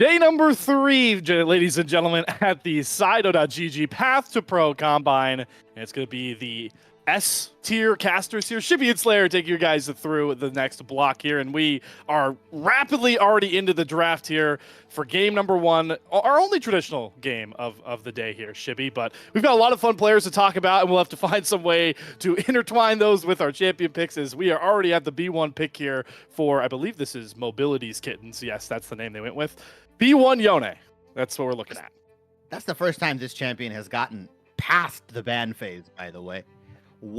Day number 3, ladies and gentlemen, at the Sido.gg Path2Pro Combine. And it's going to be the S-tier casters here. Shibby and Slayer take you guys through the next block here. And we are rapidly already into the draft here for game number 1. Our only traditional game of the day here, Shibby. But we've got a lot of fun players to talk about, and we'll have to find some way to intertwine those with our champion picks, as we are already at the B1 pick here for, I believe this is Mobility's Kittens. Yes, that's the name they went with. B1 Yone. That's what we're looking at. That's the first time this champion has gotten past the ban phase, by the way.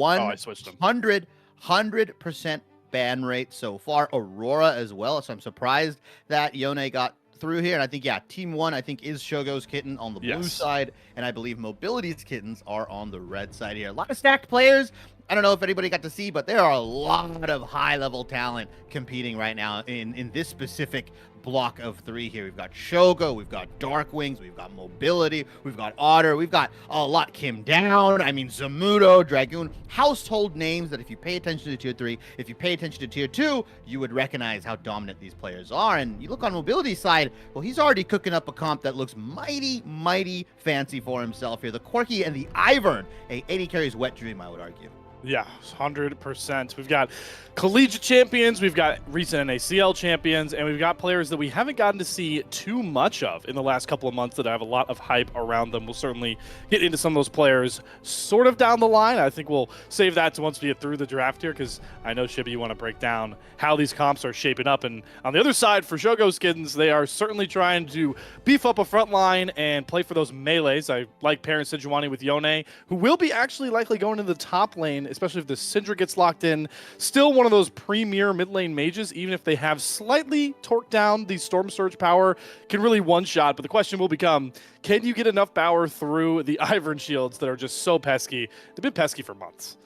I switched them. 100% ban rate so far. Aurora as well. So I'm surprised that Yone got through here. And I think, yeah, team 1, I think, is Shogo's Kitten on the blue side. And I believe Mobility's Kittens are on the red side here. A lot of stacked players. I don't know if anybody got to see, but there are a lot of high-level talent competing right now in this specific block of 3 here. We've got Shogo, we've got Dark Wings, we've got Mobility, we've got Otter, we've got a lot. Kim Down, I mean, Zamudo, Dragoon, household names that if you pay attention to tier 3, if you pay attention to tier 2, you would recognize how dominant these players are. And you look on Mobility's side, well, he's already cooking up a comp that looks mighty fancy for himself here. The Corki and the Ivern, a 80 carries wet dream, I would argue. Yeah, 100%. We've got collegiate champions, we've got recent NACL champions, and we've got players that we haven't gotten to see too much of in the last couple of months that have a lot of hype around them. We'll certainly get into some of those players sort of down the line. I think we'll save that to once we get through the draft here, because I know, Shibby, you want to break down how these comps are shaping up. And on the other side, for Shogo's Kittens, they are certainly trying to beef up a front line and play for those melees. I like pairing Sejuani with Yone, who will be actually likely going to the top lane, especially if the Syndra gets locked in. Still one of those premier mid lane mages, even if they have slightly torqued down the Storm Surge power, can really one-shot. But the question will become, can you get enough power through the Ivern shields that are just so pesky? They've been pesky for months.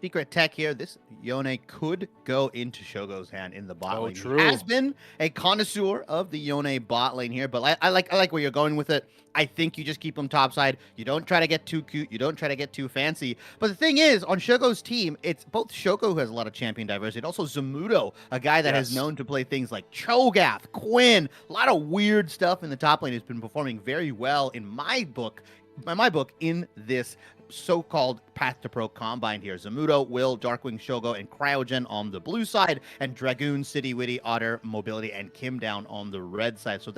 Secret tech here. This Yone could go into Shogo's hand in the bot lane. True. He has been a connoisseur of the Yone bot lane here, but I like where you're going with it. I think you just keep him topside. You don't try to get too cute. You don't try to get too fancy. But the thing is, on Shogo's team, it's both Shogo, who has a lot of champion diversity, and also Zamudo, a guy that has known to play things like Cho'Gath, Quinn, a lot of weird stuff in the top lane. Has been performing very well in my book in this so-called Path2Pro Combine here. Zamudo, Will, Darkwing, Shogo, and Cryogen on the blue side, and Dragoon, City Witty, Otter, Mobility, and Kim Down on the red side. So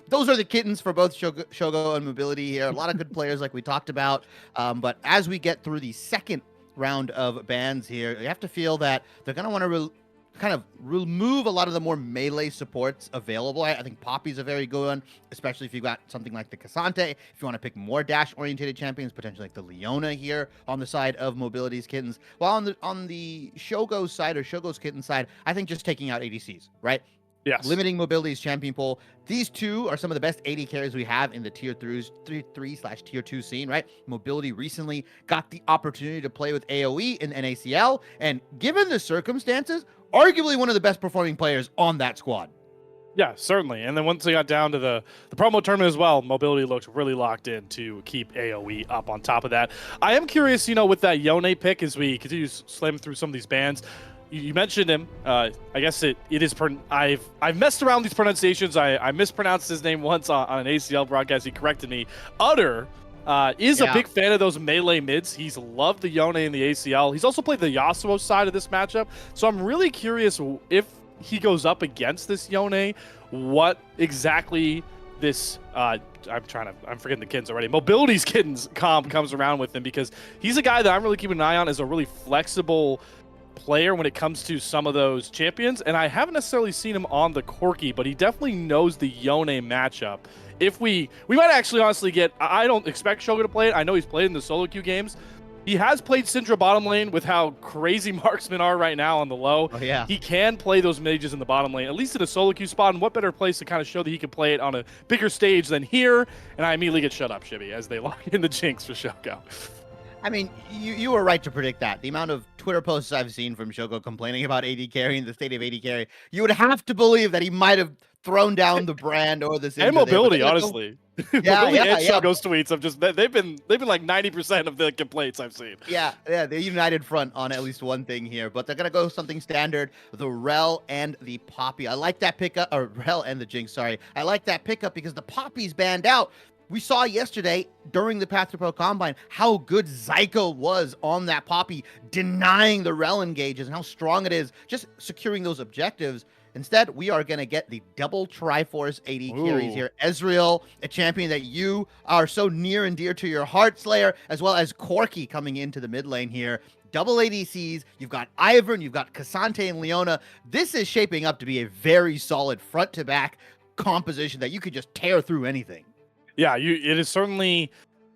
those are the kittens for both Shogo and Mobility here. A lot of good players like we talked about. But as we get through the second round of bans here, you have to feel that they're going to want to kind of remove a lot of the more melee supports available. I think Poppy's a very good one, especially if you've got something like the Cassante. If you want to pick more dash-oriented champions, potentially like the Leona here on the side of Mobility's Kittens. While on the Shogo's side or Shogo's Kitten side, I think just taking out ADCs, right? Yes. Limiting Mobility's champion pool. These two are some of the best 80 carries we have in the tier 3/tier 2 scene, right? Mobility recently got the opportunity to play with AoE in NACL, and given the circumstances, arguably one of the best performing players on that squad. Yeah, certainly. And then once they got down to the promo tournament as well, Mobility looked really locked in to keep AoE up on top of that. I am curious, with that Yone pick, as we continue slamming through some of these bands. You mentioned him. I guess it is. I've messed around with these pronunciations. I mispronounced his name once on an ACL broadcast. He corrected me. Utter is a big fan of those melee mids. He's loved the Yone in the ACL. He's also played the Yasuo side of this matchup. So I'm really curious if he goes up against this Yone, what exactly this I'm forgetting the kittens already. Mobility's Kittens comp comes around with him, because he's a guy that I'm really keeping an eye on as a really flexible player when it comes to some of those champions. And I haven't necessarily seen him on the Corki, but he definitely knows the Yone matchup. If we might actually honestly get, I don't expect Shogo to play it. I know he's played in the solo queue games. He has played Syndra bottom lane with how crazy marksmen are right now on the low. Oh, yeah. He can play those mages in the bottom lane, at least in a solo queue spot. And what better place to kind of show that he can play it on a bigger stage than here? And I immediately get shut up, Shibby, as they lock in the jinx for Shogo. I mean, you were right to predict that. The amount of Twitter posts I've seen from Shogo complaining about AD carry and the state of AD carry, you would have to believe that he might have thrown down the brand or the And Syndra there. But mobility, they're gonna go, honestly. yeah, Mobility and yeah. Shogo's tweets have just they've been like 90% of the complaints I've seen. Yeah, they're united front on at least one thing here, but they're gonna go something standard, the Rel and the Poppy. I like that pickup, or Rel and the Jinx, sorry. I like that pickup because the Poppy's banned out. We saw yesterday during the Path2Pro Combine how good Zyko was on that Poppy, denying the Rel engages and how strong it is, just securing those objectives. Instead, we are going to get the double Triforce AD carries here. Ezreal, a champion that you are so near and dear to your heart, Slayer, as well as Corki coming into the mid lane here. Double ADCs, you've got Ivern, you've got Cassante and Leona. This is shaping up to be a very solid front-to-back composition that you could just tear through anything. Yeah, it is certainly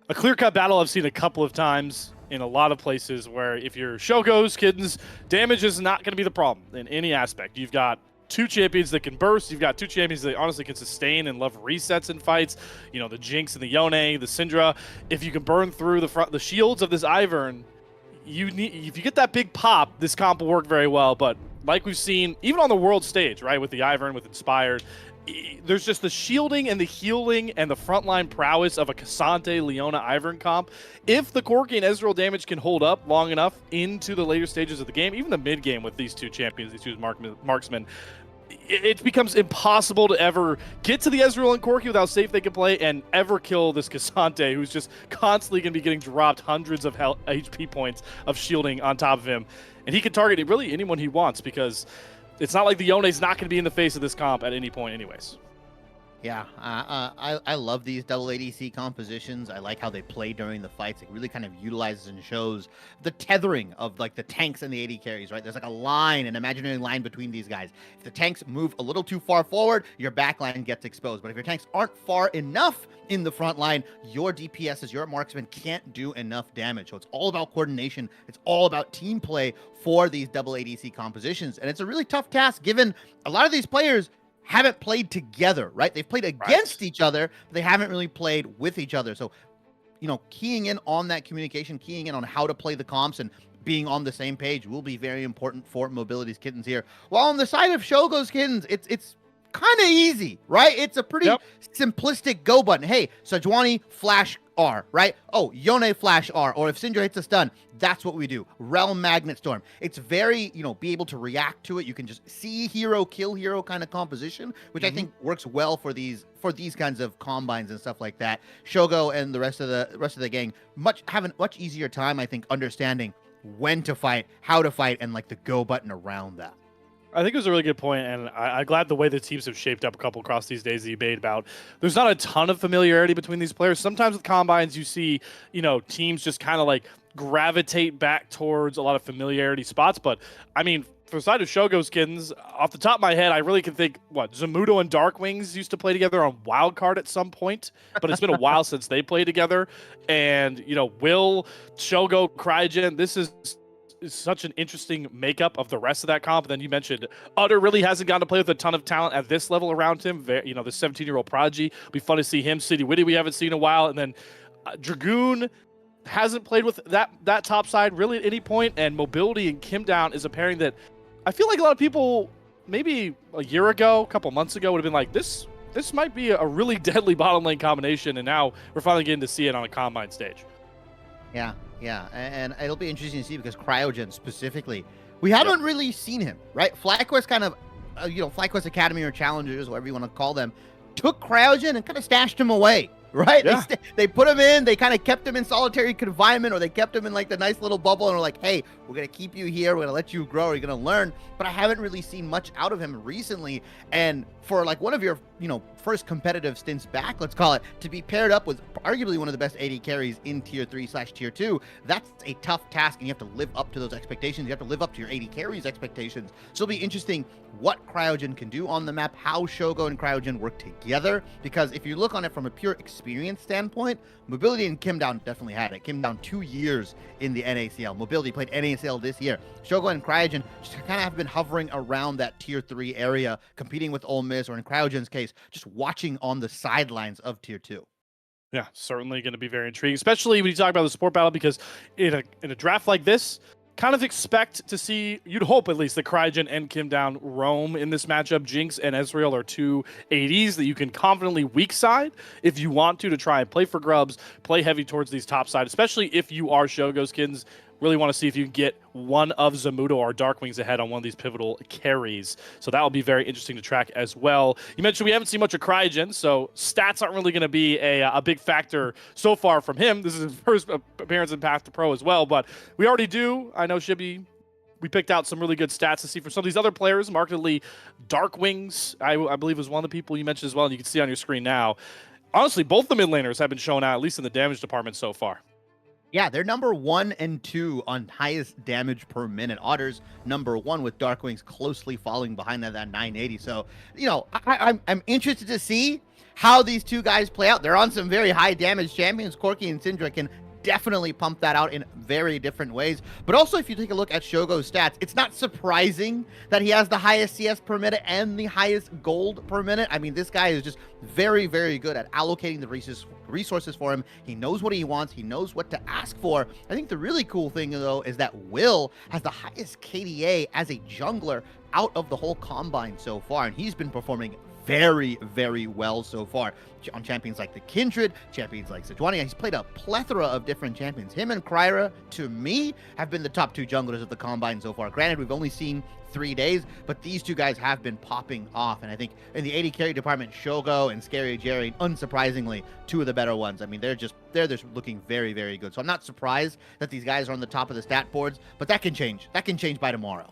a clear-cut battle I've seen a couple of times in a lot of places where if you're Shogo's Kittens, damage is not going to be the problem in any aspect. You've got two champions that can burst. You've got two champions that honestly can sustain and love resets in fights. You know, the Jinx and the Yone, the Syndra. If you can burn through the shields of this Ivern, if you get that big pop, this comp will work very well. But like we've seen, even on the world stage, right, with the Ivern, with Inspired, there's just the shielding and the healing and the frontline prowess of a Cassante, Leona, Ivern comp. If the Corki and Ezreal damage can hold up long enough into the later stages of the game, even the mid game with these two champions, these two marksmen, it becomes impossible to ever get to the Ezreal and Corki without safe they can play and ever kill this Cassante, who's just constantly going to be getting dropped hundreds of HP points of shielding on top of him. And he can target really anyone he wants because it's not like the Yone's not going to be in the face of this comp at any point anyways. Yeah, I love these double ADC compositions. I like how they play during the fights. It really kind of utilizes and shows the tethering of like the tanks and the AD carries, right? There's like a line, an imaginary line between these guys. If the tanks move a little too far forward, your back line gets exposed. But if your tanks aren't far enough in the front line, your DPSs, your marksmen can't do enough damage. So it's all about coordination. It's all about team play for these double ADC compositions. And it's a really tough task given a lot of these players haven't played together, right? They've played against each other, but they haven't really played with each other. So, you know, keying in on that communication, keying in on how to play the comps and being on the same page will be very important for Mobility's Kittens here. While on the side of Shogo's Kittens, it's kind of easy, right? It's a pretty simplistic go button. Hey, Sejuani, flash R, right? Oh, Yone, flash R. Or if Syndra hits a stun, that's what we do. Realm Magnet Storm. It's very, you know, be able to react to it. You can just see hero, kill hero kind of composition, which I think works well for these kinds of combines and stuff like that. Shogo and the rest of the gang have a much easier time, I think, understanding when to fight, how to fight, and like the go button around that. I think it was a really good point, and I'm glad the way the teams have shaped up a couple across these days that you made about. There's not a ton of familiarity between these players. Sometimes with combines, you see, you know, teams just kind of like gravitate back towards a lot of familiarity spots. But I mean, for the side of Shogo's Kittens, off the top of my head, I really can think Zamudo and Darkwings used to play together on Wildcard at some point, but it's been a while since they played together. And you know, Will, Shogo, Cryogen, this is such an interesting makeup of the rest of that comp. And then you mentioned Utter really hasn't gotten to play with a ton of talent at this level around him. You know, the 17-year-old prodigy. It'll be fun to see him. City Witty we haven't seen in a while. And then Dragoon hasn't played with that top side really at any point. And Mobility and Kim Down is a pairing that I feel like a lot of people maybe a year ago, a couple months ago would have been like, this might be a really deadly bottom lane combination. And now we're finally getting to see it on a combine stage. Yeah, and it'll be interesting to see because Cryogen specifically, we haven't really seen him, right? FlyQuest kind of, FlyQuest Academy or Challengers, whatever you want to call them, took Cryogen and kind of stashed him away, right? Yeah. They put him in, they kind of kept him in solitary confinement, or they kept him in like the nice little bubble and were like, hey, we're going to keep you here, we're going to let you grow, you're going to learn. But I haven't really seen much out of him recently. And for like one of your, first competitive stints back, let's call it, to be paired up with arguably one of the best AD carries in tier 3/tier 2, that's a tough task, and you have to live up to those expectations. You have to live up to your AD carries expectations. So it'll be interesting what Cryogen can do on the map, how Shogo and Cryogen work together, because if you look on it from a pure experience standpoint, Mobility and Kim Down definitely had it. Kim Down 2 years in the NACL. Mobility played NACL this year. Shogo and Cryogen just kind of have been hovering around that tier 3 area, competing with Ole Miss, or in Cryogen's case, just watching on the sidelines of tier 2. Yeah, certainly going to be very intriguing, especially when you talk about the support battle, because in a draft like this, kind of expect to see, you'd hope at least, that Cryogen and Kim Down roam in this matchup. Jinx and Ezreal are two ADs that you can confidently weak side if you want to try and play for grubs, play heavy towards these top side, especially if you are Shogo's kids. Really want to see if you can get one of Zamudo or Darkwings ahead on one of these pivotal carries. So that will be very interesting to track as well. You mentioned we haven't seen much of Cryogen, so stats aren't really going to be a big factor so far from him. This is his first appearance in Path2Pro as well, but we already do. I know Shibby, we picked out some really good stats to see for some of these other players. Markedly, Darkwings, I believe, was one of the people you mentioned as well, and you can see on your screen now. Honestly, both the mid laners have been showing out, at least in the damage department so far. Yeah, they're number 1 and 2 on highest damage per minute. Otter's number 1 with Darkwings closely following behind that 980. So, you know, I'm interested to see how these two guys play out. They're on some very high damage champions. Corki and Syndra can definitely pump that out in very different ways. But also, if you take a look at Shogo's stats, it's not surprising that he has the highest CS per minute and the highest gold per minute. I mean, this guy is just very, very good at allocating the resources for him. He knows what he wants. He knows what to ask for. I think the really cool thing, though, is that Will has the highest KDA as a jungler out of the whole Combine so far, and he's been performing very, very well so far on champions like the Kindred, champions like Sejuani. He's played a plethora of different champions. Him and Kryra, to me, have been the top 2 junglers of the Combine so far. Granted, we've only seen 3 days, but these two guys have been popping off. And I think in the AD carry department, Shogo and Scary Jerry, unsurprisingly, 2 of the better ones. I mean, they're just looking very, very good. So I'm not surprised that these guys are on the top of the stat boards, but that can change. That can change by tomorrow.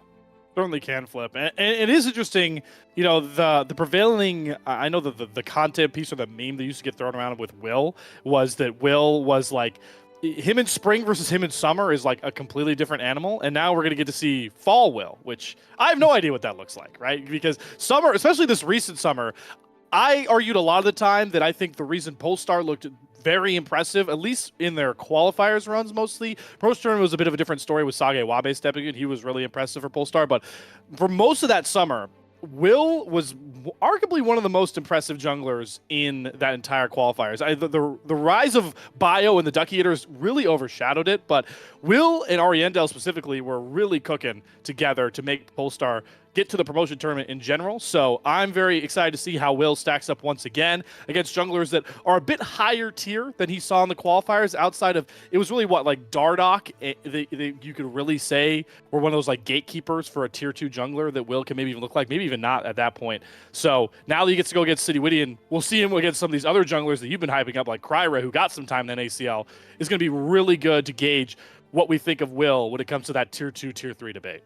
Certainly can flip, and it is interesting. You know, the prevailing. I know that the content piece or the meme that used to get thrown around with Will was that Will was like him in spring versus him in summer is like a completely different animal, and now we're gonna get to see fall Will, which I have no idea what that looks like, right? Because summer, especially this recent summer, I argued a lot of the time that I think the reason Polestar looked very impressive, at least in their qualifiers runs mostly. Pro Tournament was a bit of a different story with Sage Wabe stepping in. He was really impressive for Polestar, but for most of that summer, Will was arguably one of the most impressive junglers in that entire qualifiers. The rise of Bio and the Ducky Eaters really overshadowed it, but Will and Ariendel specifically were really cooking together to make Polestar get to the promotion tournament in general. So I'm very excited to see how Will stacks up once again against junglers that are a bit higher tier than he saw in the qualifiers. Outside of, it was really what, like Dardoch, you could really say were one of those like gatekeepers for a tier 2 jungler that Will can maybe even look like, maybe even not at that point. So now that he gets to go against City Witty, and we'll see him against some of these other junglers that you've been hyping up, like Kryra, who got some time in NACL, is going to be really good to gauge what we think of Will when it comes to that tier 2, tier 3 debate.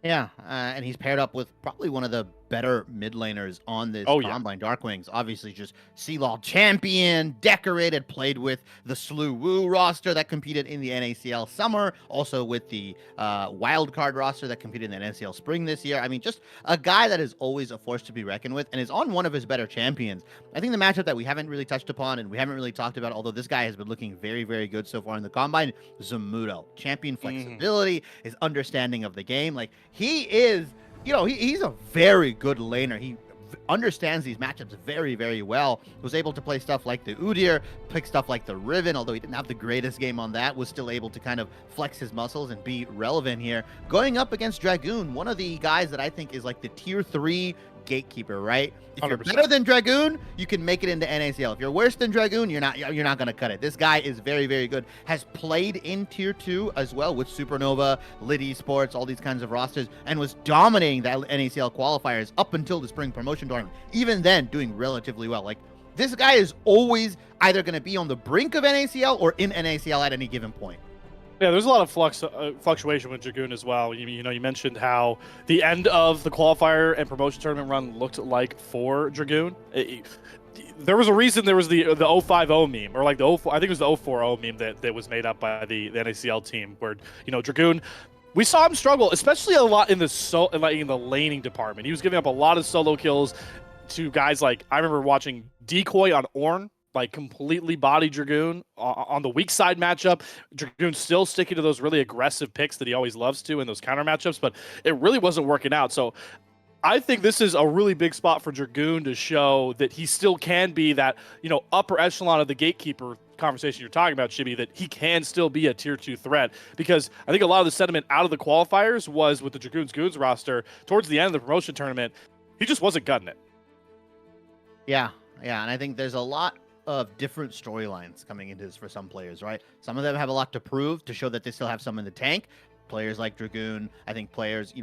Yeah, and he's paired up with probably one of the better mid laners on this Combine. Yeah. Darkwings, obviously just CLOL champion, decorated, played with the Slew Woo roster that competed in the NACL summer, also with the wildcard roster that competed in the NACL spring this year. I mean, just a guy that is always a force to be reckoned with and is on one of his better champions. I think the matchup that we haven't really touched upon and we haven't really talked about, although this guy has been looking very, very good so far in the Combine, Zamudo. Champion flexibility, his understanding of the game. Like, he is... You know, he's a very good laner. He understands these matchups very, very well. Was able to play stuff like the Udyr, pick stuff like the Riven, although he didn't have the greatest game on that, was still able to kind of flex his muscles and be relevant here. Going up against Dragoon, one of the guys that I think is like the tier 3 gatekeeper, right? If you're 100%. better than Dragoon, you can make it into NACL. If you're worse than Dragoon, you're not going to cut it. This guy is very, very good. Has played in tier 2 as well with Supernova, Lit Esports, all these kinds of rosters, and was dominating the NACL qualifiers up until the spring promotion tournament. Even then, doing relatively well. Like, this guy is always either going to be on the brink of NACL or in NACL at any given point. Yeah, there's a lot of fluctuation with Dragoon as well. You know, you mentioned how the end of the qualifier and promotion tournament run looked like for Dragoon. There was a reason there was the 050 meme, or like the 04, I think it was the 040 meme that was made up by the NACL team, where, you know, Dragoon, we saw him struggle, especially a lot in the laning department. He was giving up a lot of solo kills to guys like, I remember watching Decoy on Ornn, like completely body Dragoon on the weak side matchup. Dragoon still sticking to those really aggressive picks that he always loves to in those counter matchups, but it really wasn't working out. So I think this is a really big spot for Dragoon to show that he still can be that, you know, upper echelon of the gatekeeper conversation you're talking about, Chibi, that he can still be a tier 2 threat, because I think a lot of the sentiment out of the qualifiers was with the Dragoons Goons roster towards the end of the promotion tournament, he just wasn't gutting it. Yeah, and I think there's a lot of different storylines coming into this for some players, right? Some of them have a lot to prove to show that they still have some in the tank. Players like Dragoon, I think players,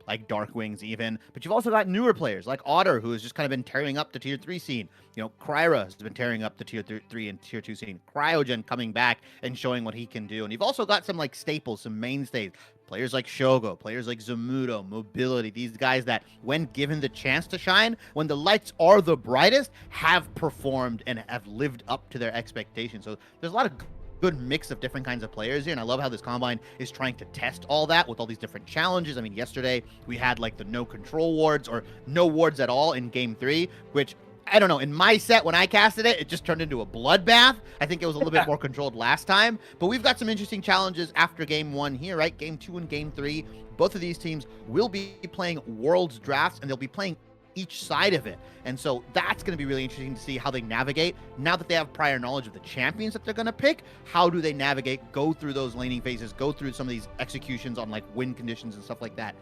like Dark Wings even. But you've also got newer players like Otter, who has just kind of been tearing up the tier 3 scene. Kryra has been tearing up the tier 3 and tier 2 scene. Cryogen coming back and showing what he can do. And you've also got some like staples, some mainstays. Players like Shogo, players like Zamudo, Mobility, these guys that, when given the chance to shine, when the lights are the brightest, have performed and have lived up to their expectations. So there's a lot of good mix of different kinds of players here, and I love how this combine is trying to test all that with all these different challenges. I mean, yesterday we had like the no control wards or no wards at all in game 3, which I don't know, in my set when I casted it, it just turned into a bloodbath. I think it was a little bit more controlled last time, but we've got some interesting challenges after game 1 here, right? Game 2 and game 3, both of these teams will be playing Worlds drafts, and they'll be playing each side of it. And so that's going to be really interesting to see how they navigate. Now that they have prior knowledge of the champions that they're going to pick, how do they navigate, go through those laning phases, go through some of these executions on like win conditions and stuff like that.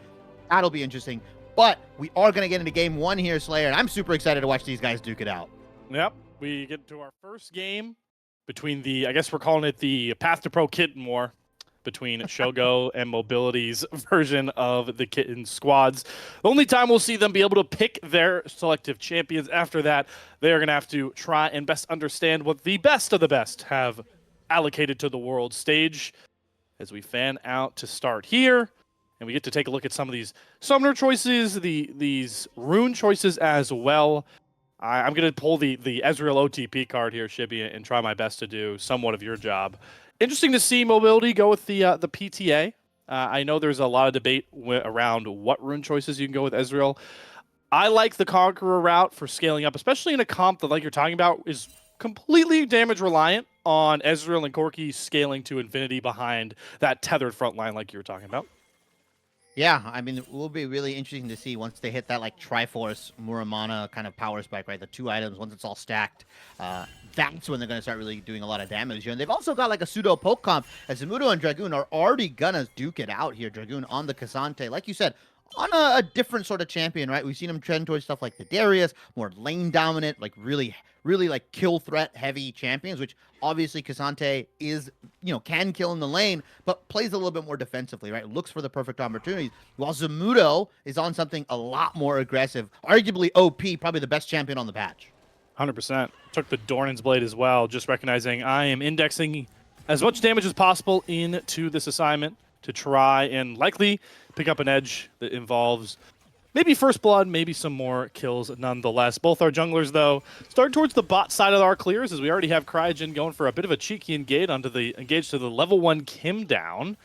That'll be interesting. But we are going to get into game 1 here, Slayer, and I'm super excited to watch these guys duke it out. Yep, we get to our first game between I guess we're calling it the Path2Pro Kitten War, between Shogo and Mobility's version of the Kitten squads. The only time we'll see them be able to pick their selective champions. After that, they are going to have to try and best understand what the best of the best have allocated to the world stage. As we fan out to start here, and we get to take a look at some of these summoner choices, these rune choices as well. I'm going to pull the Ezreal OTP card here, Shibby, and try my best to do somewhat of your job. Interesting to see Mobility go with the PTA. I know there's a lot of debate around what rune choices you can go with Ezreal. I like the Conqueror route for scaling up, especially in a comp that, like you're talking about, is completely damage reliant on Ezreal and Corki scaling to infinity behind that tethered front line like you were talking about. Yeah, I mean, it will be really interesting to see once they hit that like Triforce Muramana kind of power spike, right? The 2 items, once it's all stacked, that's when they're going to start really doing a lot of damage here. And they've also got like a pseudo poke comp, as Zamudo and Dragoon are already gonna duke it out here. Dragoon on the Cassante, like you said, on a different sort of champion, right? We've seen him trend towards stuff like the Darius, more lane dominant, like really like kill threat heavy champions, which obviously Cassante is, can kill in the lane, but plays a little bit more defensively, right? Looks for the perfect opportunities. While Zamudo is on something a lot more aggressive, arguably OP, probably the best champion on the patch. 100%. Took the Dornan's Blade as well, just recognizing I am indexing as much damage as possible into this assignment to try and likely pick up an edge that involves maybe first blood, maybe some more kills nonetheless. Both our junglers, though, start towards the bot side of our clears, as we already have Cryogen going for a bit of a cheeky engage to the level 1 Kim down.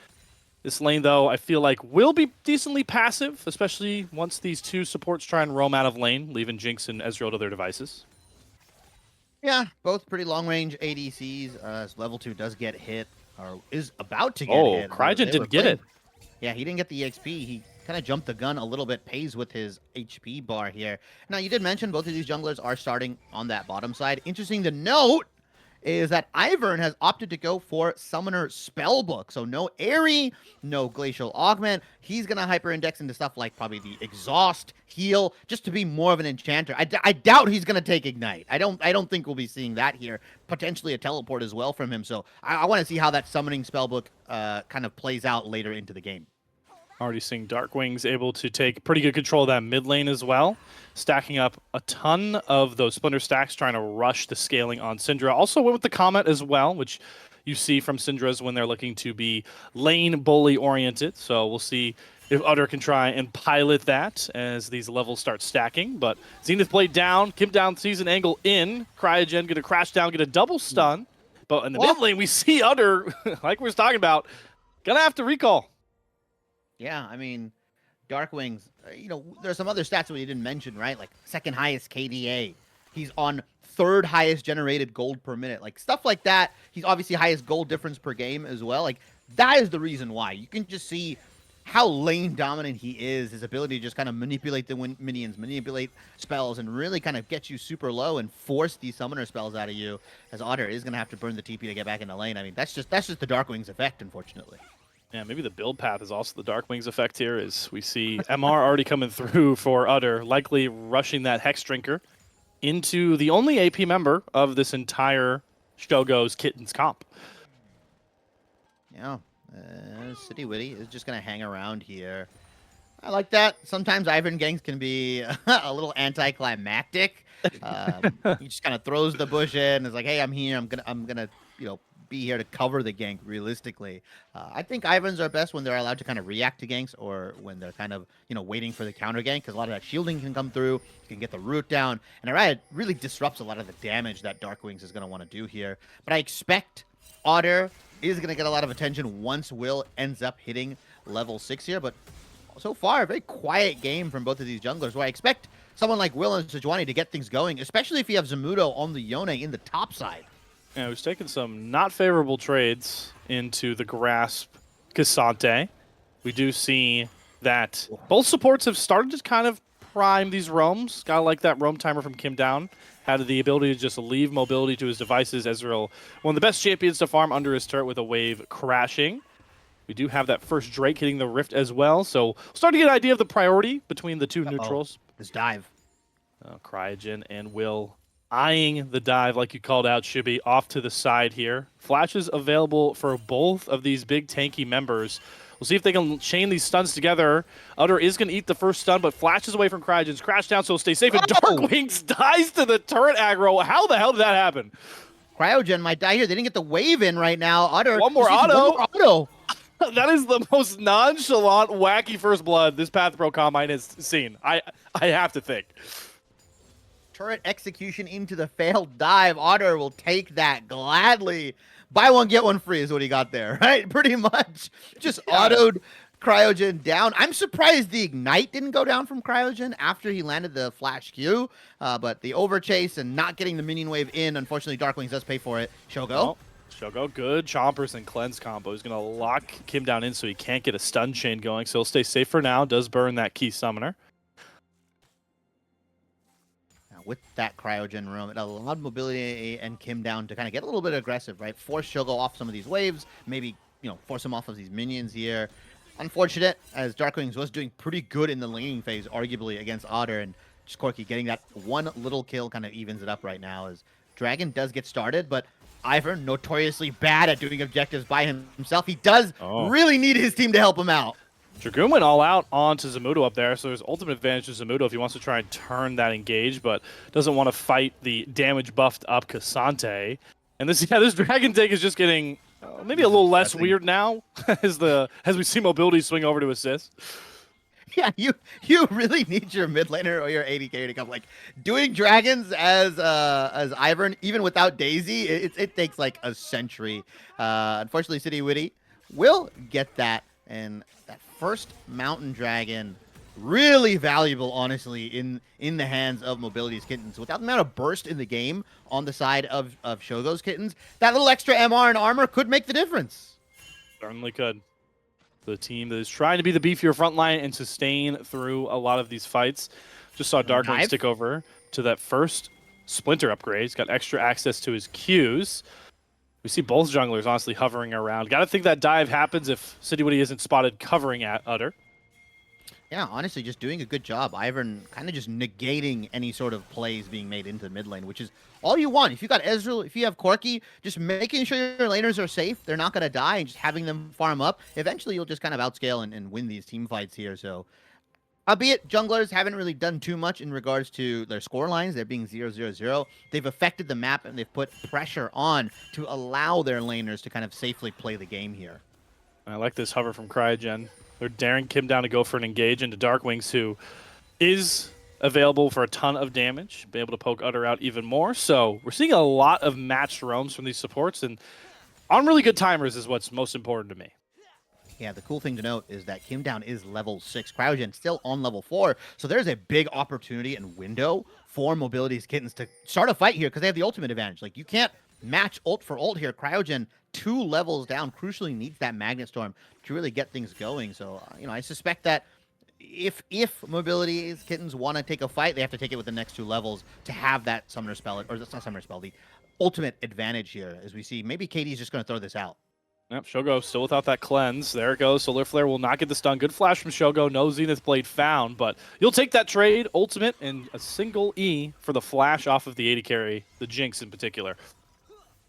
This lane, though, I feel like will be decently passive, especially once these 2 supports try and roam out of lane, leaving Jinx and Ezreal to their devices. Yeah, both pretty long-range ADCs. As level 2 does get hit, or is about to get hit. Oh, Cryogen didn't get it. Yeah, he didn't get the EXP. He kind of jumped the gun a little bit, pays with his HP bar here. Now, you did mention both of these junglers are starting on that bottom side. Interesting to note is that Ivern has opted to go for Summoner Spellbook. So no Airy, no Glacial Augment. He's going to hyper-index into stuff like probably the Exhaust, Heal, just to be more of an enchanter. I doubt he's going to take Ignite. I don't think we'll be seeing that here. Potentially a teleport as well from him. So I want to see how that Summoning Spellbook kind of plays out later into the game. Already seeing Dark Wings able to take pretty good control of that mid lane as well, stacking up a ton of those Splinter stacks, trying to rush the scaling on Syndra. Also went with the Comet as well, which you see from Syndra's when they're looking to be lane bully oriented. So we'll see if Utter can try and pilot that as these levels start stacking. But Zenith Blade down, Kim down, sees an angle in. Cryogen going to crash down, get a double stun. But in the mid lane, we see Utter, like we was talking about, gonna have to recall. Yeah, I mean, Dark Wings, there's some other stats that we didn't mention, right? Like second highest KDA. He's on third highest generated gold per minute. Like stuff like that. He's obviously highest gold difference per game as well. Like that is the reason why. You can just see how lane dominant he is, his ability to just kind of manipulate the minions, manipulate spells, and really kind of get you super low and force these summoner spells out of you, as Otter is going to have to burn the TP to get back in the lane. I mean, that's just the Darkwing's effect, unfortunately. Yeah, maybe the build path is also the Dark Wings effect here, as we see MR already coming through for Utter, likely rushing that Hex Drinker into the only AP member of this entire Shogo's Kittens comp. Yeah, City Witty is just going to hang around here. I like that. Sometimes Ivern ganks can be a little anticlimactic. He just kind of throws the bush in and is like, "Hey, I'm here. I'm gonna, be here to cover the gank." Realistically, I think Iverns are best when they're allowed to kind of react to ganks, or when they're kind of, waiting for the counter gank, because a lot of that shielding can come through. You can get the root down, and it really disrupts a lot of the damage that Darkwings is going to want to do here. But I expect Otter is going to get a lot of attention once Will ends up hitting level 6 here, but so far, a very quiet game from both of these junglers, where I expect someone like Will and Sejuani to get things going, especially if you have Zamudo on the Yone in the top side. Yeah, he's taken some not favorable trades into the Grasp Cassante. We do see that both supports have started to kind of prime these roams. Gotta like that roam timer from Kim Down. Had the ability to just leave mobility to his devices. Ezreal, one of the best champions to farm under his turret with a wave crashing. We do have that first Drake hitting the Rift as well, so we'll start to get an idea of the priority between the two neutrals. This dive. Cryogen and Will eyeing the dive like you called out, should be off to the side here. Flashes available for both of these big tanky members. We'll see if they can chain these stuns together. Utter is going to eat the first stun, but flashes away from Cryogen's crash down, so stay safe. And Dark Wings dies to the turret aggro. How the hell did that happen? Cryogen might die here. They didn't get the wave in right now. Utter. One more auto. That is the most nonchalant, wacky first blood this Path2Pro Combine has seen. I have to think. Turret execution into the failed dive. Otter will take that gladly. Buy one, get one free is what he got there, right? Pretty much. Just autoed Cryogen down. I'm surprised the Ignite didn't go down from Cryogen after he landed the Flash Q, but the overchase and not getting the minion wave in, unfortunately, Darkwings does pay for it. Shogo. Oh. Shogo, good chompers and cleanse combo. He's going to lock Kim down in so he can't get a stun chain going. So he'll stay safe for now. Does burn that key summoner. Now with that Cryogen room, it allowed Mobility and Kim down to kind of get a little bit aggressive, right? Force Shogo off some of these waves. Maybe, force him off of these minions here. Unfortunate, as Darkwings was doing pretty good in the laning phase, arguably, against Otter. And just Corki getting that one little kill kind of evens it up right now, as Dragon does get started, but Ivern, notoriously bad at doing objectives by himself. He does really need his team to help him out. Dragoon went all out onto Zamudo up there, so there's ultimate advantage to Zamudo if he wants to try and turn that engage, but doesn't want to fight the damage buffed up Cassante. And this Dragon take is just getting maybe a little less weird now as we see mobility swing over to assist. Yeah, you really need your mid laner or your AD carry to come. Like, doing dragons as Ivern, even without Daisy, it takes like a century. Unfortunately, City Witty will get that, and that first mountain dragon, really valuable, honestly, in the hands of Mobility's Kittens. Without the amount of burst in the game on the side of Shogo's Kittens, that little extra MR and armor could make the difference. Certainly could. The team that is trying to be the beefier front line and sustain through a lot of these fights. Just saw Darkwing stick over to that first Splinter upgrade. He's got extra access to his Qs. We see both junglers honestly hovering around. Got to think that dive happens if City Witty isn't spotted covering at Utter. Yeah, honestly, just doing a good job. Ivern kind of just negating any sort of plays being made into the mid lane, which is all you want. If you got Ezreal, if you have Corki, just making sure your laners are safe, they're not going to die, and just having them farm up. Eventually, you'll just kind of outscale and win these team fights here. So, albeit junglers haven't really done too much in regards to their score lines. They're being 0-0-0. They've affected the map, and they've put pressure on to allow their laners to kind of safely play the game here. I like this hover from Cryogen. They're daring Kim down to go for an engage into Darkwings, who is available for a ton of damage, be able to poke Utter out even more. So we're seeing a lot of matched roams from these supports, and on really good timers is what's most important to me. Yeah, the cool thing to note is that Kim down is level 6. Cryogen still on level 4, so there's a big opportunity and window for Mobility's Kittens to start a fight here because they have the ultimate advantage. Like, you can't match ult for ult here. Cryogen 2 levels down, crucially needs that Magnet Storm to really get things going. So, I suspect that if Mobility's Kittens want to take a fight, they have to take it with the next 2 levels to have that Summoner Spell, or that's not Summoner Spell, the ultimate advantage here, as we see. Maybe KD's just going to throw this out. Yep, Shogo still without that cleanse. There it goes. Solar Flare will not get the stun. Good flash from Shogo. No Zenith Blade found, but you'll take that trade, ultimate, and a single E for the flash off of the 80 carry, the Jinx in particular.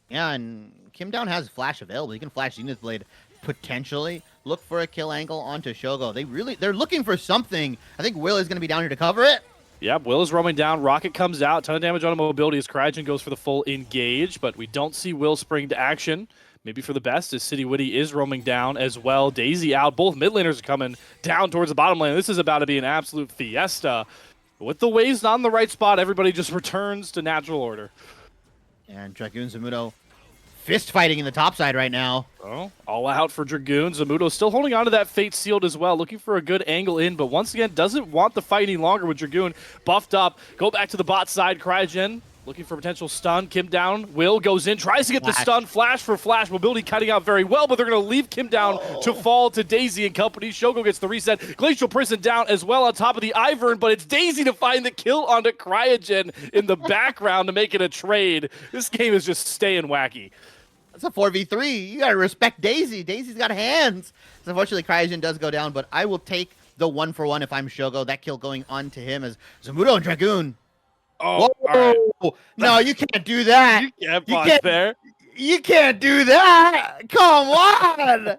Yeah, and Kim Down has flash available. He can flash Zenith Blade potentially. Look for a kill angle onto Shogo. They're looking for something. I think Will is going to be down here to cover it. Yep, Will is roaming down. Rocket comes out. Ton of damage on a mobility as Cryogen goes for the full engage, but we don't see Will spring to action. Maybe for the best, as City Witty is roaming down as well. Daisy out. Both mid laners are coming down towards the bottom lane. This is about to be an absolute fiesta. With the waves not in the right spot, everybody just returns to natural order. And Dragoon Zamudo fist fighting in the top side right now. Oh, all out for Dragoon. Zamudo still holding on to that Fate Sealed as well, looking for a good angle in, but once again, doesn't want the fight any longer with Dragoon buffed up. Go back to the bot side. Cryogen looking for potential stun. Kim Down. Will goes in, tries to get the stun. Flash for flash. Mobility cutting out very well, but they're going to leave Kim Down to fall to Daisy and company. Shogo gets the reset. Glacial Prison down as well on top of the Ivern, but it's Daisy to find the kill onto Cryogen in the background to make it a trade. This game is just staying wacky. It's a 4v3. You gotta respect Daisy. Daisy's got hands. So unfortunately, Cryogen does go down, but I will take the 1-for-1 if I'm Shogo. That kill going on to him as Zamudo and Dragoon. Oh, all right. No, you can't do that. You can't pause there. You can't do that. Come on.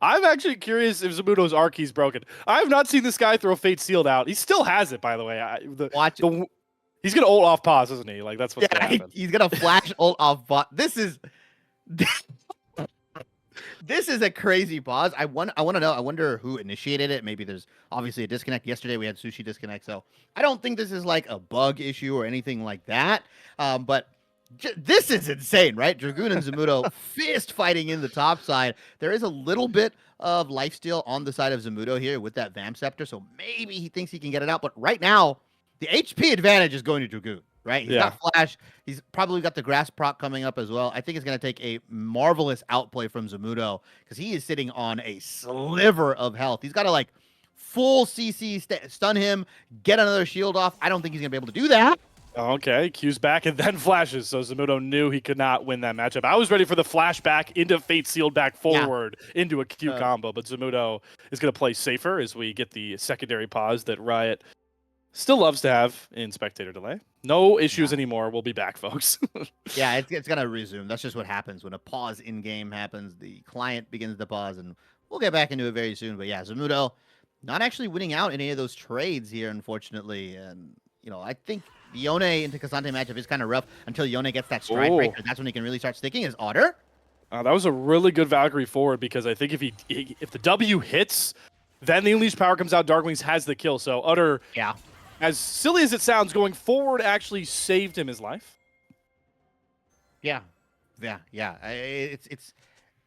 I'm actually curious if Zamudo's arc key's broken. I have not seen this guy throw Fate Sealed out. He still has it, by the way. He's gonna ult off pause, isn't he? Like that's what's gonna happen. He's gonna flash ult off bot. This is a crazy pause. I want to know. I wonder who initiated it. Maybe there's obviously a disconnect. Yesterday we had Sushi disconnect, so I don't think this is like a bug issue or anything like that. But this is insane, right? Dragoon and Zamudo fist fighting in the top side. There is a little bit of lifesteal on the side of Zamudo here with that Vamp Scepter, so maybe he thinks he can get it out. But right now, the HP advantage is going to Dragoon, right? He's got flash. He's probably got the grass proc coming up as well. I think it's going to take a marvelous outplay from Zamudo because he is sitting on a sliver of health. He's got to like full CC stun him, get another shield off. I don't think he's going to be able to do that. Okay, Q's back and then flashes, so Zamudo knew he could not win that matchup. I was ready for the flashback into Fate Sealed back forward into a Q combo, but Zamudo is going to play safer as we get the secondary pause that Riot still loves to have in spectator delay. No issues anymore. We'll be back, folks. Yeah, it's going to resume. That's just what happens when a pause in-game happens. The client begins to pause, and we'll get back into it very soon. But yeah, Zamudo not actually winning out in any of those trades here, unfortunately. And, I think the Yone into Cassante matchup is kind of rough until Yone gets that stride breaker. That's when he can really start sticking. Is Otter? That was a really good Valkyrie forward because I think if the W hits, then the Unleashed Power comes out. Darkwings has the kill. So Otter, as silly as it sounds, going forward actually saved him his life. Yeah. It's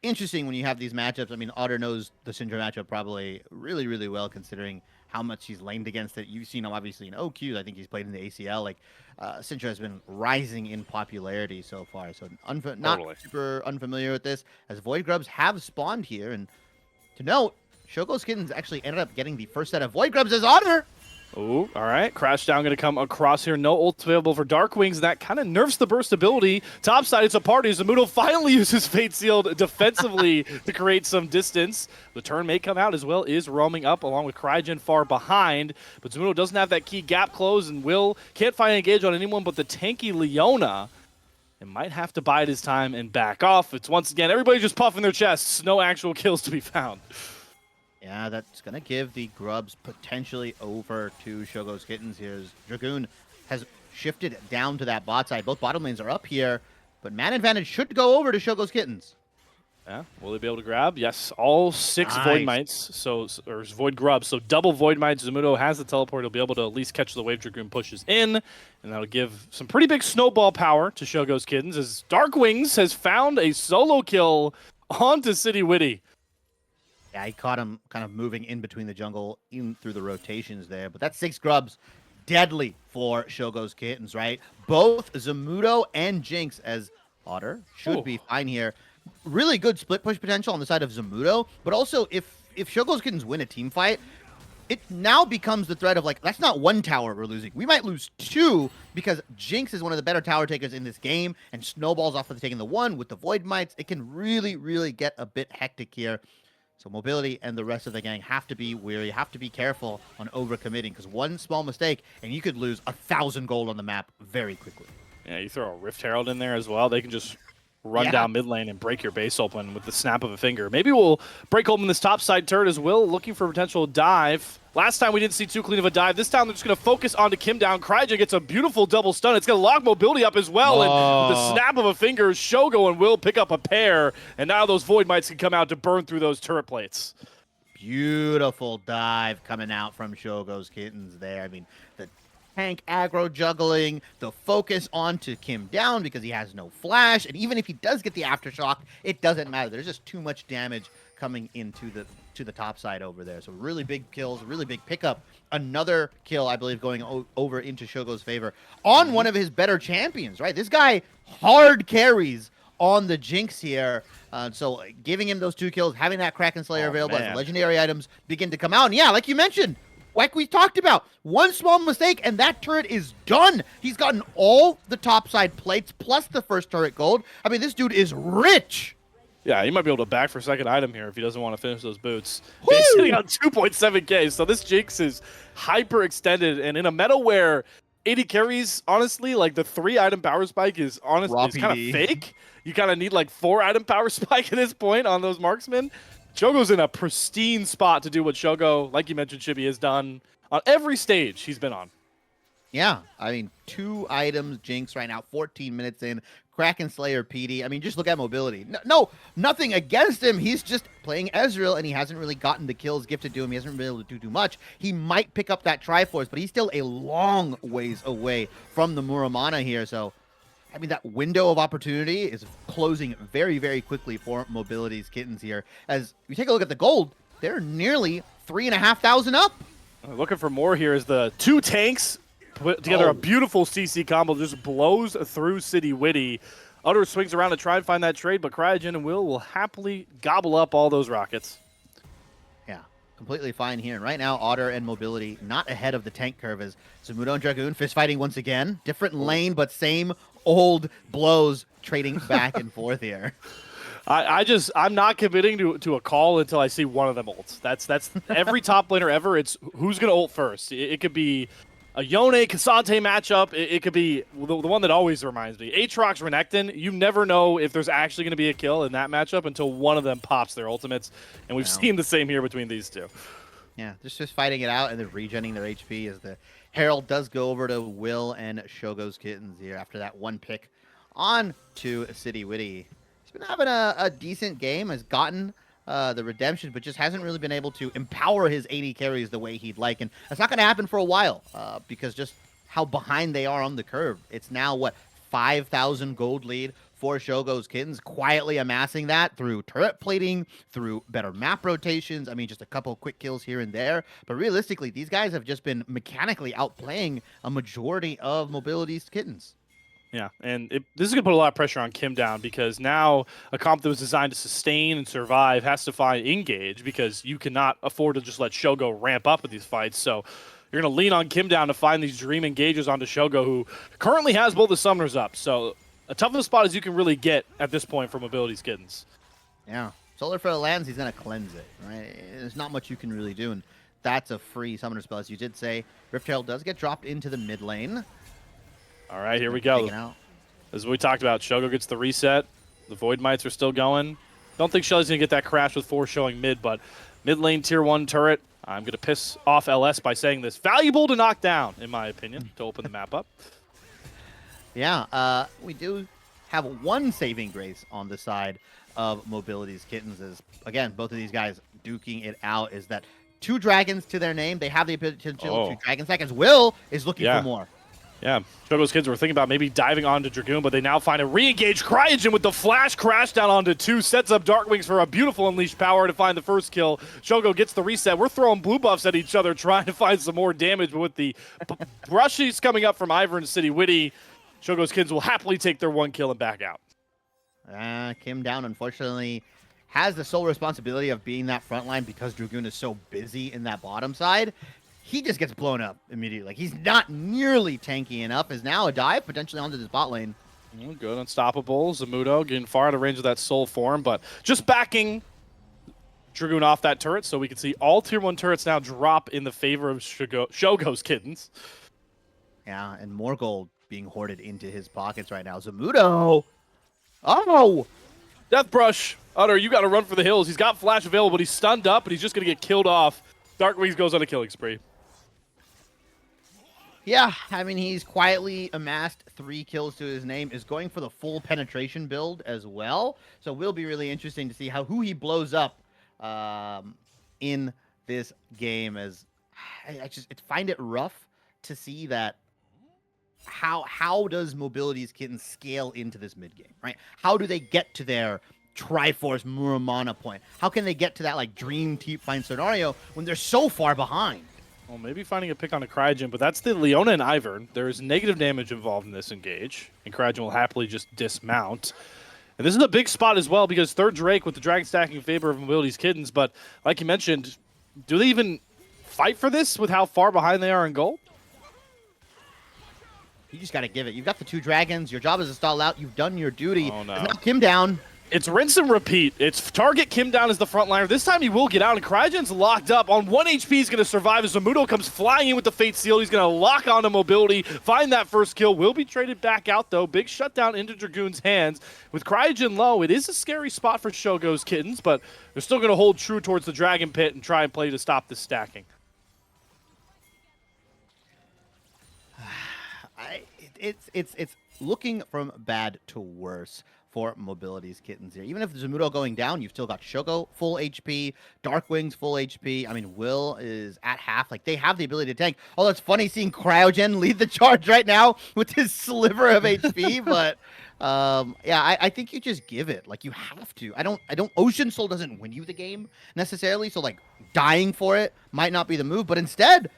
interesting when you have these matchups. I mean, Otter knows the Syndra matchup probably really, really well, considering how much he's laned against it. You've seen him obviously in OQ. I think he's played in the ACL. Like, Syndra has been rising in popularity so far. So not super unfamiliar with this, as Void Grubs have spawned here. And to note, Shogo's Kittens actually ended up getting the first set of Void Grubs as Otter. Oh, all right. Crash Down going to come across here. No ult available for Darkwings. That kind of nerfs the burst ability. Top side, it's a party. Zamudo finally uses Fate Sealed defensively to create some distance. The turn may come out as well, is roaming up along with Cryogen far behind. But Zamudo doesn't have that key gap close, and Will can't find an engage on anyone but the tanky Leona. And might have to bide his time and back off. It's once again, everybody just puffing their chests. No actual kills to be found. Yeah, that's going to give the Grubs potentially over to Shogo's Kittens here. Dragoon has shifted down to that bot side. Both bottom lanes are up here, but man advantage should go over to Shogo's Kittens. Yeah, will they be able to grab? Yes, all 6 Void Mites, or Void Grubs. So double Void Mites. Zamudo has the teleport. He'll be able to at least catch the wave Dragoon pushes in, and that'll give some pretty big snowball power to Shogo's Kittens as Darkwings has found a solo kill onto City Witty. Yeah, he caught him kind of moving in between the jungle, in through the rotations there. But that's 6 Grubs. Deadly for Shogo's Kittens, right? Both Zamudo and Jinx, as Otter should Ooh. be fine here. Really good split push potential on the side of Zamudo, but also if Shogo's Kittens win a team fight, it now becomes the threat of like, that's not one tower we're losing. We might lose two because Jinx is one of the better tower takers in this game and snowballs off of taking the one with the Void Mites. It can really, really get a bit hectic here. So Mobility and the rest of the gang have to be wary, have to be careful on overcommitting because one small mistake and you could lose 1,000 gold on the map very quickly. Yeah, you throw a Rift Herald in there as well. They can just run down mid lane and break your base open with the snap of a finger. Maybe we'll break open this top side turret as well, looking for a potential dive. Last time we didn't see too clean of a dive. This time they're just going to focus onto Kim down. Cryogen gets a beautiful double stun. It's going to lock Mobility up as well. And with the snap of a finger, Shogo and Will pick up a pair. And now those Void Mites can come out to burn through those turret plates. Beautiful dive coming out from Shogo's Kittens there. I mean, the tank aggro juggling, the focus onto Kim down because he has no flash, and even if he does get the aftershock, it doesn't matter. There's just too much damage coming into the top side over there. So really big kills, really big pickup. Another kill, I believe, going over into Shogo's favor on one of his better champions, right? This guy hard carries on the Jinx here. So giving him those 2 kills, having that Kraken Slayer available as legendary items begin to come out. And yeah, like you mentioned, like we talked about, one small mistake and that turret is done. He's gotten all the topside plates plus the first turret gold. I mean, this dude is rich. Yeah, he might be able to back for second item here if he doesn't want to finish those boots. Woo! He's sitting on 2.7k, so this Jinx is hyper extended. And in a meta where 80 carries, honestly, like the 3 item power spike is honestly kind of fake. You kind of need like 4 item power spike at this point on those marksmen. Shogo's in a pristine spot to do what Shogo, like you mentioned, Chibi, has done on every stage he's been on. Yeah, I mean, 2 items, Jinx right now, 14 minutes in. Kraken Slayer PD. I mean, just look at Mobility. No, nothing against him. He's just playing Ezreal, and he hasn't really gotten the kills gifted to him. He hasn't been able to do too much. He might pick up that Triforce, but he's still a long ways away from the Muramana here, so I mean, that window of opportunity is closing very, very quickly for Mobility's Kittens here. As you take a look at the gold, they're nearly 3,500 up. Looking for more here as the 2 tanks put together a beautiful CC combo, just blows through City Witty. Utter swings around to try and find that trade, but Cryogen and Will happily gobble up all those rockets. Yeah, completely fine here. And right now, Otter and Mobility not ahead of the tank curve as Zamudo and Dragoon fist fighting once again. Different lane, but same old blows trading back and forth here. I'm not committing to a call until I see one of them ults. That's every top laner ever. It's who's going to ult first. It could be a Yone Cassante matchup. It could be the one that always reminds me. Aatrox Renekton. You never know if there's actually going to be a kill in that matchup until one of them pops their ultimates. And we've seen the same here between these two. Yeah, just fighting it out and then regenning their HP as the Herald does go over to Will and Shogo's Kittens here after that one pick on to City Witty. He's been having a decent game, has gotten the redemption, but just hasn't really been able to empower his 80 carries the way he'd like. And that's not going to happen for a while because just how behind they are on the curve. It's now, what, 5,000 gold lead for Shogo's Kittens, quietly amassing that through turret plating, through better map rotations. I mean, just a couple quick kills here and there. But realistically, these guys have just been mechanically outplaying a majority of Mobility's Kittens. Yeah, and this is going to put a lot of pressure on Kim down because now a comp that was designed to sustain and survive has to find engage because you cannot afford to just let Shogo ramp up with these fights. So you're going to lean on Kim down to find these dream engages onto Shogo, who currently has both the summoners up. So a tough enough spot as you can really get at this point for Mobility's Kittens. Yeah, Solar Flare lands, he's going to cleanse it, right? There's not much you can really do, and that's a free summoner spell, as you did say. Rift Herald does get dropped into the mid lane. All right, here we go. As we talked about, Shogo gets the reset. The Void Mites are still going. Don't think Shelly's going to get that crash with 4 showing mid, but mid lane tier 1 turret. I'm going to piss off LS by saying this. Valuable to knock down, in my opinion, to open the map up. Yeah, we do have one saving grace on the side of Mobility's Kittens. Is again, both of these guys duking it out. Is that 2 dragons to their name? They have the potential to dragon seconds. Will is looking for more. Yeah, Shogo's Kids were thinking about maybe diving onto Dragoon, but they now find a re-engaged Cryogen with the flash crash down onto 2, sets up Dark Wings for a beautiful unleashed power to find the first kill. Shogo gets the reset. We're throwing blue buffs at each other, trying to find some more damage, but with the brushes coming up from Ivern and City Witty, Shogo's Kids will happily take their 1 kill and back out. Kim Down, unfortunately, has the sole responsibility of being that front line because Dragoon is so busy in that bottom side. He just gets blown up immediately. Like, he's not nearly tanky enough. Is now a dive potentially onto this bot lane. Good, unstoppable. Zamudo getting far out of range of that soul form, but just backing Dragoon off that turret, so we can see all tier 1 turrets now drop in the favor of Shogo's Kittens. Yeah, and more gold being hoarded into his pockets right now. Zamudo! Oh! Death Brush! Utter, you gotta run for the hills. He's got flash available, but he's stunned up, and he's just gonna get killed off. Darkwings goes on a killing spree. Yeah, I mean, he's quietly amassed 3 kills to his name, is going for the full penetration build as well. So it will be really interesting to see who he blows up in this game. As I find it rough to see that how does Mobility's Kitten scale into this mid game, right? How do they get to their Triforce Muramana point? How can they get to that like dream team find scenario when they're so far behind? Well, maybe finding a pick on a Cryogen, but that's the Leona and Ivern. There is negative damage involved in this engage, and Cryogen will happily just dismount. And this is a big spot as well, because third Drake with the Dragon stacking in favor of Mobility's Kittens, but like you mentioned, do they even fight for this with how far behind they are in gold? You just got to give it. You've got the 2 dragons. Your job is to stall out. You've done your duty. Oh, no. Knock him down. It's rinse and repeat. It's target Kim down as the front liner. This time he will get out, and Cryogen's locked up. On 1 HP, he's going to survive as Zamudo comes flying in with the Fate Seal. He's going to lock onto Mobility, find that first kill. Will be traded back out, though. Big shutdown into Dragoon's hands. With Cryogen low, it is a scary spot for Shogo's Kittens, but they're still going to hold true towards the Dragon Pit and try and play to stop the stacking. It's looking from bad to worse for Mobility's Kittens here. Even if Zamudo going down, you've still got Shogo full HP, Darkwing's full HP. I mean, Will is at half. Like, they have the ability to tank. Although it's funny seeing Cryogen lead the charge right now with his sliver of HP, but yeah, I think you just give it. Like, you have to. I don't Ocean Soul doesn't win you the game necessarily, so like dying for it might not be the move, but instead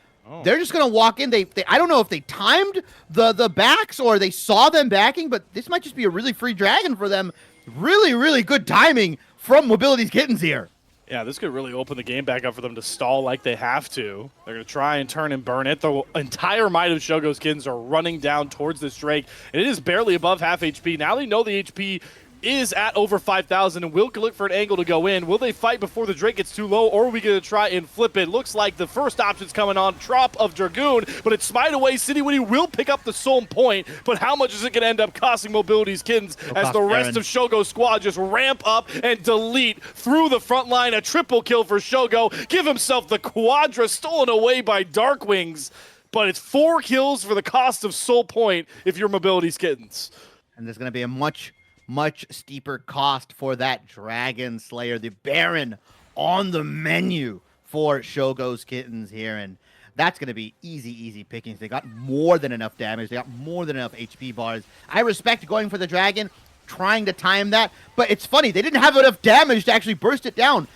they're just gonna walk in. They I don't know if they timed the backs or they saw them backing, but this might just be a really free dragon for them. Really, really good timing from Mobility's Kittens here. Yeah, this could really open the game back up for them to stall like they have to. They're going to try and turn and burn it. The entire might of Shogo's Kittens are running down towards this Drake, and it is barely above half HP. Now they know the HP is at over 5,000 and will look for an angle to go in. Will they fight before the Drake gets too low, or are we going to try and flip it? Looks like the first option's coming on, drop of Dragoon, but it's Smite away. Citywitty will pick up the soul point, but how much is it going to end up costing Mobility's Kittens as the rest of Shogo's squad just ramp up and delete through the front line? A triple kill for Shogo. Give himself the quadra, stolen away by Darkwings, but it's 4 kills for the cost of soul point if you're Mobility's Kittens. And there's going to be a much steeper cost for that Dragon Slayer, the Baron on the menu for Shogo's Kittens here, and that's going to be easy pickings. They got more than enough damage. They got more than enough HP bars. I respect going for the Dragon, trying to time that, but it's funny. They didn't have enough damage to actually burst it down.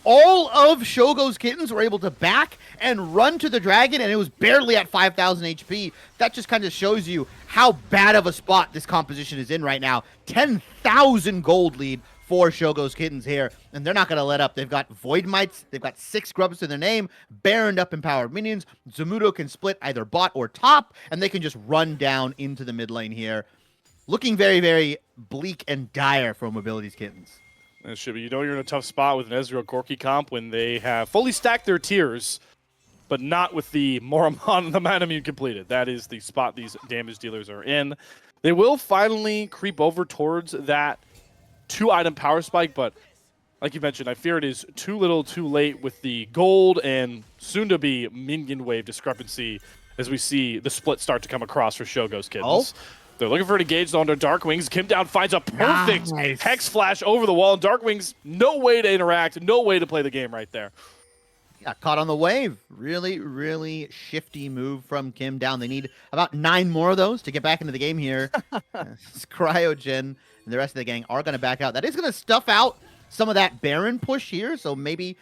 All of Shogo's Kittens were able to back and run to the Dragon, and it was barely at 5,000 HP. That just kind of shows you how bad of a spot this composition is in right now. 10,000 gold lead for Shogo's Kittens here, and they're not going to let up. They've got Void Mites. They've got 6 Grubs to their name, Baroned up empowered minions. Zamudo can split either bot or top, and they can just run down into the mid lane here. Looking very, very bleak and dire for Mobility's Kittens. It should be. You know you're in a tough spot with an Ezreal Gorky comp when they have fully stacked their tiers, but not with the Moramon and the Manamune completed. That is the spot these damage dealers are in. They will finally creep over towards that 2-item power spike, but like you mentioned, I fear it is too little too late with the gold and soon-to-be minion wave discrepancy as we see the split start to come across for Shogo's Kittens. They're looking for an engage on their Darkwings. Kim Down finds a perfect Hex Flash over the wall, and Darkwings, no way to interact, no way to play the game right there. Got caught on the wave. Really, really shifty move from Kim Down. They need about 9 more of those to get back into the game here. Cryogen and the rest of the gang are going to back out. That is going to stuff out some of that Baron push here, so maybe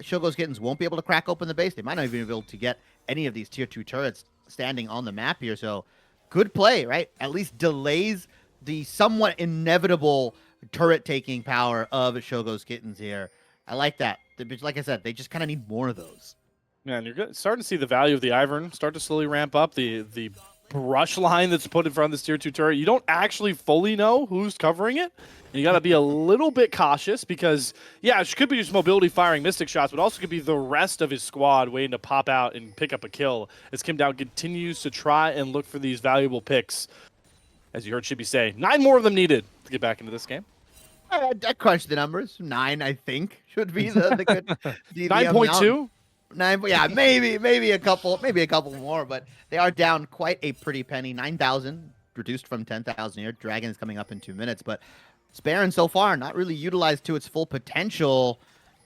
Shogo's Kittens won't be able to crack open the base. They might not even be able to get any of these tier 2 turrets standing on the map here, so good play, right? At least delays the somewhat inevitable turret taking power of Shogo's Kittens here. I like that. Like I said, they just kind of need more of those. Man, you're starting to see the value of the Ivern start to slowly ramp up. The brush line that's put in front of this tier 2 turret, you don't actually fully know who's covering it. You got to be a little bit cautious because, yeah, it could be just mobility firing Mystic shots, but also could be the rest of his squad waiting to pop out and pick up a kill as Kim Down continues to try and look for these valuable picks. As you heard Chibi say, 9 more of them needed to get back into this game. I crunched the numbers. 9, I think, should be the good. 9.2? 9, yeah, maybe a couple more, but they are down quite a pretty penny. 9,000 reduced from 10,000 here. Dragon is coming up in 2 minutes, but Baron so far not really utilized to its full potential.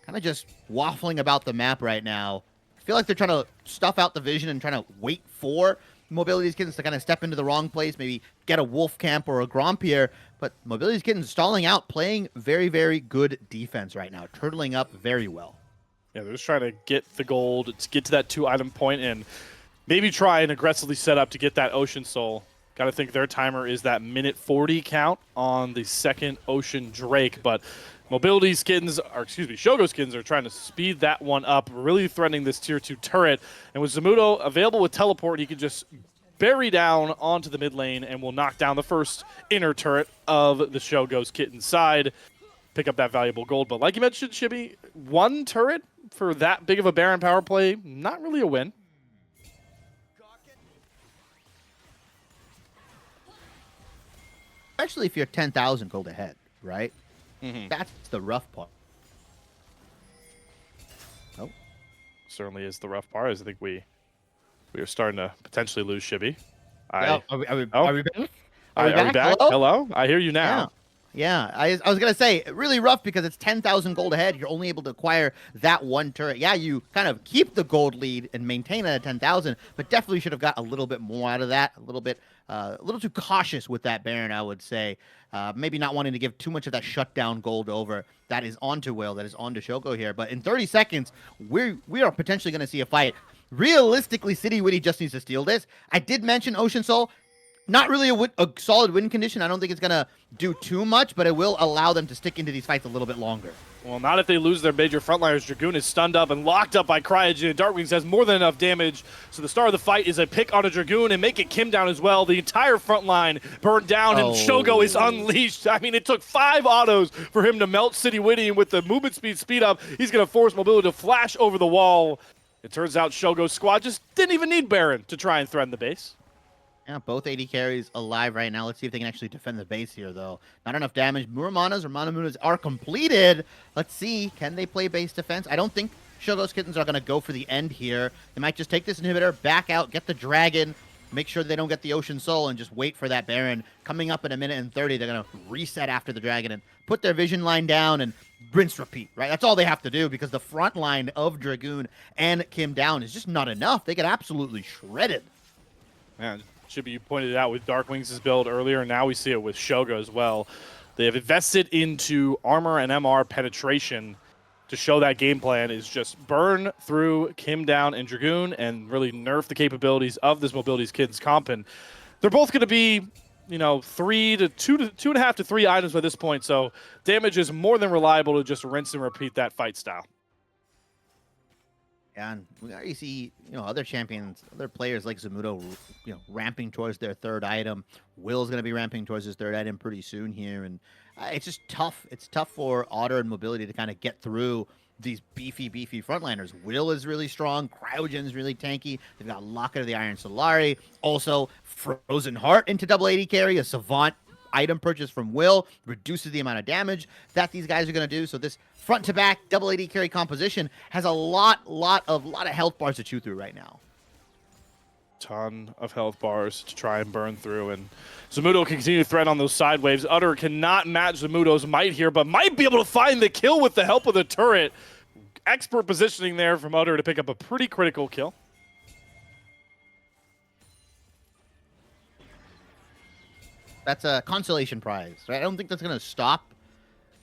Kind of just waffling about the map right now. I feel like they're trying to stuff out the vision and trying to wait for Mobility's Kittens to kind of step into the wrong place, maybe get a Wolf Camp or a Gromp here. But Mobility's Kittens stalling out, playing very, very good defense right now, turtling up very well. Yeah, they're just trying to get the gold, to get to that 2-item point, and maybe try and aggressively set up to get that Ocean Soul. Got to think their timer is that minute 40 count on the second Ocean Drake, but Mobility's Kittens, or excuse me, Shogo's Kittens are trying to speed that one up, really threatening this tier 2 turret. And with Zamudo available with teleport, he can just bury down onto the mid lane and will knock down the first inner turret of the Shogo's Kittens side, pick up that valuable gold. But like you mentioned, Chibi, one turret for that big of a Baron power play, not really a win. Especially if you're 10,000 gold ahead, right? Mm-hmm. That's the rough part. Oh, certainly is the rough part. I think we are starting to potentially lose Chibi. Are we back? Are we back? Hello? I hear you now. Yeah. I was going to say, really rough because it's 10,000 gold ahead. You're only able to acquire that one turret. Yeah, you kind of keep the gold lead and maintain it at 10,000, but definitely should have got a little bit more out of that. A little too cautious with that Baron, I would say. Maybe not wanting to give too much of that shutdown gold over. That is onto Will, that is onto Shogo here. But in 30 seconds, we are potentially going to see a fight. Realistically, City Witty just needs to steal this. I did mention Ocean Soul. Not really a solid win condition. I don't think it's going to do too much, but it will allow them to stick into these fights a little bit longer. Well, not if they lose their major frontliners. Dragoon is stunned up and locked up by Cryogen. Darkwings has more than enough damage, so the star of the fight is a pick on a Dragoon and make it Kim down as well. The entire front line burned down, and Shogo is unleashed. I mean, it took 5 autos for him to melt City Witty, and with the movement speed up, he's going to force Mobility to flash over the wall. It turns out Shogo's squad just didn't even need Baron to try and threaten the base. Yeah, both AD carries alive right now. Let's see if they can actually defend the base here, though. Not enough damage. Muramanas or Manamunas are completed. Let's see. Can they play base defense? I don't think Shogo's Kittens are going to go for the end here. They might just take this inhibitor, back out, get the Dragon, make sure they don't get the Ocean Soul, and just wait for that Baron. Coming up in a minute and 30, they're going to reset after the Dragon and put their vision line down and rinse repeat, right? That's all they have to do because the front line of Dragoon and Kim Down is just not enough. They get absolutely shredded. Man. Chibi, you pointed it out with Darkwings' build earlier, and now we see it with Shogo as well. They have invested into armor and MR penetration to show that game plan is just burn through Kim Down and Dragoon and really nerf the capabilities of this Mobility's Kittens comp. And they're both going to be, 2.5 to 3 items by this point, so damage is more than reliable to just rinse and repeat that fight style. And we already see, other champions, other players like Zamudo, ramping towards their third item. Will's going to be ramping towards his third item pretty soon here. And it's just tough. It's tough for Otter and Mobility to kind of get through these beefy frontliners. Will is really strong. Cryogen's really tanky. They've got Locket of the Iron Solari. Also, Frozen Heart into double AD carry, a Savant item purchase from Will, reduces the amount of damage that these guys are going to do. So this front to back double AD carry composition has a lot of health bars to chew through right now. Ton of health bars to try and burn through, and Zamudo can continue to threat on those side waves. Utter cannot match Zamudo's might here, but might be able to find the kill with the help of the turret. Expert positioning there from Utter to pick up a pretty critical kill. That's a consolation prize, right? I don't think that's going to stop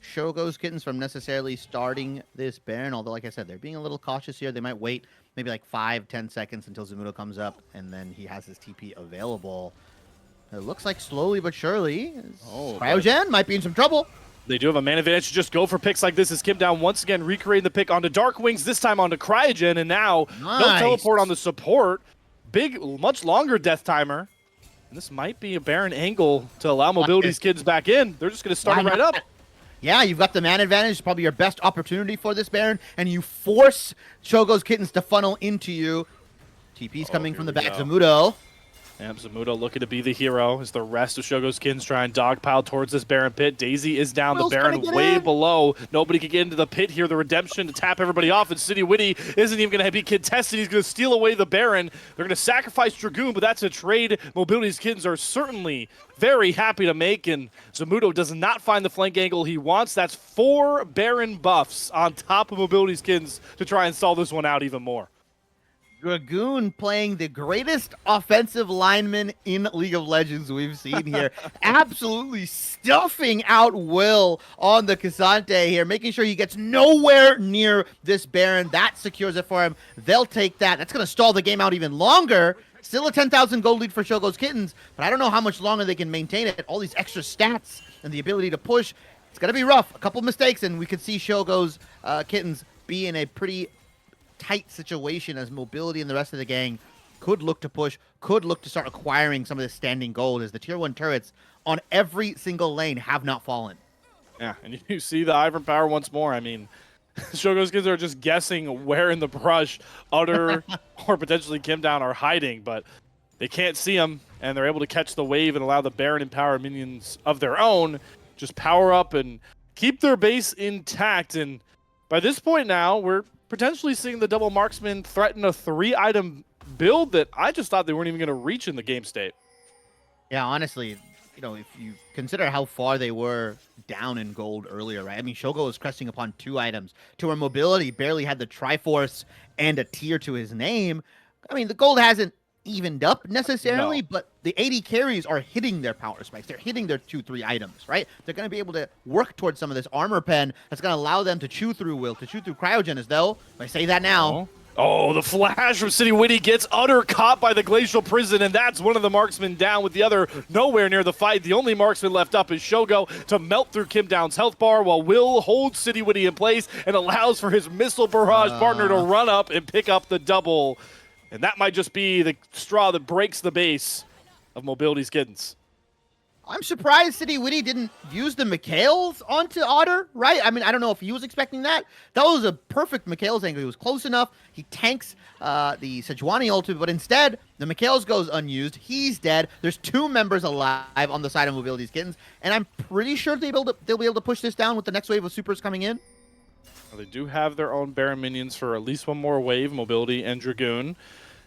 Shogo's Kittens from necessarily starting this Baron, although, like I said, they're being a little cautious here. They might wait maybe like 5-10 seconds until Zamudo comes up, and then he has his TP available. It looks like slowly but surely, Cryogen might be in some trouble. They do have a man advantage to just go for picks like this as Kim Down once again recreating the pick onto Dark Wings, this time onto Cryogen, and now no teleport on the support. Big, much longer death timer. And this might be a Baron angle to allow Mobility's kids back in. They're just going to start it right up. Yeah, you've got the man advantage. It's probably your best opportunity for this Baron, and you force Shogo's Kittens to funnel into you. TP's coming from the back. Zamudo. And Zamudo looking to be the hero as the rest of Shogo's Kittens try and dogpile towards this Baron pit. Daisy is down, the Baron way below. Nobody can get into the pit here. The redemption to tap everybody off, and City Witty isn't even going to be contested. He's going to steal away the Baron. They're going to sacrifice Dragoon, but that's a trade Mobility's Kittens are certainly very happy to make, and Zamudo does not find the flank angle he wants. That's 4 Baron buffs on top of Mobility's Kittens to try and stall this one out even more. Dragoon playing the greatest offensive lineman in League of Legends we've seen here. Absolutely stuffing out Will on the Cassante here, making sure he gets nowhere near this Baron. That secures it for him. They'll take that. That's going to stall the game out even longer. Still a 10,000 gold lead for Shogo's Kittens, but I don't know how much longer they can maintain it. All these extra stats and the ability to push. It's going to be rough. A couple mistakes, and we could see Shogo's Kittens be in a pretty tight situation as Mobility and the rest of the gang could look to push, could look to start acquiring some of this standing gold as the tier 1 turrets on every single lane have not fallen. Yeah, and you see the Ivern power once more. I mean, Shogo's Kids are just guessing where in the brush Utter or potentially Kim Down are hiding, but they can't see them, and they're able to catch the wave and allow the Baron and power minions of their own just power up and keep their base intact. And by this point now, we're potentially seeing the double marksman threaten a 3-item build that I just thought they weren't even going to reach in the game state. Yeah, honestly, you know, if you consider how far they were down in gold earlier, right? I mean, Shogo was cresting upon 2 items to where Mobility barely had the Triforce and a tier to his name. I mean, the gold hasn't evened up necessarily, but the 80 carries are hitting their power spikes. They're hitting their 2-3 items, right? They're going to be able to work towards some of this armor pen that's going to allow them to chew through Will, to chew through Cryogen, as though, I say that now. Oh, the flash from City Witty gets Utter caught by the Glacial Prison, and that's one of the marksmen down with the other nowhere near the fight. The only marksman left up is Shogo to melt through Kim Down's health bar, while Will holds City Witty in place and allows for his missile barrage partner to run up and pick up the double. And that might just be the straw that breaks the base of Mobility's Kittens. I'm surprised City Witty didn't use the Mikhails onto Otter, right? I mean, I don't know if he was expecting that. That was a perfect Mikhails angle. He was close enough. He tanks the Sejuani ultimate, but instead, the Mikhails goes unused. He's dead. There's 2 members alive on the side of Mobility's Kittens, and I'm pretty sure they'll be able to push this down with the next wave of supers coming in. Well, they do have their own Baron minions for at least one more wave, Mobility and Dragoon.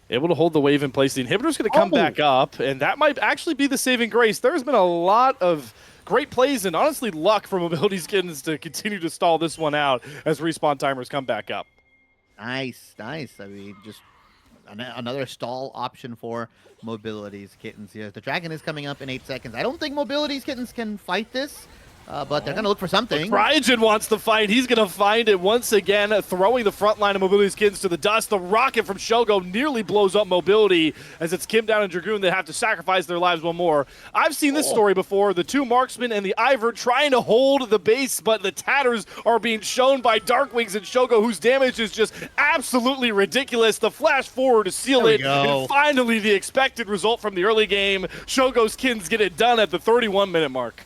Able to hold the wave in place. The inhibitor's going to come back up, and that might actually be the saving grace. There's been a lot of great plays and honestly luck for Mobility's Kittens to continue to stall this one out as respawn timers come back up. Nice, nice. I mean, just another stall option for Mobility's Kittens here. The dragon is coming up in 8 seconds. I don't think Mobility's Kittens can fight this. But they're going to look for something. Cryogen wants to fight. He's going to find it once again, throwing the front line of Mobility's Kittens to the dust. The rocket from Shogo nearly blows up Mobility as it's Kim Down and Dragoon that have to sacrifice their lives one more. I've seen this story before. The 2 marksmen and the Ivor trying to hold the base, but the tatters are being shown by Darkwings and Shogo, whose damage is just absolutely ridiculous. The flash forward to seal it. And finally, the expected result from the early game. Shogo's Kittens get it done at the 31-minute mark.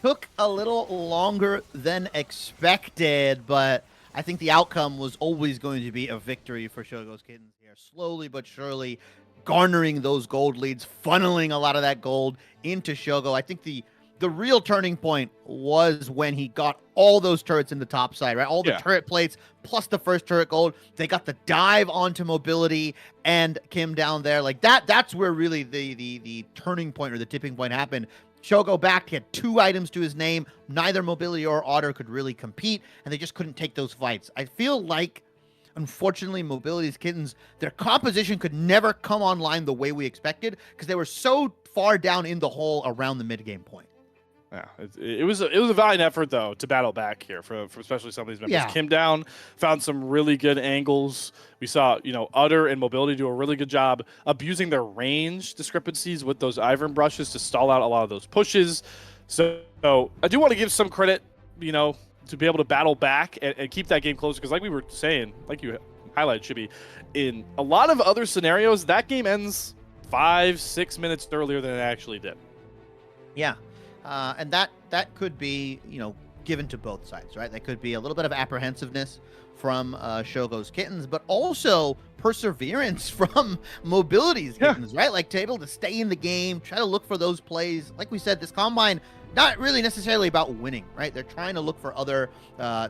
Took a little longer than expected, but I think the outcome was always going to be a victory for Shogo's Kittens here. Slowly but surely garnering those gold leads, funneling a lot of that gold into Shogo. I think the real turning point was when he got all those turrets in the top side, right? All the turret plates plus the first turret gold. They got the dive onto Mobility and Kim down there. Like that's where really the turning point or the tipping point happened. Shogo back, he had 2 items to his name. Neither Mobility or Otter could really compete, and they just couldn't take those fights. I feel like, unfortunately, Mobility's Kittens, their composition could never come online the way we expected because they were so far down in the hole around the mid-game point. Yeah, it was a valiant effort though to battle back here for especially some of these members. Yeah. Kim Down found some really good angles. We saw Utter and Mobility do a really good job abusing their range discrepancies with those Ivern brushes to stall out a lot of those pushes. So I do want to give some credit, to be able to battle back and keep that game closer. Because like we were saying, like you highlighted, should be in a lot of other scenarios, that game ends 5-6 minutes earlier than it actually did. Yeah, and that could be given to both sides, right? That could be a little bit of apprehensiveness from Shogo's Kittens, but also perseverance from Mobility's Kittens, right? Like to able to stay in the game, try to look for those plays. Like we said, this Combine, not really necessarily about winning, right? They're trying to look for other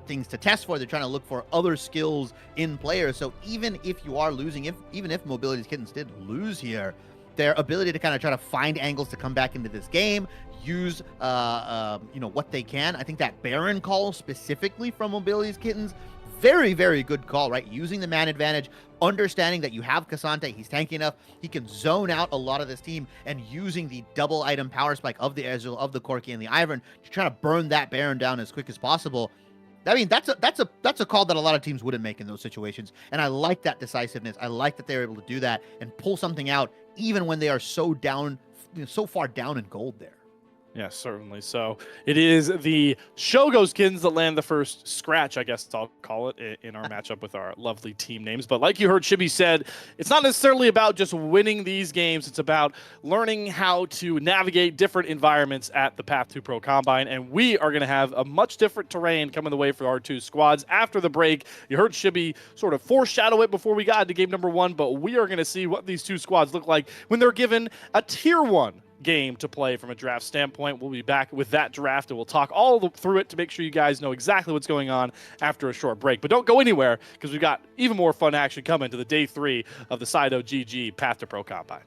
things to test for. They're trying to look for other skills in players. So even if you are losing, even if Mobility's Kittens did lose here, their ability to kind of try to find angles to come back into this game, use what they can. I think that Baron call specifically from Mobility's Kittens, very, very good call, right? Using the man advantage, understanding that you have Cassante, he's tanky enough, he can zone out a lot of this team, and using the double item power spike of the Ezreal, of the Corki, and the Ivern to try to burn that Baron down as quick as possible. I mean, that's a call that a lot of teams wouldn't make in those situations, and I like that decisiveness. I like that they're able to do that and pull something out even when they are so down, so far down in gold there. Yeah, certainly. So it is the Shogo's Kittens that land the first scratch, I guess I'll call it, in our matchup with our lovely team names. But like you heard Chibi said, it's not necessarily about just winning these games. It's about learning how to navigate different environments at the Path2Pro Combine. And we are going to have a much different terrain coming the way for our two squads. After the break, you heard Chibi sort of foreshadow it before we got into game number 1, but we are going to see what these two squads look like when they're given a tier 1 game to play from a draft standpoint. We'll be back with that draft and we'll talk all through it to make sure you guys know exactly what's going on after a short break. But don't go anywhere because we've got even more fun action coming to the day 3 of the Sido GG Path2Pro Combine.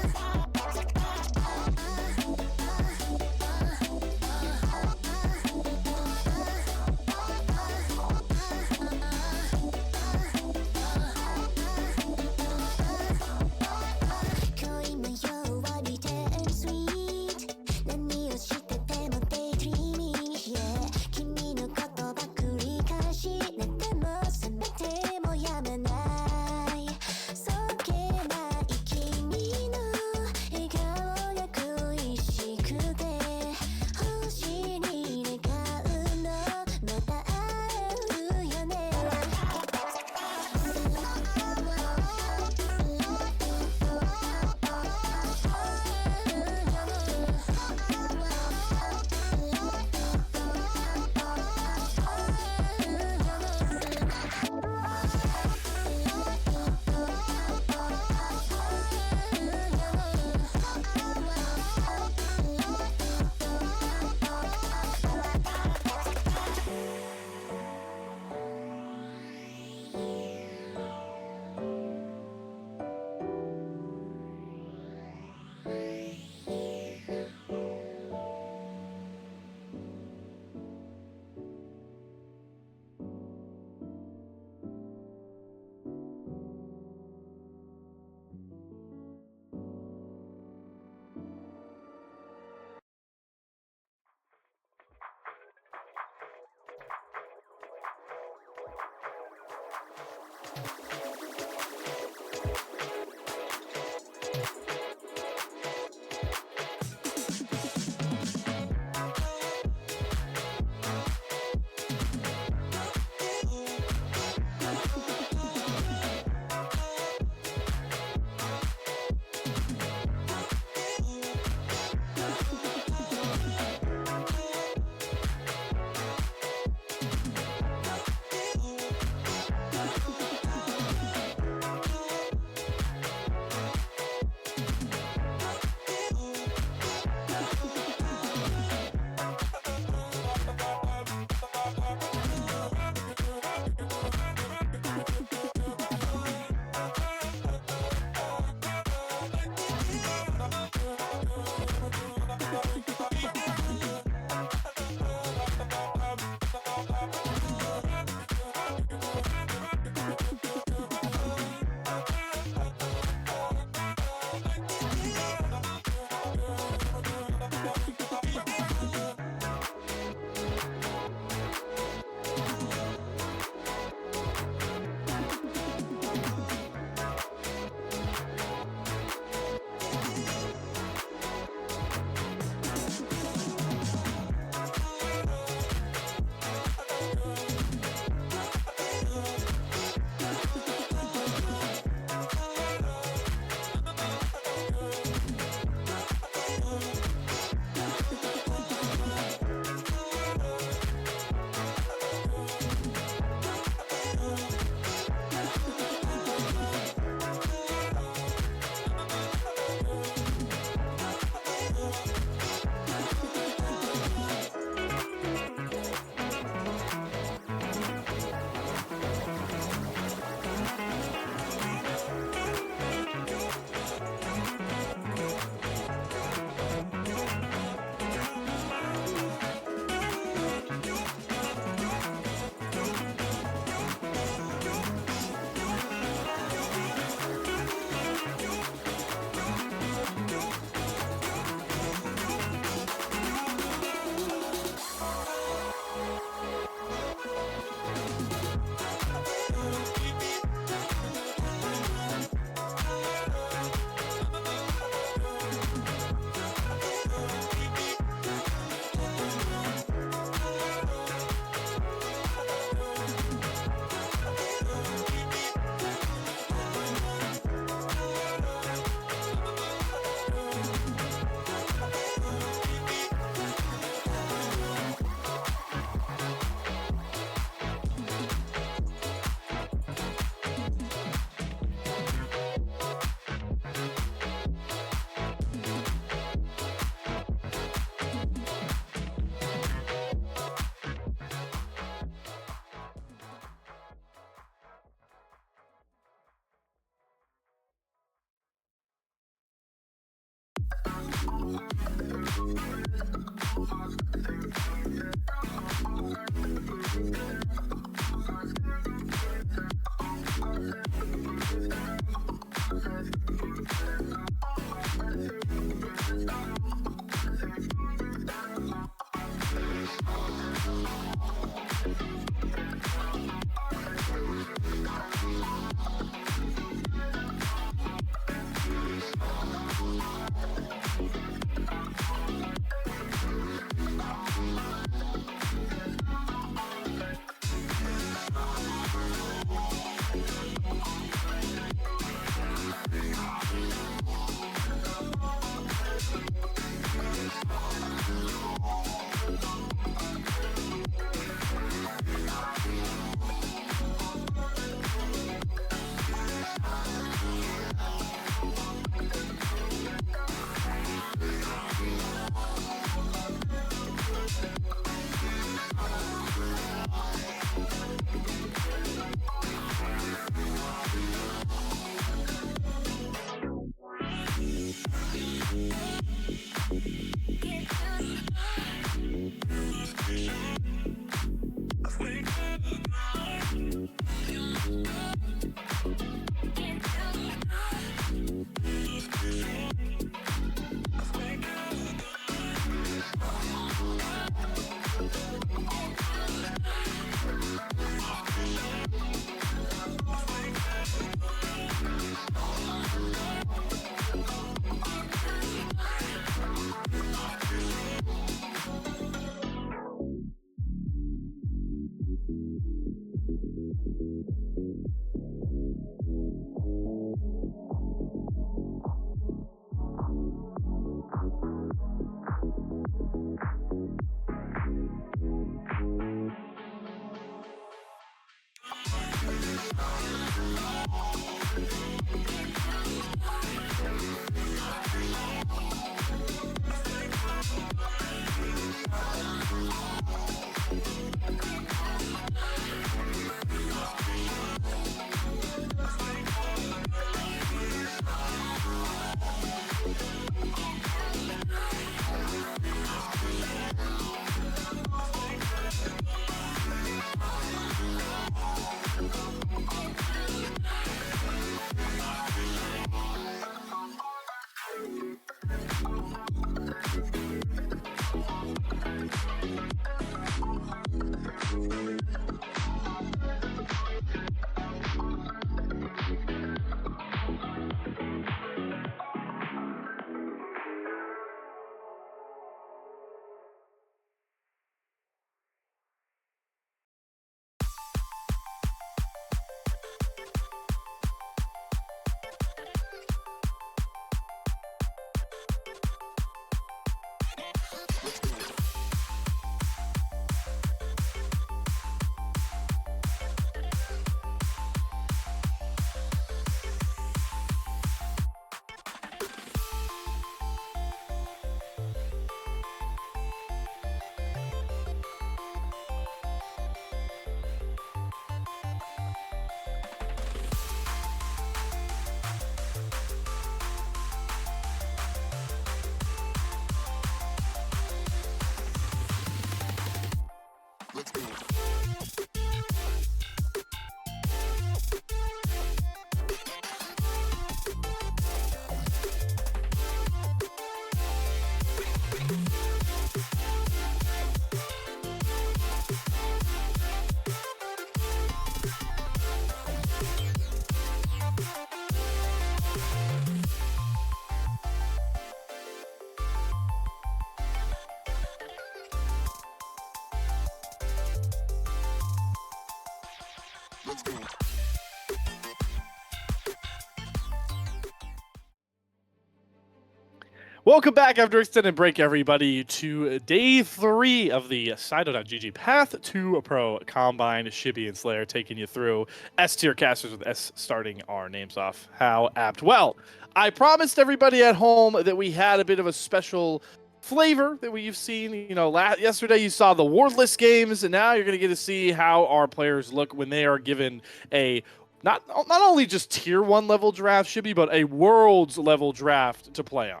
Welcome back after extended break, everybody, to day 3 of the Sido.gg Path2Pro Combine. Shibby and Slayer taking you through S-tier casters with S starting our names off. How apt. Well, I promised everybody at home that we had a bit of a special flavor that we've seen. You know, yesterday you saw the wardless games, and now you're going to get to see how our players look when they are given a not only just tier 1 level draft, Shibby, but a worlds level draft to play on.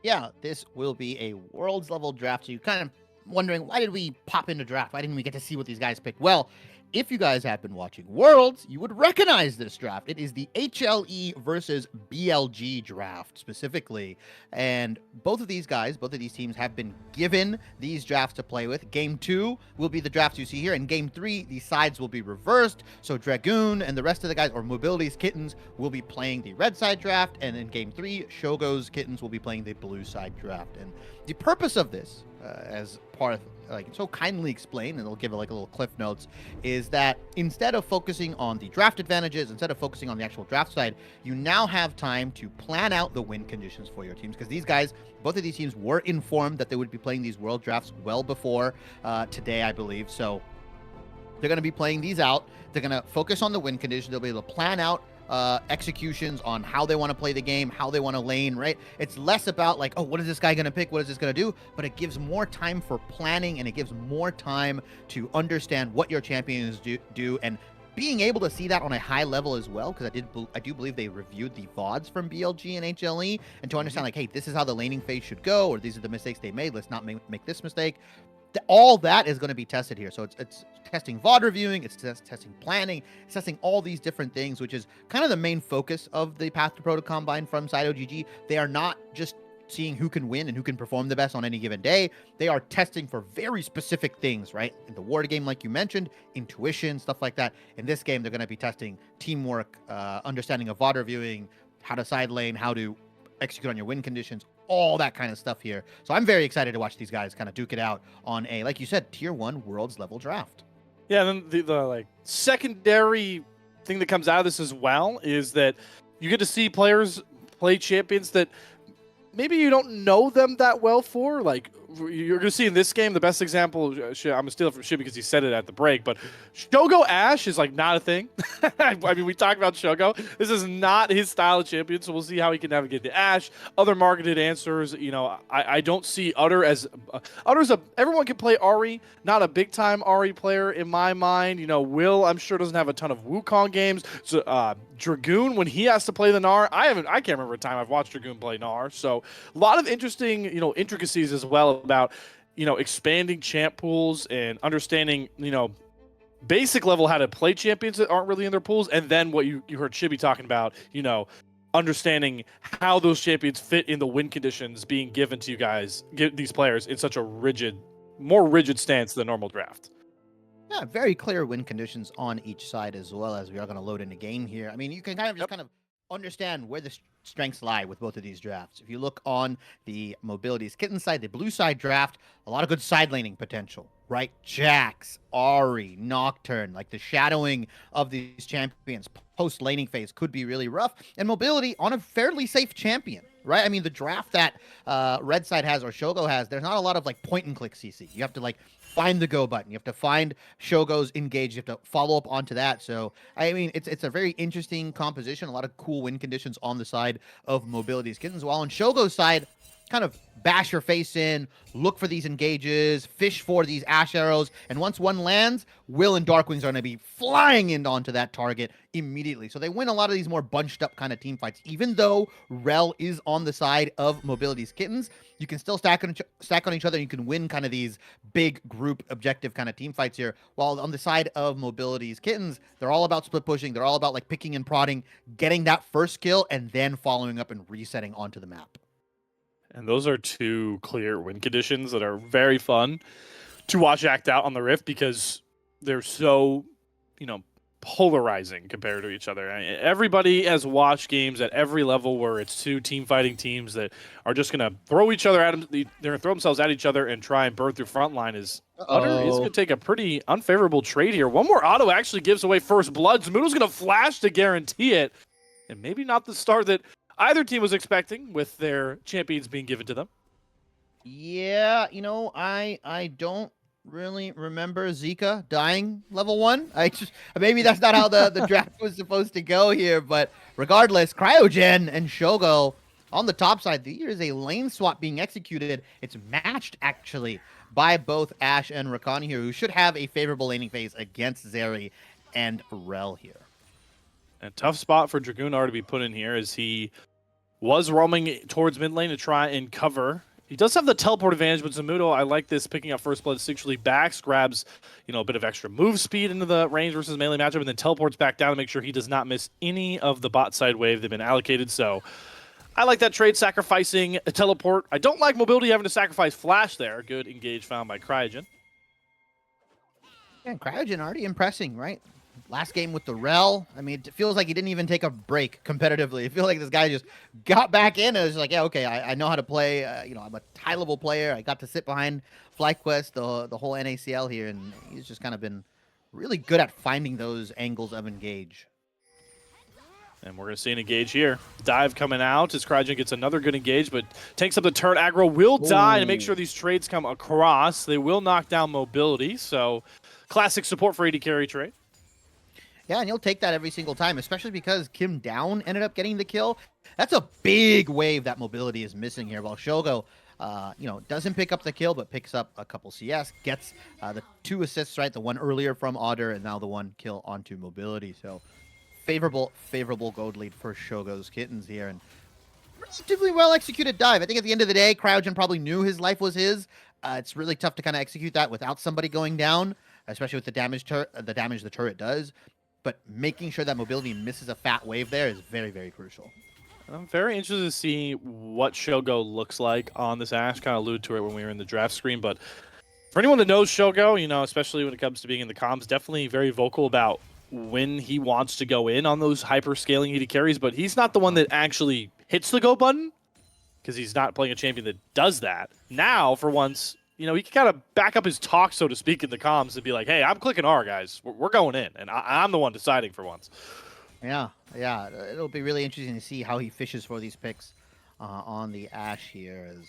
Yeah, this will be a world's level draft. So you're kind of wondering, why did we pop into draft? Why didn't we get to see what these guys picked? Well, if you guys have been watching Worlds, you would recognize this draft. It is the HLE versus BLG draft specifically. And both of these guys, both of these teams have been given these drafts to play with. Game 2 will be the drafts you see here. And Game 3, the sides will be reversed. So Dragoon and the rest of the guys, or Mobility's Kittens, will be playing the red side draft. And in Game 3, Shogo's Kittens will be playing the blue side draft. And the purpose of this, as Parth so kindly explained, and they'll give it like a little cliff notes, is that instead of focusing on the draft advantages, instead of focusing on the actual draft side, you now have time to plan out the win conditions for your teams, because these guys, both of these teams, were informed that they would be playing these world drafts well before today, I believe. So they're going to be playing these out. They're going to focus on the win conditions. They'll be able to plan out executions on how they want to play the game, how they want to lane, right? It's less about like, oh, what is this guy going to pick? What is this going to do? But it gives more time for planning, and it gives more time to understand what your champions do and being able to see that on a high level as well, because I do believe they reviewed the VODs from BLG and HLE, and to understand like, hey, this is how the laning phase should go, or these are the mistakes they made. Let's not make this mistake. All that is going to be tested here. So it's testing VOD reviewing, it's testing planning, it's testing all these different things, which is kind of the main focus of the Path2Pro Combine from side OGG. They are not just seeing who can win and who can perform the best on any given day. They are testing for very specific things, right? In the Ward game, like you mentioned, intuition, stuff like that. In this game, they're going to be testing teamwork, understanding of VOD reviewing, how to side lane, how to execute on your win conditions, all that kind of stuff here. So I'm very excited to watch these guys kind of duke it out on a, like you said, tier 1 worlds level draft. Yeah, and then the like secondary thing that comes out of this as well is that you get to see players play champions that maybe you don't know them that well for. Like, you're going to see in this game, the best example, I'm going to steal it from Shib because he said it at the break, but Shogo Ash is like not a thing. I mean, we talked about Shogo. This is not his style of champion, so we'll see how he can navigate the Ash. Other marketed answers, you know, I don't see Utter as everyone can play Ahri, not a big time Ahri player in my mind. You know, Will, I'm sure, doesn't have a ton of Wukong games. So Dragoon, when he has to play the Gnar, I can't remember a time I've watched Dragoon play Gnar. So a lot of interesting, you know, intricacies as well about, you know, expanding champ pools and understanding, you know, basic level how to play champions that aren't really in their pools, and then what you heard Chibi talking about, you know, understanding how those champions fit in the win conditions being given to you guys, these players in such a more rigid stance than normal draft. Yeah, very clear win conditions on each side as well, as we are going to load in a game here. I mean, you can kind of just kind of understand where the strengths lie with both of these drafts. If you look on the Mobility's Kitten side, the blue side draft, a lot of good side laning potential, right? Jax, Ahri, Nocturne, like the shadowing of these champions post laning phase could be really rough. And Mobility on a fairly safe champion, right? I mean, the draft that red side has or Shogo has, there's not a lot of like point and click CC. You have to like find the go button. You have to find Shogo's engage. You have to follow up onto that. So, I mean, it's a very interesting composition. A lot of cool win conditions on the side of Mobility's Kittens. While on Shogo's side, kind of bash your face in, look for these engages, fish for these ash arrows, and once one lands, Will and Darkwings are going to be flying in onto that target immediately. So they win a lot of these more bunched up kind of team fights. Even though Rel is on the side of Mobility's Kittens, you can still stack on each other, and you can win kind of these big group objective kind of team fights here. While on the side of Mobility's Kittens, they're all about split pushing. They're all about like picking and prodding, getting that first kill, and then following up and resetting onto the map. And those are two clear win conditions that are very fun to watch act out on the Rift because they're so, you know, polarizing compared to each other. I mean, everybody has watched games at every level where it's two team fighting teams that are just going to throw each other at them. They're going to throw themselves at each other and try and burn through front line. Utter is going to take a pretty unfavorable trade here. One more auto actually gives away first blood. Zamudo's going to flash to guarantee it. And maybe not the start that either team was expecting with their champions being given to them. Yeah, you know, I don't really remember Zika dying level 1. Maybe that's not how the draft was supposed to go here, but regardless, Cryogen and Shogo on the top side. Here is a lane swap being executed. It's matched actually by both Ash and Rakani here, who should have a favorable laning phase against Zeri and Rel here. A tough spot for Dragoon to be put in here as he was roaming towards mid lane to try and cover. He does have the teleport advantage, but Zamudo, I like this, picking up first blood, instinctually backs, grabs, a bit of extra move speed into the range versus melee matchup, and then teleports back down to make sure he does not miss any of the bot side wave they've been allocated. So I like that trade, sacrificing a teleport. I don't like mobility having to sacrifice flash there. Good engage found by Cryogen. And Cryogen already impressing, right? Last game with the Rel. I mean, it feels like he didn't even take a break competitively. I feel like this guy just got back in and was like, yeah, okay, I know how to play. I'm a high-level player. I got to sit behind FlyQuest the whole NACL here, and he's just kind of been really good at finding those angles of engage. And we're going to see an engage here. Dive coming out as Cryogen gets another good engage, but takes up the turn. Aggro will die to make sure these trades come across. They will knock down mobility, so classic support for AD carry trade. Yeah, and you'll take that every single time, especially because Kim Down ended up getting the kill. That's a big wave that mobility is missing here, while Shogo, doesn't pick up the kill, but picks up a couple CS, gets the 2 assists, right? The one earlier from Otter, and now the 1 kill onto mobility. So favorable gold lead for Shogo's Kittens here, and relatively well executed dive. I think at the end of the day, Cryogen probably knew his life was his. It's really tough to kind of execute that without somebody going down, especially with the damage the turret does. But making sure that mobility misses a fat wave there is very, very crucial. I'm very interested to see what Shogo looks like on this Ashe. Kind of alluded to it when we were in the draft screen, but for anyone that knows Shogo, especially when it comes to being in the comms, definitely very vocal about when he wants to go in on those hyper-scaling AD carries, but he's not the one that actually hits the go button because he's not playing a champion that does that. Now, for once, he can kind of back up his talk, so to speak, in the comms and be like, hey, I'm clicking R, guys. We're going in, and I'm the one deciding for once. Yeah. It'll be really interesting to see how he fishes for these picks on the Ashe here. As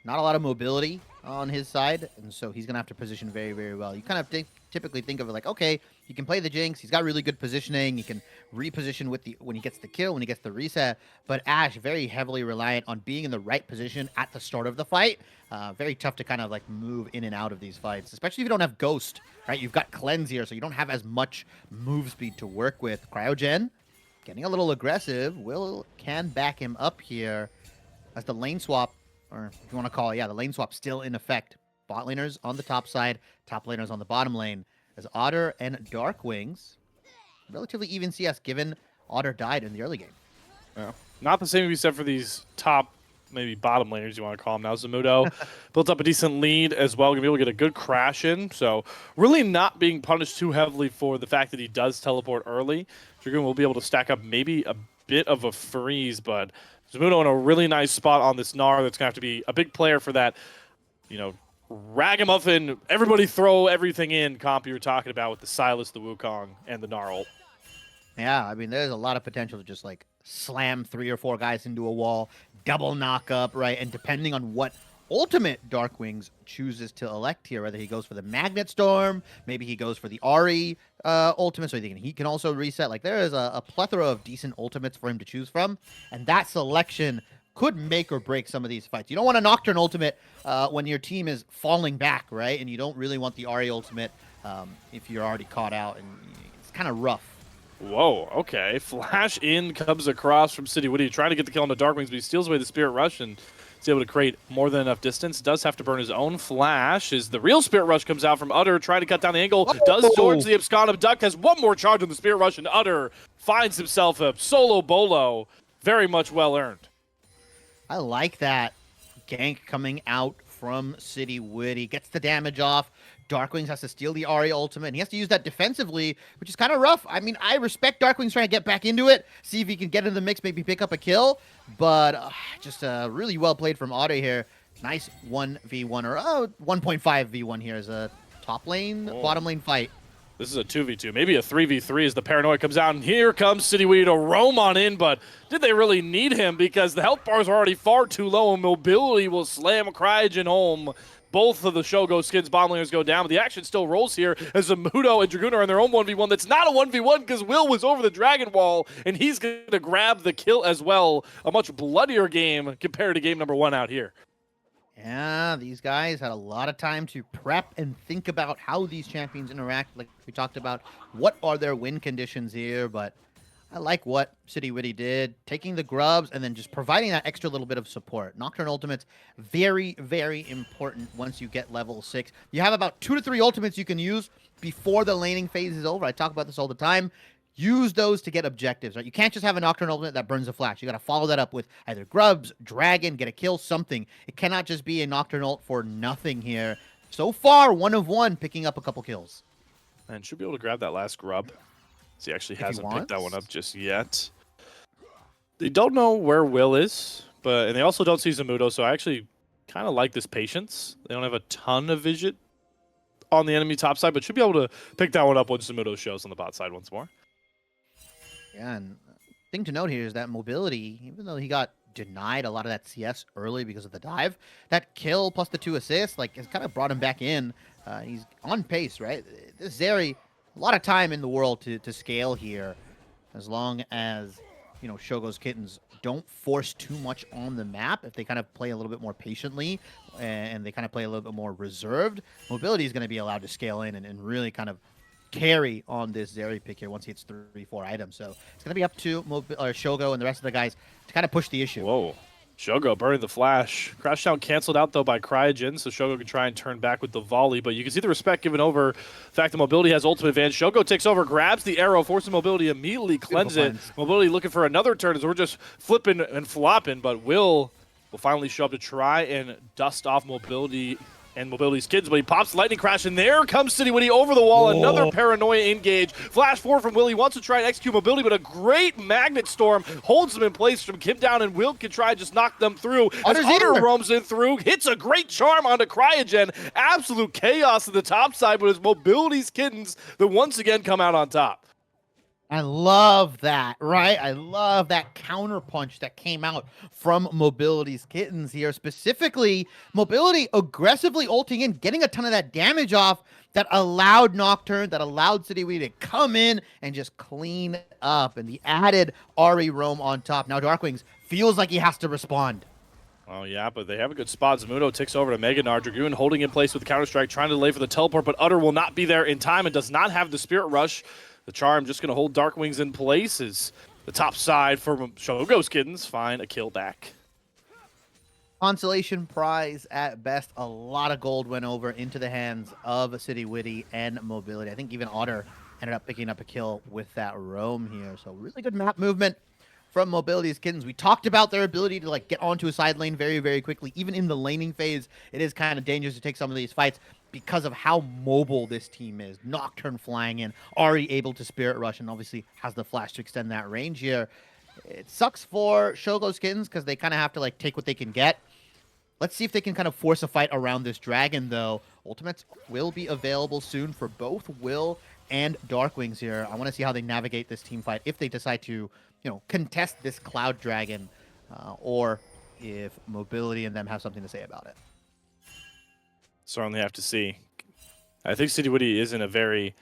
not a lot of mobility on his side, and so he's going to have to position very, very well. You kind of typically think of it like, okay, he can play the Jinx. He's got really good positioning. He can reposition when he gets the kill, when he gets the reset. But Ashe, very heavily reliant on being in the right position at the start of the fight. Very tough to kind of like move in and out of these fights, especially if you don't have Ghost, right? You've got Cleanse here, so you don't have as much move speed to work with. Cryogen getting a little aggressive. Will can back him up here as the lane swap, or if you want to call it, the lane swap still in effect. Bot laners on the top side, top laners on the bottom lane. As Otter and Dark Wings, relatively even CS, given Otter died in the early game. Yeah. Not the same to be said for these top, maybe bottom laners you want to call them now. Zamudo built up a decent lead as well. Going to be able to get a good crash in. So really not being punished too heavily for the fact that he does teleport early. Dragoon will be able to stack up maybe a bit of a freeze, but Zamudo in a really nice spot on this Gnar that's going to have to be a big player for that, ragamuffin, everybody throw everything in comp you were talking about with the Sylas, the Wukong, and the Gnar ult. Yeah, I mean, there's a lot of potential to just like slam 3 or 4 guys into a wall, double knock up, right? And depending on what ultimate Dark Wings chooses to elect here, whether he goes for the Magnet Storm, maybe he goes for the Ahri ultimate, so he can also reset. Like, there is a plethora of decent ultimates for him to choose from, and that selection could make or break some of these fights. You don't want a Nocturne ultimate when your team is falling back, right? And you don't really want the Ahri ultimate if you're already caught out, and it's kind of rough. Whoa, okay. Flash in comes across from City Woody, trying to get the kill on the Dark Wings, but he steals away the Spirit Rush and is able to create more than enough distance. Does have to burn his own flash as the real Spirit Rush comes out from Utter, trying to cut down the angle. Whoa. Does dodge the Abscond Abduct, has one more charge on the Spirit Rush, and Utter finds himself a solo bolo. Very much well earned. I like that gank coming out from City Woody. Gets the damage off. Darkwings has to steal the Ahri ultimate, and he has to use that defensively, which is kind of rough. I mean, I respect Darkwings trying to get back into it, see if he can get in the mix, maybe pick up a kill, but just really well played from Otter here. Nice 1v1, or 1.5v1 here as a top lane, bottom lane fight. This is a 2v2, maybe a 3v3 as the Paranoia comes out, and here comes City Woody to roam on in, but did they really need him? Because the health bars are already far too low, and mobility will slam Cryogen home. Both of the Shogo skins bottom laners go down, but the action still rolls here as Zamudo and Dragoon are in their own 1v1. That's not a 1v1 because Will was over the Dragon Wall, and he's going to grab the kill as well. A much bloodier game compared to game number 1 out here. Yeah, these guys had a lot of time to prep and think about how these champions interact. Like we talked about, what are their win conditions here, but I like what City Witty did, taking the grubs and then just providing that extra little bit of support. Nocturne ultimates, very, very important once you get level 6. You have about 2 to 3 ultimates you can use before the laning phase is over. I talk about this all the time. Use those to get objectives, right? You can't just have a Nocturne ultimate that burns a flash. You got to follow that up with either grubs, dragon, get a kill, something. It cannot just be a Nocturne ult for nothing here. So far, 1 of 1, picking up a couple kills. And should be able to grab that last grub. So he actually hasn't picked that one up just yet. They don't know where Will is, and they also don't see Zamudo, so I actually kind of like this patience. They don't have a ton of vision on the enemy top side, but should be able to pick that one up once Zamudo shows on the bot side once more. Yeah, and thing to note here is that mobility, even though he got denied a lot of that CS early because of the dive, that kill plus the 2 assists, like, has kind of brought him back in. He's on pace, right? This Zeri, a lot of time in the world to scale here, as long as, you know, Shogo's Kittens don't force too much on the map. If they kind of play a little bit more patiently and they kind of play a little bit more reserved, mobility is going to be allowed to scale in and really kind of carry on this Zeri pick here once he hits 3-4 items. So it's going to be up to Shogo and the rest of the guys to kind of push the issue. Whoa. Shogo burning the flash. Crashdown canceled out, though, by Cryogen, so Shogo can try and turn back with the volley, but you can see the respect given over. The fact that Mobility has ultimate advantage. Shogo takes over, grabs the arrow, forces Mobility, immediately cleanse it. Mobility looking for another turn as we're just flipping and flopping, but Will finally show up to try and dust off Mobility and Mobility's kids, but he pops Lightning Crash, and there comes City Witty over the wall. Whoa. Another Paranoia engage. Flash forward from Will. He wants to try and execute Mobility, but a great Magnet Storm holds them in place from Kim down, and Will can try and just knock them through. As Otter roams in through, hits a great charm onto Cryogen. Absolute chaos at the top side, but it's Mobility's Kittens that once again come out on top. I love that, right? I love that counter punch that came out from Mobility's Kittens here. Specifically, Mobility aggressively ulting in, getting a ton of that damage off that allowed Nocturne, that allowed City Witty to come in and just clean up. And the added Ahri roam on top. Now Darkwings feels like he has to respond. Oh, yeah, but they have a good spot. Zamudo ticks over to Meganar. Dragoon holding in place with the Counter-Strike, trying to delay for the teleport, but Utter will not be there in time and does not have the Spirit Rush. The Charm just going to hold Darkwings in place as the top side for Shogo's Kittens find a kill back. Consolation prize at best. A lot of gold went over into the hands of City Witty and Mobility. I think even Otter ended up picking up a kill with that roam here. So really good map movement from Mobility's Kittens. We talked about their ability to like get onto a side lane very, very quickly. Even in the laning phase, it is kind of dangerous to take some of these fights because of how mobile this team is. Nocturne flying in, Ahri able to Spirit Rush, and obviously has the flash to extend that range here. It sucks for Shogo's Kittens because they kind of have to like take what they can get. Let's see if they can kind of force a fight around this dragon, though. Ultimates will be available soon for both Will and Darkwings here. I want to see how they navigate this team fight if they decide to, you know, contest this Cloud Dragon, or if Mobility and them have something to say about it. Certainly have to see. I think City Witty is in a very...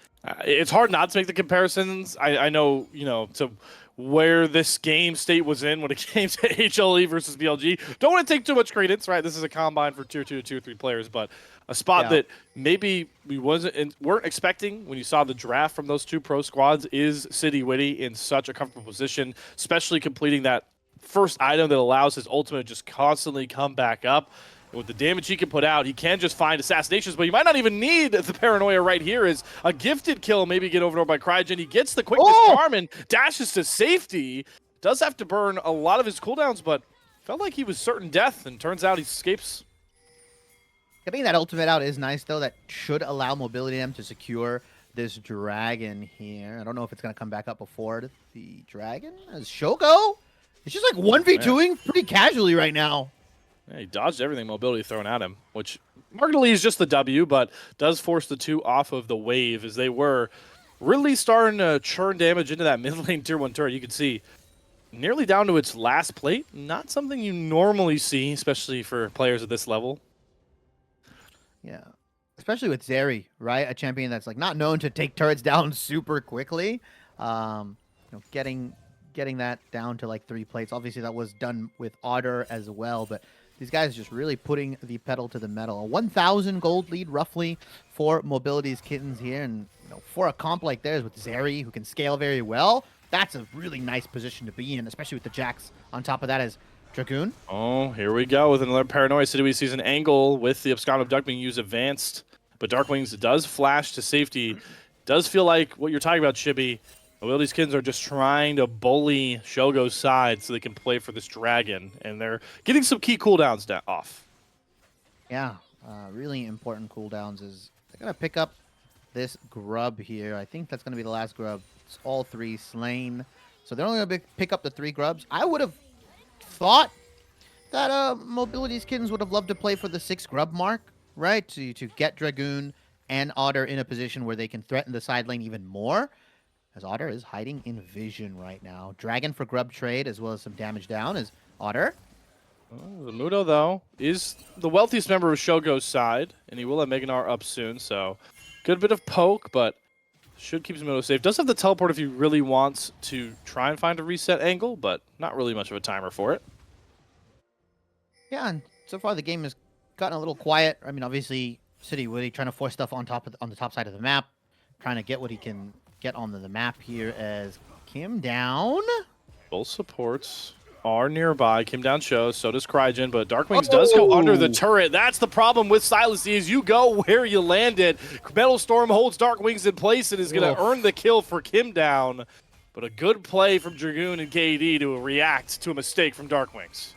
it's hard not to make the comparisons. I know, you know, to where this game state was in when it came to HLE versus BLG. Don't want to take too much credence, right? This is a combine for tier 2 to tier 3 players, but a spot that maybe we weren't expecting when you saw the draft from those two pro squads is City Witty in such a comfortable position, especially completing that first item that allows his ultimate to just constantly come back up. With the damage he can put out, he can just find assassinations, but you might not even need the Paranoia right here. Is a gifted kill, maybe get overthrown by Cryogen. He gets the quickness charm and dashes to safety. Does have to burn a lot of his cooldowns, but felt like he was certain death, and turns out he escapes. Getting that ultimate out is nice, though. That should allow Mobility M to secure this dragon here. I don't know if it's going to come back up before the dragon. As Shogo, it's just like 1v2ing pretty casually right now. Yeah, he dodged everything Mobility thrown at him, which marginally is just the W, but does force the two off of the wave as they were really starting to churn damage into that mid lane tier 1 turret. You can see nearly down to its last plate. Not something you normally see, especially for players at this level. Yeah, especially with Zeri, right? A champion that's like not known to take turrets down super quickly. You know, getting that down to like 3 plates. Obviously, that was done with Otter as well, but these guys just really putting the pedal to the metal. A 1,000 gold lead roughly for Mobility's Kittens here, and you know, for a comp like theirs with Zeri, who can scale very well, That's a really nice position to be in, especially with the Jacks on top of that as Dragoon. Oh, here we go with another Paranoia. City sees an angle with the Abscond Abduct being used advanced, but Darkwings does flash to safety. Does feel like what you're talking about, Chibi. Mobility's kids are just trying to bully Shogo's side so they can play for this dragon, and they're getting some key cooldowns off. Yeah, really important cooldowns is they're going to pick up this grub here. I think that's going to be the last grub. It's all 3 slain. So they're only going to pick up the 3 grubs. I would have thought that Mobility's kittens would have loved to play for the 6 grub mark, right? To get Dragoon and Otter in a position where they can threaten the side lane even more. As Otter is hiding in vision right now. Dragon for grub trade as well as some damage down as Otter. Oh, Zamudo, though, is the wealthiest member of Shogo's side, and he will have Meganar up soon, so good bit of poke, but should keep Zamudo safe. Does have the teleport if he really wants to try and find a reset angle, but not really much of a timer for it. Yeah, and so far the game has gotten a little quiet. I mean, obviously, City Woody trying to force stuff on the top side of the map, trying to get what he can get on the map here as Kim down. Both supports are nearby. Kim down shows, so does Crygen, but Darkwings does go under the turret. That's the problem with Silas is you go where you landed. Metal Storm holds Darkwings in place and is going to earn the kill for Kim down. But a good play from Dragoon and KD to react to a mistake from Darkwings.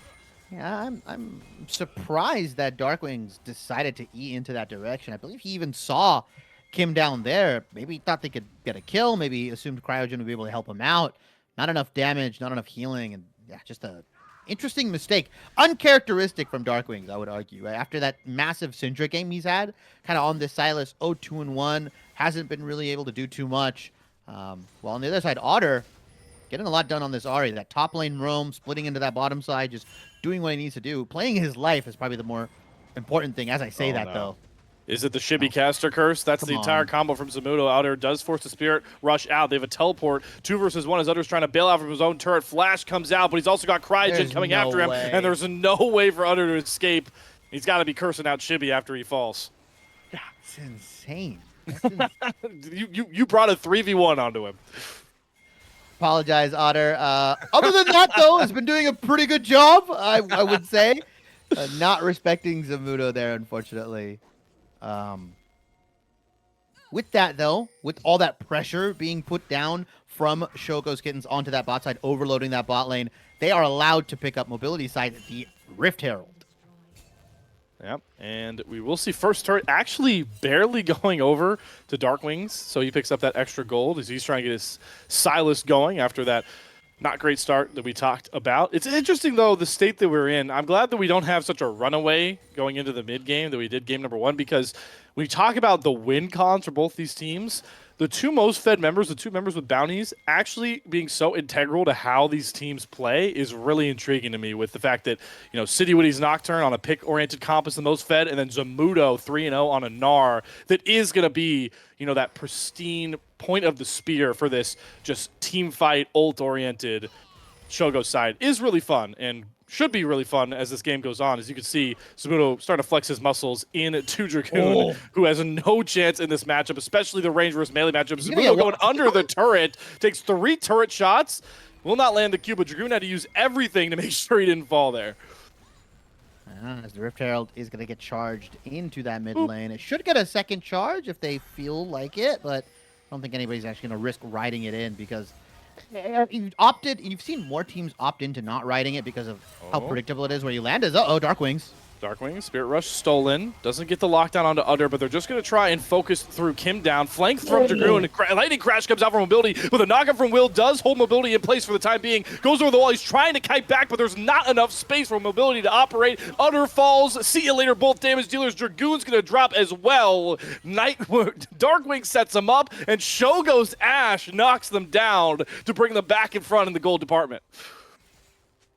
Yeah, I'm surprised that Darkwings decided to eat into that direction. I believe he even saw Kim down there. Maybe he thought they could get a kill. Maybe he assumed Cryogen would be able to help him out. Not enough damage, not enough healing, and yeah, just a interesting mistake. Uncharacteristic from Darkwings, I would argue. After that massive Syndra game he's had, kind of on this Silas 0-2-1, hasn't been really able to do too much. While on the other side, Otter getting a lot done on this Ahri. That top lane roam, splitting into that bottom side, just doing what he needs to do. Playing his life is probably the more important thing as I say though. Is it the Shibby caster curse? That's the entire combo from Zamudo. Outer does force the Spirit Rush out. They have a teleport. 2 versus 1 as Utter's trying to bail out from his own turret. Flash comes out, but he's also got Cryogen coming after him, and there's no way for Utter to escape. He's got to be cursing out Shibby after he falls. That's insane. You brought a 3v1 onto him. Apologize, Otter. Other than that, though, has been doing a pretty good job, I would say. Not respecting Zamudo there, unfortunately. With that, though, with all that pressure being put down from Shogo's Kittens onto that bot side, overloading that bot lane, they are allowed to pick up mobility side the Rift Herald. Yep, and we will see first turret actually barely going over to Darkwings, so he picks up that extra gold as he's trying to get his Silas going after that not great start that we talked about. It's interesting, though, the state that we're in. I'm glad that we don't have such a runaway going into the mid-game that we did game number 1, because when you talk about the win cons for both these teams, the 2 most fed members, the 2 members with bounties, actually being so integral to how these teams play is really intriguing to me, with the fact that, you know, City Woody's Nocturne on a pick-oriented comp is the most fed, and then Zamudo 3-0 on a Gnar that is going to be, you know, that pristine point of the spear for this just team fight, ult-oriented Shogo side is really fun, and should be really fun as this game goes on. As you can see, Zamudo starting to flex his muscles into Dragoon, who has no chance in this matchup, especially the range versus melee matchup. Zamudo going under the turret, takes 3 turret shots, will not land the Q, but Dragoon had to use everything to make sure he didn't fall there. As the Rift Herald is going to get charged into that mid lane. It should get a second charge if they feel like it, but I don't think anybody's actually going to risk riding it in, because you've seen more teams opt into not riding it because of how predictable it is where you land is. Darkwings. Darkwing, Spirit Rush stolen. Doesn't get the lockdown onto Utter, but they're just going to try and focus through Kim down. Flank from Dragoon, and Lightning Crash comes out for mobility, but the knockup from Will does hold mobility in place for the time being. Goes over the wall. He's trying to kite back, but there's not enough space for mobility to operate. Utter falls. See you later, both damage dealers. Dragoon's going to drop as well. Darkwing sets him up, and Shogo's Ash knocks them down to bring them back in front in the gold department.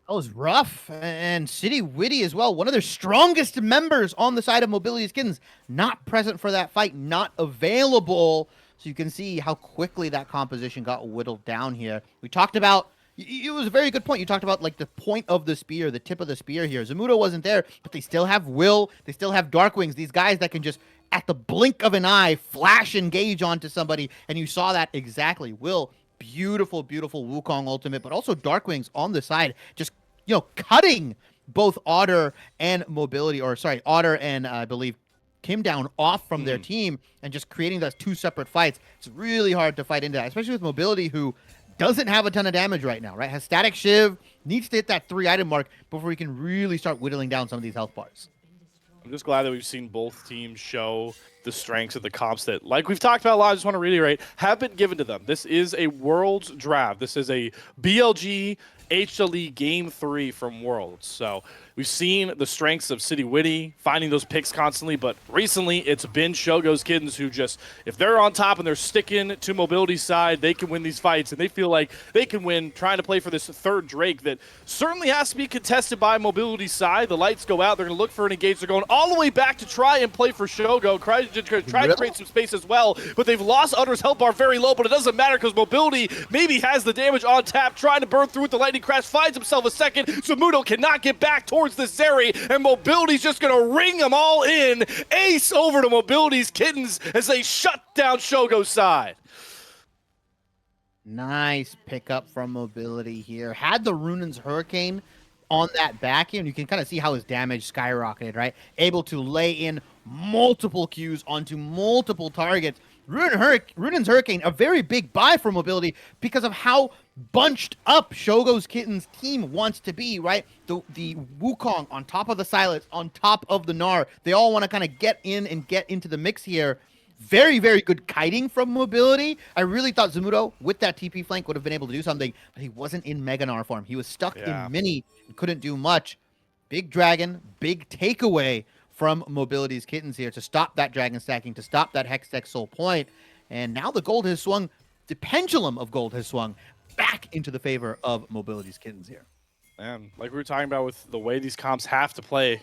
That was rough. And City Witty as well, one of their strongest members on the side of Mobility's Kittens, not present for that fight, not available. So you can see how quickly that composition got whittled down here. We talked about, it was a very good point. You talked about like the point of the spear, the tip of the spear here. Zamudo wasn't there, but they still have Will. They still have Darkwings, these guys that can just, at the blink of an eye, flash engage onto somebody. And you saw that exactly. Will beautiful, beautiful Wukong ultimate, but also Darkwings on the side, just, cutting both Otter and Mobility, or sorry, Otter and I believe Kim down off from their team and just creating those two separate fights. It's really hard to fight into that, especially with Mobility, who doesn't have a ton of damage right now, right? Has Static Shiv, needs to hit that 3-item mark before he can really start whittling down some of these health bars. I'm just glad that we've seen both teams show the strengths of the comps that, like we've talked about a lot, I just want to reiterate, have been given to them. This is a Worlds draft. This is a BLG HLE Game 3 from Worlds. So we've seen the strengths of City Witty, finding those picks constantly, but recently it's been Shogo's Kittens who just, if they're on top and they're sticking to Mobility's side, they can win these fights, and they feel like they can win trying to play for this third Drake that certainly has to be contested by Mobility's side. The lights go out, they're going to look for an engage. They're going all the way back to try and play for Shogo, try to create some space as well, but they've lost Utter's health bar very low, but it doesn't matter because Mobility maybe has the damage on tap, trying to burn through with the lightning crash, finds himself a second. Zamudo cannot get back towards the Zeri, and Mobility's just going to ring them all in. Ace over to Mobility's Kittens as they shut down Shogo's side. Nice pickup from Mobility here. Had the Runan's Hurricane on that back here, and you can kind of see how his damage skyrocketed, right? Able to lay in multiple Qs onto multiple targets. Runan's Hurricane, a very big buy for Mobility because of how bunched up Shogo's Kittens team wants to be, right? The Wukong on top of the Silas, on top of the Gnar. They all want to kind of get in and get into the mix here. Very, very good kiting from Mobility. I really thought Zamudo, with that TP flank, would have been able to do something, but he wasn't in Mega Gnar form. He was stuck in Mini and couldn't do much. Big Dragon, big takeaway from Mobility's Kittens here to stop that Dragon stacking, to stop that Hextech Soul Point. And now the gold has swung, the pendulum of gold has swung back into the favor of Mobility's Kittens here. Man, like we were talking about with the way these comps have to play,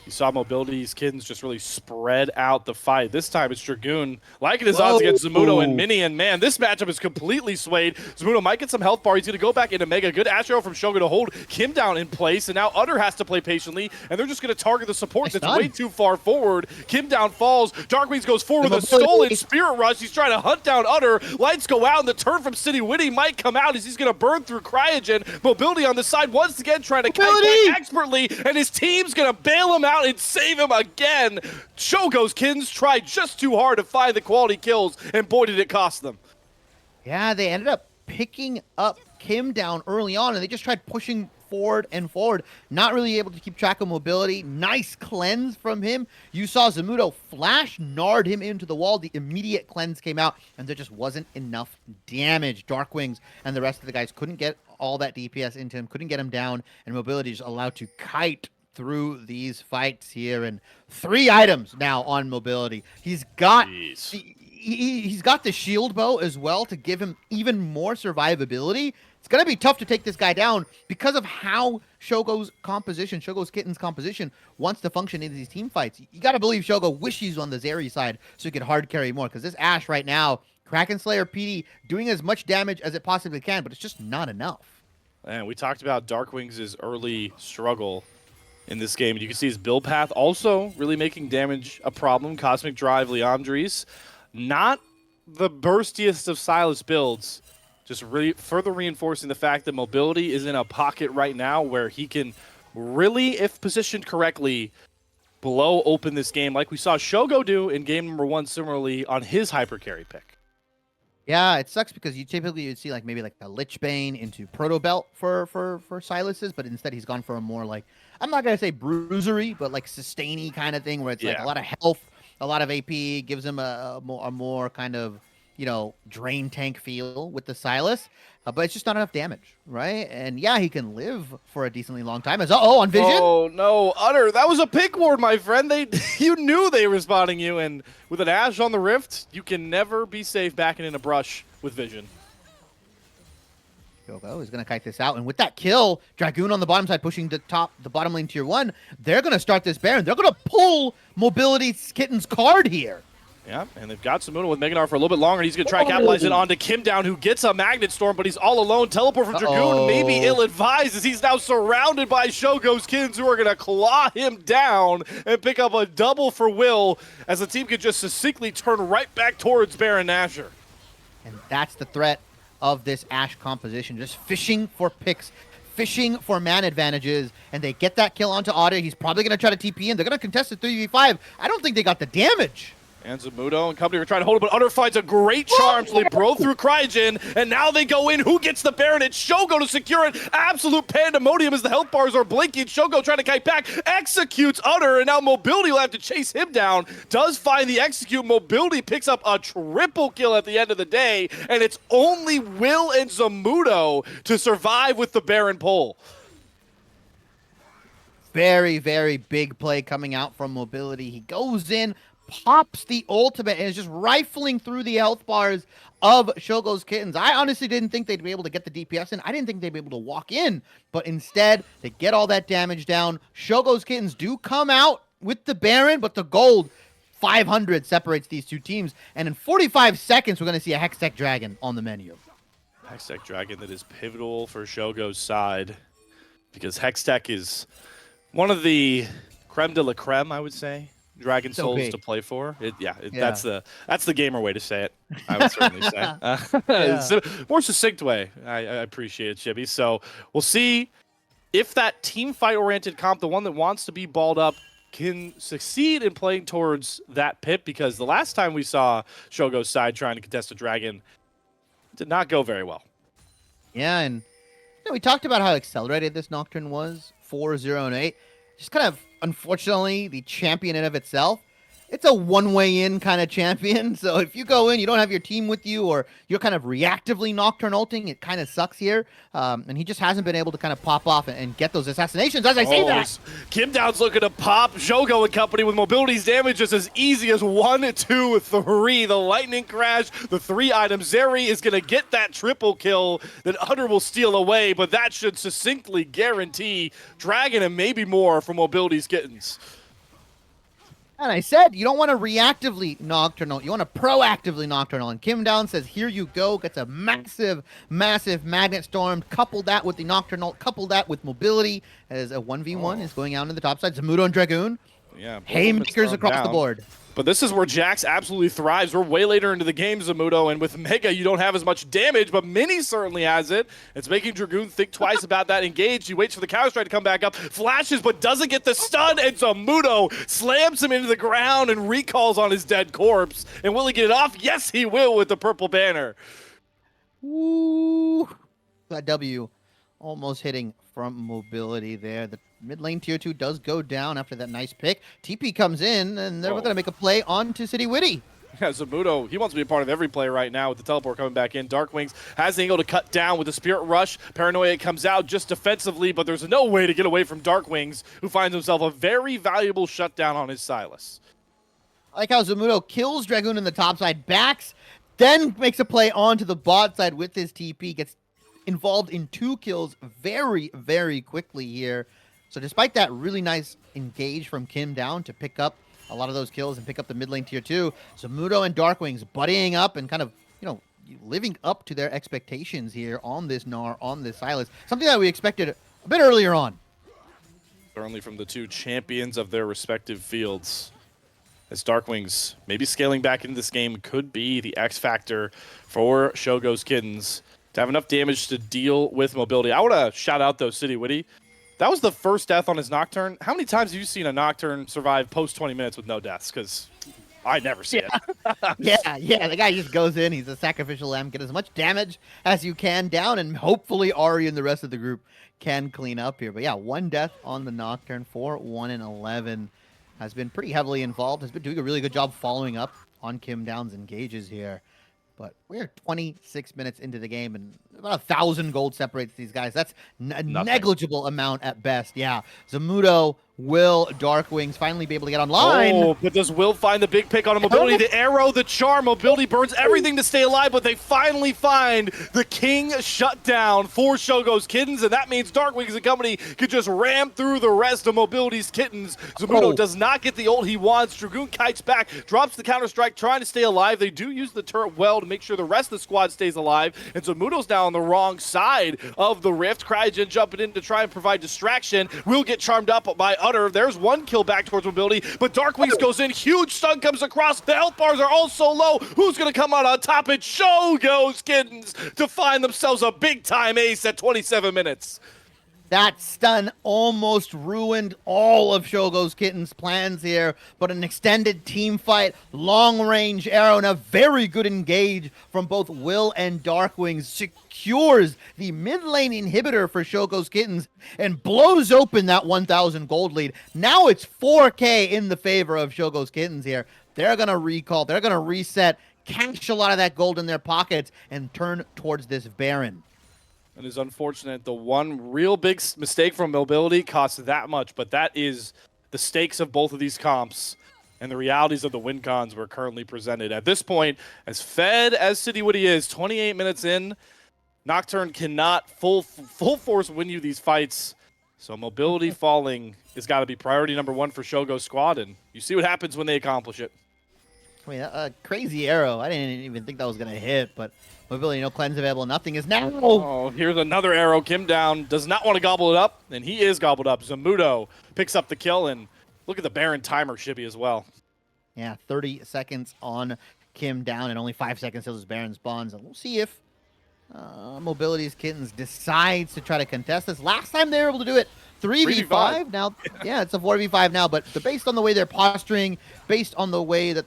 you saw Mobility's Kittens just really spread out the fight. This time it's Dragoon liking his odds against Zamudo and Mini, and man, this matchup is completely swayed. Zamudo might get some health bar. He's going to go back into Mega. Good Astro from Shogo to hold Kim down in place, and now Utter has to play patiently, and they're just going to target the support that's way too far forward. Kim down falls. Darkwings goes forward with a stolen Spirit Rush. He's trying to hunt down Utter. Lights go out, and the turn from City Witty might come out as he's going to burn through Cryogen. Mobility on the side once again trying to kite back expertly, and his team's going to bail him out and save him again. Shogo's Kittens tried just too hard to find the quality kills, and boy did it cost them. Yeah, they ended up picking up Kim down early on, and they just tried pushing forward and forward, not really able to keep track of Mobility. Nice cleanse from him. You saw Zamudo flash nard him into the wall. The immediate cleanse came out, and there just wasn't enough damage. Darkwings and the rest of the guys couldn't get all that DPS into him, couldn't get him down, and Mobility just allowed to kite through these fights here, and 3 items now on Mobility. He's got he's got the shield bow as well to give him even more survivability. It's gonna be tough to take this guy down because of how Shogo's Kittens composition wants to function in these team fights. You gotta believe Shogo wishes he's on the Zeri side so he could hard carry more, because this Ashe right now, Kraken Slayer PD doing as much damage as it possibly can, but it's just not enough. And we talked about Darkwings' early struggle in this game. You can see his build path also really making damage a problem. Cosmic Drive, Leandries, not the burstiest of Silas builds, just really further reinforcing the fact that Mobility is in a pocket right now where he can really, if positioned correctly, blow open this game like we saw Shogo do in game number 1 similarly on his hyper carry pick. Yeah, it sucks because you'd see maybe like the Lichbane into Proto Belt for Silas's, but instead he's gone for a more like, I'm not gonna say bruisery, but like sustainy kind of thing where it's like a lot of health, a lot of AP, gives him a more kind of, drain tank feel with the Silas, but it's just not enough damage, right? And yeah, he can live for a decently long time. As on Vision. Oh no, Utter, that was a pick ward, my friend. You knew they were spotting you, and with an Ashe on the Rift, you can never be safe backing in a brush with Vision. Shogo is going to kite this out, and with that kill, Dragoon on the bottom side pushing the bottom lane tier 1, they're going to start this Baron. They're going to pull Mobility's Kitten's card here. Yeah, and they've got Zamudo with Mega Gnar for a little bit longer, and he's going to try to capitalize it onto Kim down, who gets a Magnet Storm, but he's all alone. Teleport from Dragoon, maybe ill-advised, as he's now surrounded by Shogo's Kids, who are going to claw him down and pick up a double for Will, as the team could just succinctly turn right back towards Baron Nashor. And that's the threat of this Ashe composition, just fishing for picks, fishing for man advantages, and they get that kill onto Otter. He's probably going to try to TP in. They're going to contest the 3v5. I don't think they got the damage. And Zamudo and company are trying to hold it, but Utter finds a great charm, so they broke through Cryogen, and now they go in. Who gets the Baron? It's Shogo to secure it. Absolute pandemonium as the health bars are blinking. Shogo trying to kite back, executes Utter, and now Mobility will have to chase him down. Does find the execute. Mobility picks up a triple kill at the end of the day, and it's only Will and Zamudo to survive with the Baron pull. Very, very big play coming out from Mobility. He goes in, pops the ultimate, and is just rifling through the health bars of Shogo's Kittens. I honestly didn't think they'd be able to get the DPS in. I didn't think they'd be able to walk in, but instead, they get all that damage down. Shogo's Kittens do come out with the Baron, but the gold, 500 separates these two teams, and in 45 seconds, we're going to see a Hextech Dragon on the menu. Hextech Dragon that is pivotal for Shogo's side, because Hextech is one of the creme de la creme, I would say. Dragon Souls to play for. That's the gamer way to say it, I would certainly say. It's a more succinct way. I appreciate it, Chibi. So we'll see if that team fight oriented comp, the one that wants to be balled up, can succeed in playing towards that pit, because the last time we saw Shogo's side trying to contest a dragon, it did not go very well. Yeah, and we talked about how accelerated this Nocturne was, 4-0-8. Just kind of, unfortunately, the champion in of itself, it's a one-way in kind of champion. So if you go in, you don't have your team with you, or you're kind of reactively Nocturne ulting, it kind of sucks here. And he just hasn't been able to kind of pop off and get those assassinations as I say that. Kim Down's looking to pop Shogo and company with Mobility's damage just as easy as 1, 2, 3. The lightning crash, the 3 items. Zeri is going to get that triple kill that Utter will steal away, but that should succinctly guarantee Dragon and maybe more from Mobility's Kittens. And I said, you don't want to reactively Nocturnal. You want to proactively Nocturnal. And Kim Down says, here you go. Gets a massive, massive Magnet Storm. Couple that with the Nocturnal. Couple that with Mobility. As a 1v1 is going out on the top side. Zamudo and Dragoon. Yeah. Haymakers across the board. But this is where Jax absolutely thrives. We're way later into the game, Zamudo, and with Mega, you don't have as much damage, but Mini certainly has it. It's making Dragoon think twice about that engage. He waits for the counter-strike to come back up, flashes, but doesn't get the stun, and Zamudo slams him into the ground and recalls on his dead corpse. And will he get it off? Yes, he will with the purple banner. Ooh. That W almost hitting from Mobility there. The mid lane tier 2 does go down after that nice pick. TP comes in, and they're going to make a play onto City Witty. Yeah, Zamudo, he wants to be a part of every play right now with the teleport coming back in. Dark Wings has the angle to cut down with the Spirit Rush. Paranoia comes out just defensively, but there's no way to get away from Dark Wings, who finds himself a very valuable shutdown on his Sylas. I like how Zamudo kills Dragoon in the top side, backs, then makes a play onto the bot side with his TP, gets involved in 2 kills very, very quickly here. So despite that really nice engage from Kim Down to pick up a lot of those kills and pick up the mid lane tier 2, Zamudo and Darkwings buddying up and kind of, living up to their expectations here on this Gnar, on this Sylas. Something that we expected a bit earlier on. Certainly from the 2 champions of their respective fields. As Darkwings maybe scaling back into this game could be the X factor for Shogo's Kittens to have enough damage to deal with Mobility. I want to shout out, though, City Witty. That was the first death on his Nocturne. How many times have you seen a Nocturne survive post 20 minutes with no deaths? Because I never see it. Yeah, the guy just goes in. He's a sacrificial lamb. Get as much damage as you can down, and hopefully Ari and the rest of the group can clean up here. But yeah, 1 death on the Nocturne for 1-11. Has been pretty heavily involved. Has been doing a really good job following up on Kim Down's engages here. But we're 26 minutes into the game, and about 1,000 gold separates these guys. That's a negligible amount at best. Yeah, Zamudo, Will, Darkwings finally be able to get online. Oh, but does Will find the big pick on a Mobility? The arrow, the charm, Mobility burns everything to stay alive, but they finally find the King shutdown for Shogo's Kittens, and that means Darkwings and company could just ram through the rest of Mobility's Kittens. Zamudo does not get the ult he wants. Dragoon kites back, drops the counter-strike, trying to stay alive. They do use the turret well to make sure the rest of the squad stays alive, and Zamudo's now on the wrong side of the rift. Cryogen jumping in to try and provide distraction. Will get charmed up by Utter. There's one kill back towards Mobility, but Darkwings goes in. Huge stun comes across. The health bars are also low. Who's going to come out on top? It goes Kittens to find themselves a big-time ace at 27 minutes. That stun almost ruined all of Shogo's Kitten's plans here, but an extended team fight, long-range arrow, and a very good engage from both Will and Darkwings secures the mid-lane inhibitor for Shogo's Kittens and blows open that 1,000 gold lead. Now it's 4K in the favor of Shogo's Kittens here. They're going to recall, they're going to reset, cash a lot of that gold in their pockets, and turn towards this Baron. It is unfortunate. The one real big mistake from Mobility costs that much, but that is the stakes of both of these comps and the realities of the win cons we're currently presented. At this point, as fed as City Woody is, 28 minutes in, Nocturne cannot full force win you these fights. So Mobility falling has got to be priority number one for Shogo's squad, and you see what happens when they accomplish it. I mean, a crazy arrow. I didn't even think that was going to hit, but Mobility, no cleanse available. Nothing is now. Oh, here's another arrow. Kim down. Does not want to gobble it up, and he is gobbled up. Zamudo picks up the kill, and look at the Baron timer, Shibby, as well. Yeah, 30 seconds on Kim down, and only 5 seconds till his Baron spawns. And we'll see if Mobility's Kittens decides to try to contest this. Last time they were able to do it 3v5. Now, yeah, it's a 4v5 now, but based on the way they're posturing, based on the way that,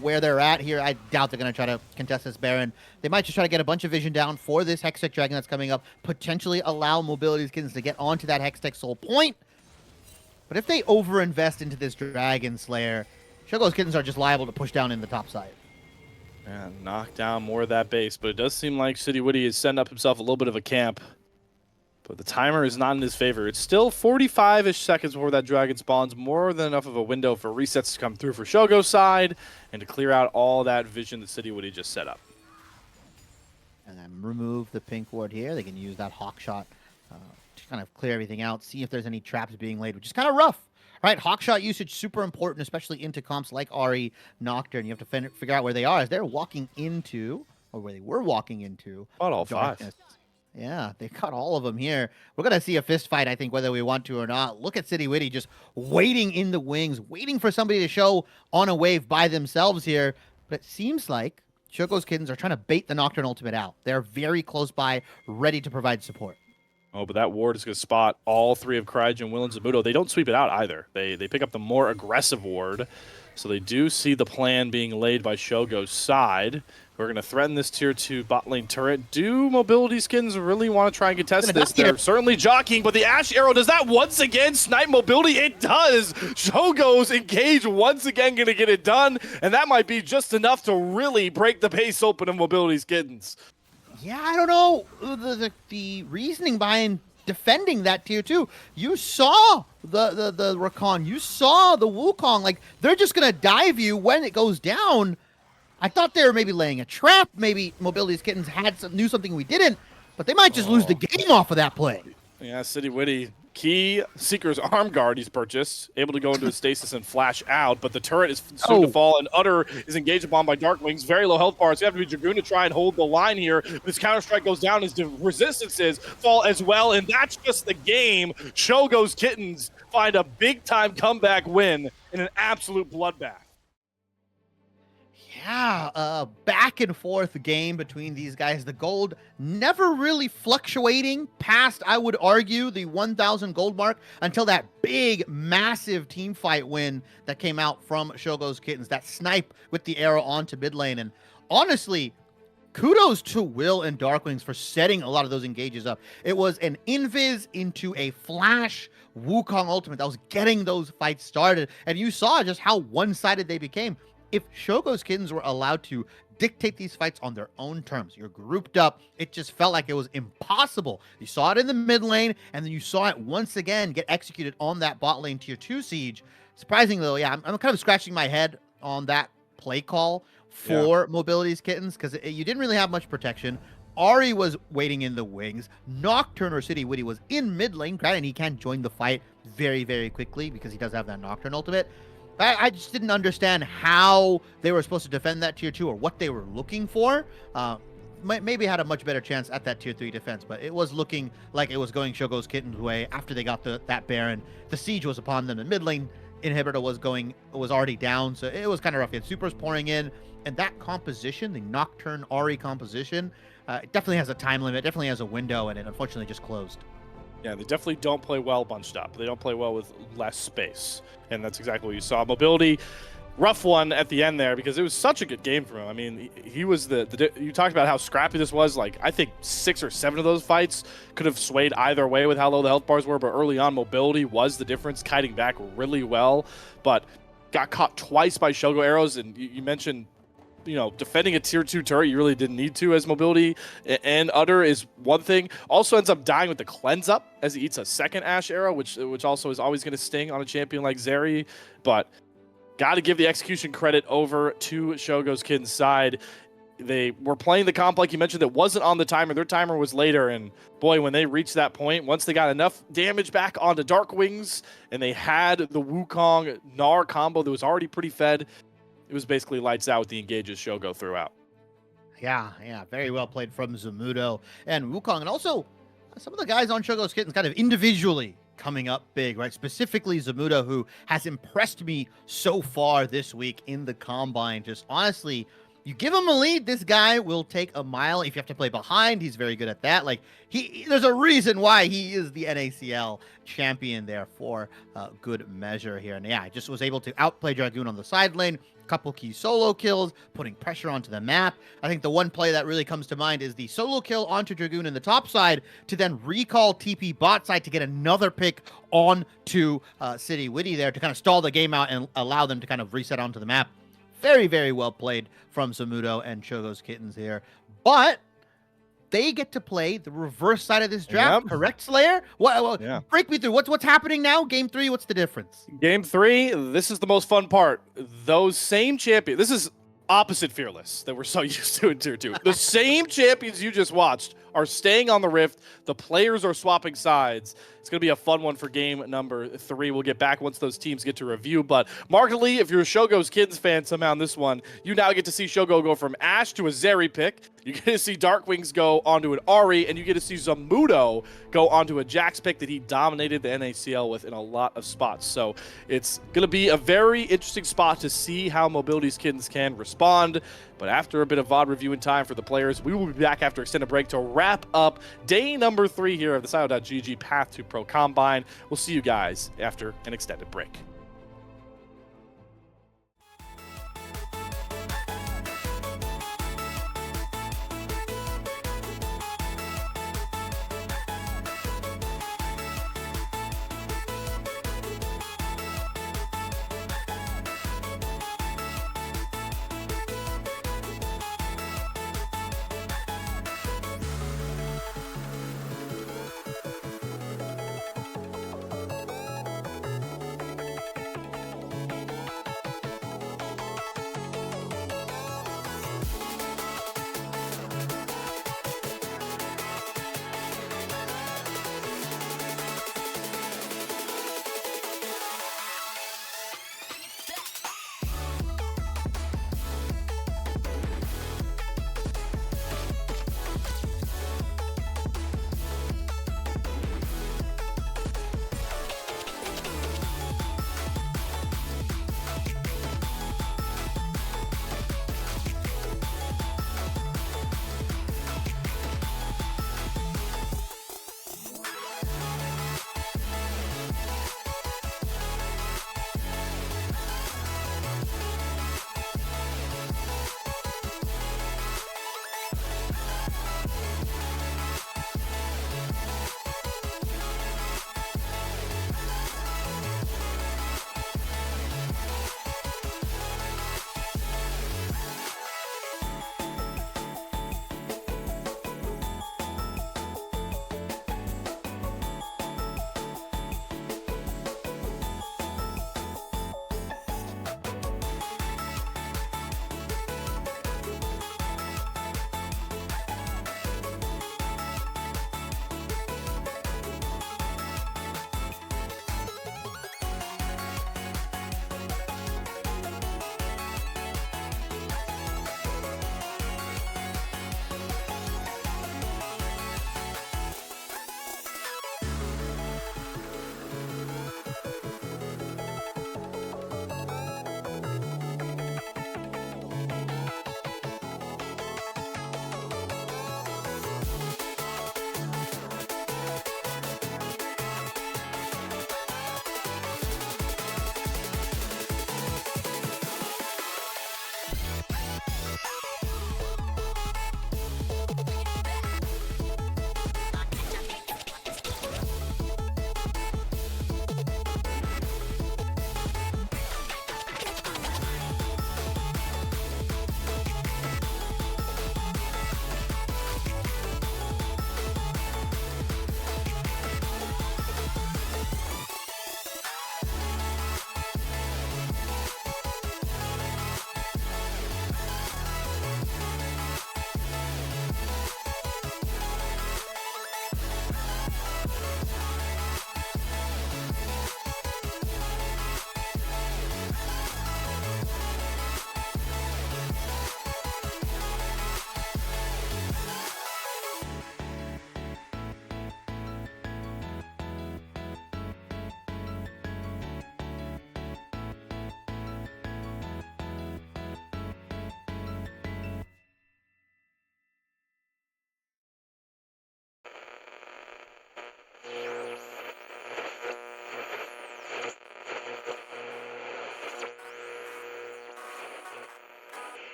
where they're at here, I doubt they're going to try to contest this Baron. They might just try to get a bunch of vision down for this Hextech Dragon that's coming up, potentially allow Mobility's Kittens to get onto that Hextech Soul point. But if they overinvest into this Dragon Slayer, Shogo's Kittens are just liable to push down in the top side. And knock down more of that base, but it does seem like City Woody is setting up himself a little bit of a camp. But the timer is not in his favor. It's still 45-ish seconds before that dragon spawns. More than enough of a window for resets to come through for Shogo's side and to clear out all that vision that City Woody just set up. And then remove the pink ward here. They can use that hawk shot to kind of clear everything out, see if there's any traps being laid, which is kind of rough. Right, hawk shot usage super important, especially into comps like Ahri, Nocturne. You have to figure out where they are as they're walking into, or where they were walking into. About all darkness. 5. Yeah, they cut all of them here. We're going to see a fist fight, I think, whether we want to or not. Look at City Woody just waiting in the wings, waiting for somebody to show on a wave by themselves here. But it seems like Shogo's Kittens are trying to bait the Nocturne ultimate out. They're very close by, ready to provide support. Oh, but that ward is going to spot all 3 of Cryogen, Will, and Zamudo. They don't sweep it out either. They pick up the more aggressive ward. So they do see the plan being laid by Shogo's side. We're going to threaten this tier 2 bot lane turret. Do Mobility Skins really want to try and contest this? They're certainly jockeying, but the Ash Arrow, does that once again snipe Mobility? It does! Shogo's engage once again going to get it done, and that might be just enough to really break the base open of Mobility Skins. Yeah, I don't know the reasoning behind defending that tier 2. You saw the Rakan. You saw the Wukong. Like, they're just going to dive you when it goes down. I thought they were maybe laying a trap. Maybe Mobility's Kittens knew something we didn't. But they might just lose the game off of that play. Yeah, City Woody. Key Seeker's Arm Guard he's purchased, able to go into a stasis and flash out, but the turret is soon to fall, and Utter is engaged upon by Darkwings. Very low health bars. You have to be Dragoon to try and hold the line here. This Counter-Strike goes down as the resistances fall as well, and that's just the game. Shogo's Kittens find a big-time comeback win in an absolute bloodbath. Yeah, back and forth game between these guys. The gold never really fluctuating past, I would argue, the 1,000 gold mark until that big, massive team fight win that came out from Shogo's Kittens. That snipe with the arrow onto mid lane. And honestly, kudos to Will and Darkwings for setting a lot of those engages up. It was an invis into a flash Wukong ultimate that was getting those fights started. And you saw just how one-sided they became. If Shogo's Kittens were allowed to dictate these fights on their own terms, you're grouped up, it just felt like it was impossible. You saw it in the mid lane, and then you saw it once again get executed on that bot lane tier 2 siege. Surprisingly, though, yeah, I'm kind of scratching my head on that play call for Mobility's Kittens, because you didn't really have much protection. Ahri was waiting in the wings. Nocturne or City Woody was in mid lane. Granted, he can join the fight very, very quickly because he does have that Nocturne ultimate. I just didn't understand how they were supposed to defend that tier 2 or what they were looking for. maybe had a much better chance at that tier 3 defense, but it was looking like it was going Shogo's Kitten's way after they got that Baron. The siege was upon them. The mid lane inhibitor was already down, so it was kind of rough. You had supers pouring in, and that composition, the Nocturne Ahri composition, it definitely has a time limit, definitely has a window, and it unfortunately just closed. Yeah, they definitely don't play well bunched up. They don't play well with less space, and that's exactly what you saw. Mobility, rough one at the end there because it was such a good game for him. I mean, he was you talked about how scrappy this was. Like, I think 6 or 7 of those fights could have swayed either way with how low the health bars were, but early on, mobility was the difference, kiting back really well, but got caught twice by Shogo arrows, and you mentioned, defending a tier 2 turret, you really didn't need to as mobility, and Utter is one thing. Also ends up dying with the cleanse up as he eats a second Ash arrow, which also is always going to sting on a champion like Zeri, but got to give the execution credit over to Shogo's Kitten's side. They were playing the comp, like you mentioned, that wasn't on the timer. Their timer was later, and boy, when they reached that point, once they got enough damage back onto Dark Wings, and they had the Wukong Gnar combo that was already pretty fed, it was basically lights out with the engages Shogo threw out. Yeah, very well played from Zamudo and Wukong, and also some of the guys on Shogo's Kitten's kind of individually coming up big, right? Specifically Zamudo, who has impressed me so far this week in the Combine. Just honestly, you give him a lead, this guy will take a mile. If you have to play behind, he's very good at that. Like, there's a reason why he is the NACL champion there for good measure here. And yeah, just was able to outplay Dragoon on the side lane, couple key solo kills, putting pressure onto the map. I think the one play that really comes to mind is the solo kill onto Dragoon in the top side to then recall TP bot side to get another pick onto City Witty there to kind of stall the game out and allow them to kind of reset onto the map. Very, very well played from Zamudo and Shogo's Kittens here. But they get to play the reverse side of this draft, correct, Slayer? Break me through. What's happening now? Game 3, what's the difference? Game 3, this is the most fun part. Those same champions, this is opposite Fearless that we're so used to in Tier 2. The same champions you just watched are staying on the Rift. The players are swapping sides. It's going to be a fun one for game number 3. We'll get back once those teams get to review. But markedly, if you're a Shogo's Kids fan somehow in this one, you now get to see Shogo go from Ashe to a Zeri pick. You get to see Dark Wings go onto an Ahri, and you get to see Zamudo go onto a Jax pick that he dominated the NACL with in a lot of spots. So it's going to be a very interesting spot to see how Mobility's Kittens can respond. But after a bit of VOD review and time for the players, we will be back after extended break to wrap up day number 3 here of the Sio.GG Path2Pro Combine. We'll see you guys after an extended break.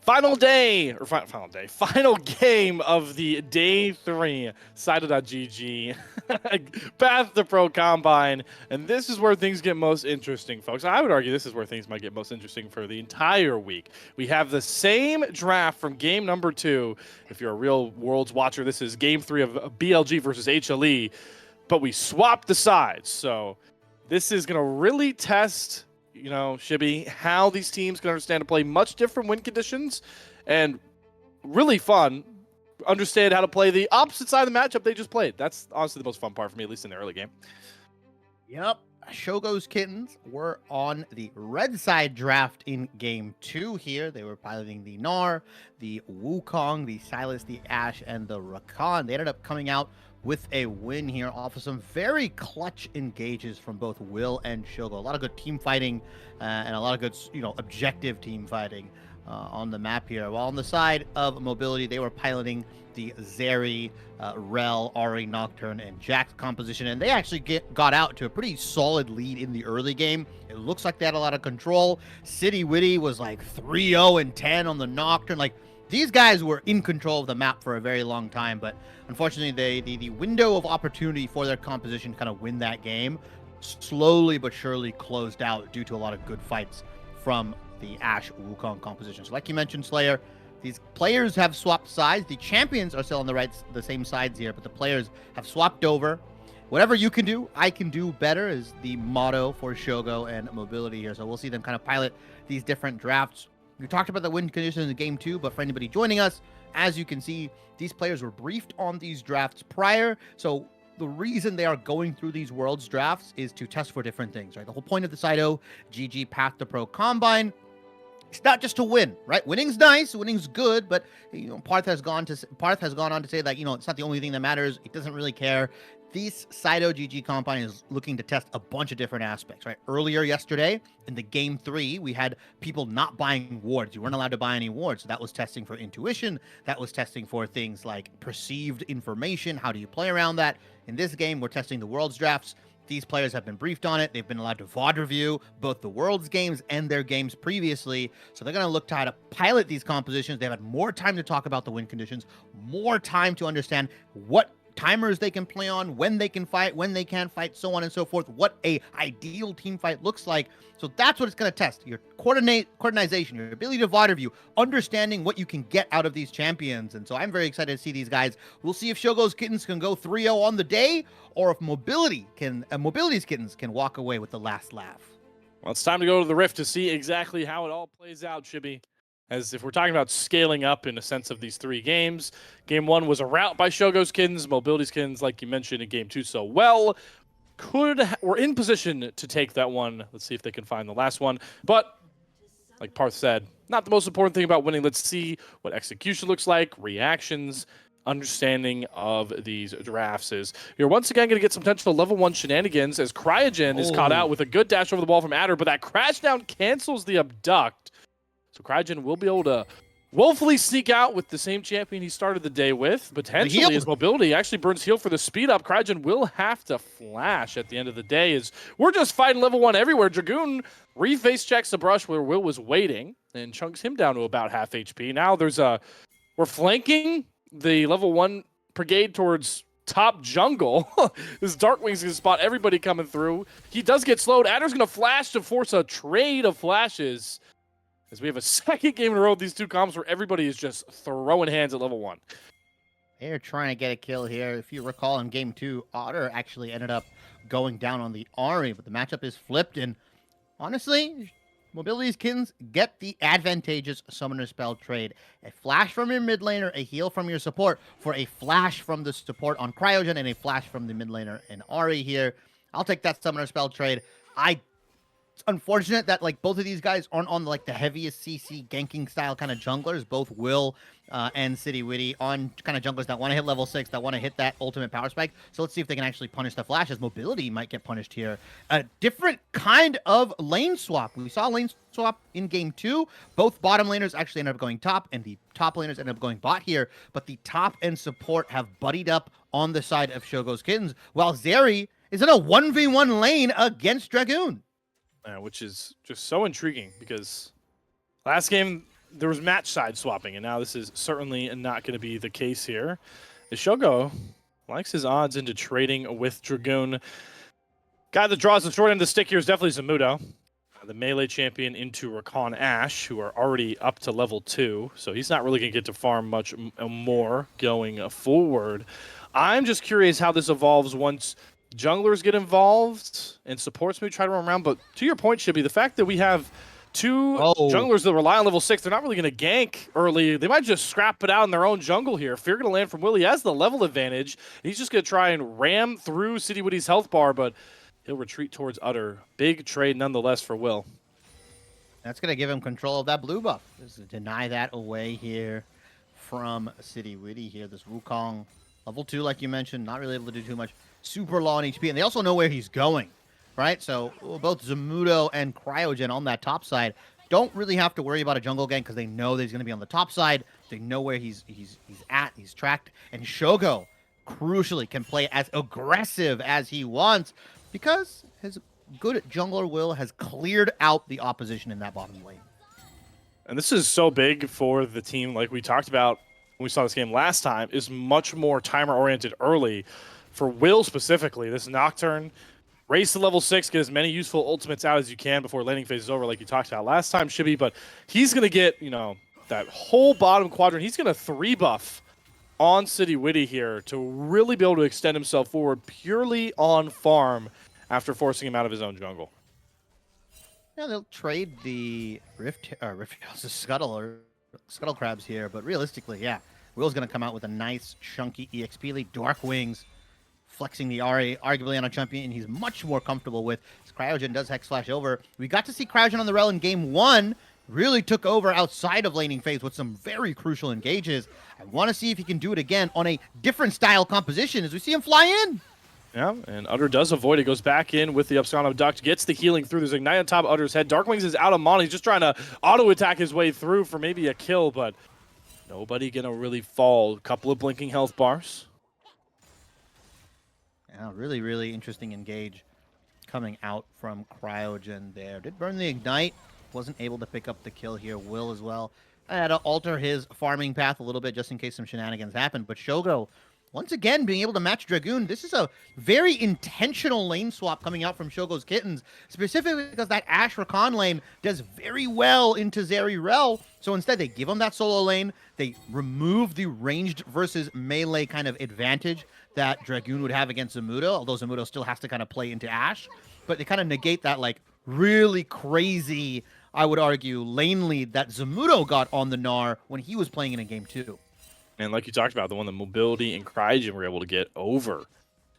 Final day, or final day, final game of the day 3 Cyto.gg Path2Pro Combine. And this is where things get most interesting, folks. I would argue this is where things might get most interesting for the entire week. We have the same draft from game number 2. If you're a real Worlds watcher, this is game 3 of BLG versus HLE, but we swapped the sides. So this is going to really test, you know, Shibby, how these teams can understand to play much different win conditions, and really fun, understand how to play the opposite side of the matchup they just played. That's honestly the most fun part for me, at least in the early game. Yep. Shogo's Kittens were on the red side draft in game 2 here. They were piloting the Gnar, the Wukong, the Silas, the Ashe, and the Rakan. They ended up coming out with a win here off of some very clutch engages from both Will and Shogo. A lot of good team fighting and a lot of good, objective team fighting on the map here. While on the side of Mobility, they were piloting the Zeri, Rel, Ari, Nocturne, and Jax composition, and they actually got out to a pretty solid lead in the early game. It looks like they had a lot of control. City Witty was like 3-0 and 10 on the Nocturne. Like, these guys were in control of the map for a very long time, but unfortunately, the window of opportunity for their composition to kind of win that game slowly but surely closed out due to a lot of good fights from the Ashe Wukong composition. So like you mentioned, Slayer, these players have swapped sides. The champions are still on the same sides here, but the players have swapped over. Whatever you can do, I can do better is the motto for Shogo and Mobility here. So we'll see them kind of pilot these different drafts. We talked about the win conditions in game 2, but for anybody joining us, as you can see, these players were briefed on these drafts prior. So the reason they are going through these Worlds drafts is to test for different things, right? The whole point of the Cyto GG Path2Pro Combine, it's not just to win, right? Winning's nice, winning's good, but Parth has gone on to say that it's not the only thing that matters. It doesn't really care. This Cyto GG Combine is looking to test a bunch of different aspects, right? Earlier yesterday in the game 3, we had people not buying wards. You weren't allowed to buy any wards. So that was testing for intuition. That was testing for things like perceived information. How do you play around that? In this game, we're testing the Worlds drafts. These players have been briefed on it. They've been allowed to VOD review both the Worlds games and their games previously. So they're going to look to how to pilot these compositions. They've had more time to talk about the win conditions, more time to understand what timers they can play on, when they can fight, when they can't fight, so on and so forth, what a ideal team fight looks like. So that's what it's going to test. Your coordination, your ability to VOD review, understanding what you can get out of these champions. And so I'm very excited to see these guys. We'll see if Shogo's Kittens can go 3-0 on the day, or if Mobility's Kittens can walk away with the last laugh. Well, it's time to go to the Rift to see exactly how it all plays out, Chibi. As if we're talking about scaling up in a sense of these 3 games, game 1 was a rout by Shogo's Kittens. Mobility's Kittens, like you mentioned in game 2 so well, were in position to take that one. Let's see if they can find the last one. But like Parth said, not the most important thing about winning. Let's see what execution looks like, reactions, understanding of these drafts is. You're once again going to get some potential level 1 shenanigans as Cryogen is caught out with a good dash over the wall from Adder, but that crash down cancels the abduct. So Cryogen will be able to woefully sneak out with the same champion he started the day with. Potentially his mobility actually burns heal for the speed up. Cryogen will have to flash at the end of the day as we're just fighting level 1 everywhere. Dragoon reface checks the brush where Will was waiting and chunks him down to about half HP. Now we're flanking the level 1 brigade towards top jungle. This Darkwing's gonna spot everybody coming through. He does get slowed. Adder's gonna flash to force a trade of flashes. As we have a second game in a row with these 2 comps where everybody is just throwing hands at level 1. They're trying to get a kill here. If you recall in game 2, Otter actually ended up going down on the Ari, but the matchup is flipped. And honestly, Mobility's Kittens get the advantageous Summoner Spell trade. A flash from your mid laner, a heal from your support for a flash from the support on Cryogen, and a flash from the mid laner and Ari here. I'll take that Summoner Spell trade. It's unfortunate that both of these guys aren't on the heaviest CC ganking style kind of junglers. Both Will and City Witty on kind of junglers that want to hit level 6, that want to hit that ultimate power spike. So let's see if they can actually punish the flashes. Mobility might get punished here. A different kind of lane swap. We saw lane swap in game 2. Both bottom laners actually ended up going top, and the top laners ended up going bot here. But the top and support have buddied up on the side of Shogo's Kittens, while Zeri is in a 1v1 lane against Dragoon. Which is just so intriguing because last game there was match side swapping, and now this is certainly not going to be the case here. The Shogo likes his odds into trading with Dragoon. Guy that draws the short end of the stick here is definitely Zamudo, the melee champion into Rakan Ashe, who are already up to level 2, so he's not really going to get to farm much more going forward. I'm just curious how this evolves once junglers get involved and supports maybe try to run around. But to your point, Shibby, the fact that we have 2 junglers that rely on level 6, they're not really going to gank early. They might just scrap it out in their own jungle here. Fear going to land from Will. He has the level advantage. He's just going to try and ram through City Witty's health bar, but He'll retreat towards Utter. Big trade nonetheless for Will. That's going to give him control of that blue buff. Just deny that away here from City Witty here. This Wukong, level 2, like you mentioned, not really able to do too much. Super low on HP, and they also know where he's going, right? So both Zamudo and Cryogen on that top side don't really have to worry about a jungle gank because they know that he's going to be on the top side. They know where he's at. He's tracked. And Shogo, crucially, can play as aggressive as he wants because his good jungler Will has cleared out the opposition in that bottom lane. And this is so big for the team, like we talked about when we saw this game last time, is much more timer-oriented early. For Will specifically, this Nocturne, race to level 6, get as many useful ultimates out as you can before laning phase is over, like you talked about last time, Shibby, but he's going to get, you know, that whole bottom quadrant. He's going to 3-buff on City Witty here to really be able to extend himself forward purely on farm after forcing him out of his own jungle. Yeah, they'll trade the Scuttle Crabs here, but realistically, yeah, Will's going to come out with a nice, chunky EXP lead. Dark Wings, flexing the Ari, arguably on a champion he's much more comfortable with. As Cryogen does Hex Flash over. We got to see Cryogen on the rel in game 1. Really took over outside of laning phase with some very crucial engages. I want to see if he can do it again on a different style composition as we see him fly in. Yeah, and Utter does avoid it. Goes back in with the Upscano Duct. Gets the healing through. There's Ignite on top of Utter's head. Darkwings is out of mana. He's just trying to auto-attack his way through for maybe a kill, but nobody going to really fall. A couple of blinking health bars. Yeah, really, really interesting engage coming out from Cryogen there. Did burn the Ignite. Wasn't able to pick up the kill here. Will as well. I had to alter his farming path a little bit just in case some shenanigans happen, but Shogo once again, being able to match Dragoon. This is a very intentional lane swap coming out from Shogo's Kittens, specifically because that Ashe Rakan lane does very well into Zeri Rel. So instead, they give him that solo lane. They remove the ranged versus melee kind of advantage that Dragoon would have against Zamudo, although Zamudo still has to kind of play into Ashe. But they kind of negate that, like, really crazy, I would argue, lane lead that Zamudo got on the Gnar when he was playing in game 2. And like you talked about, the one that Mobility and Cryogen were able to get over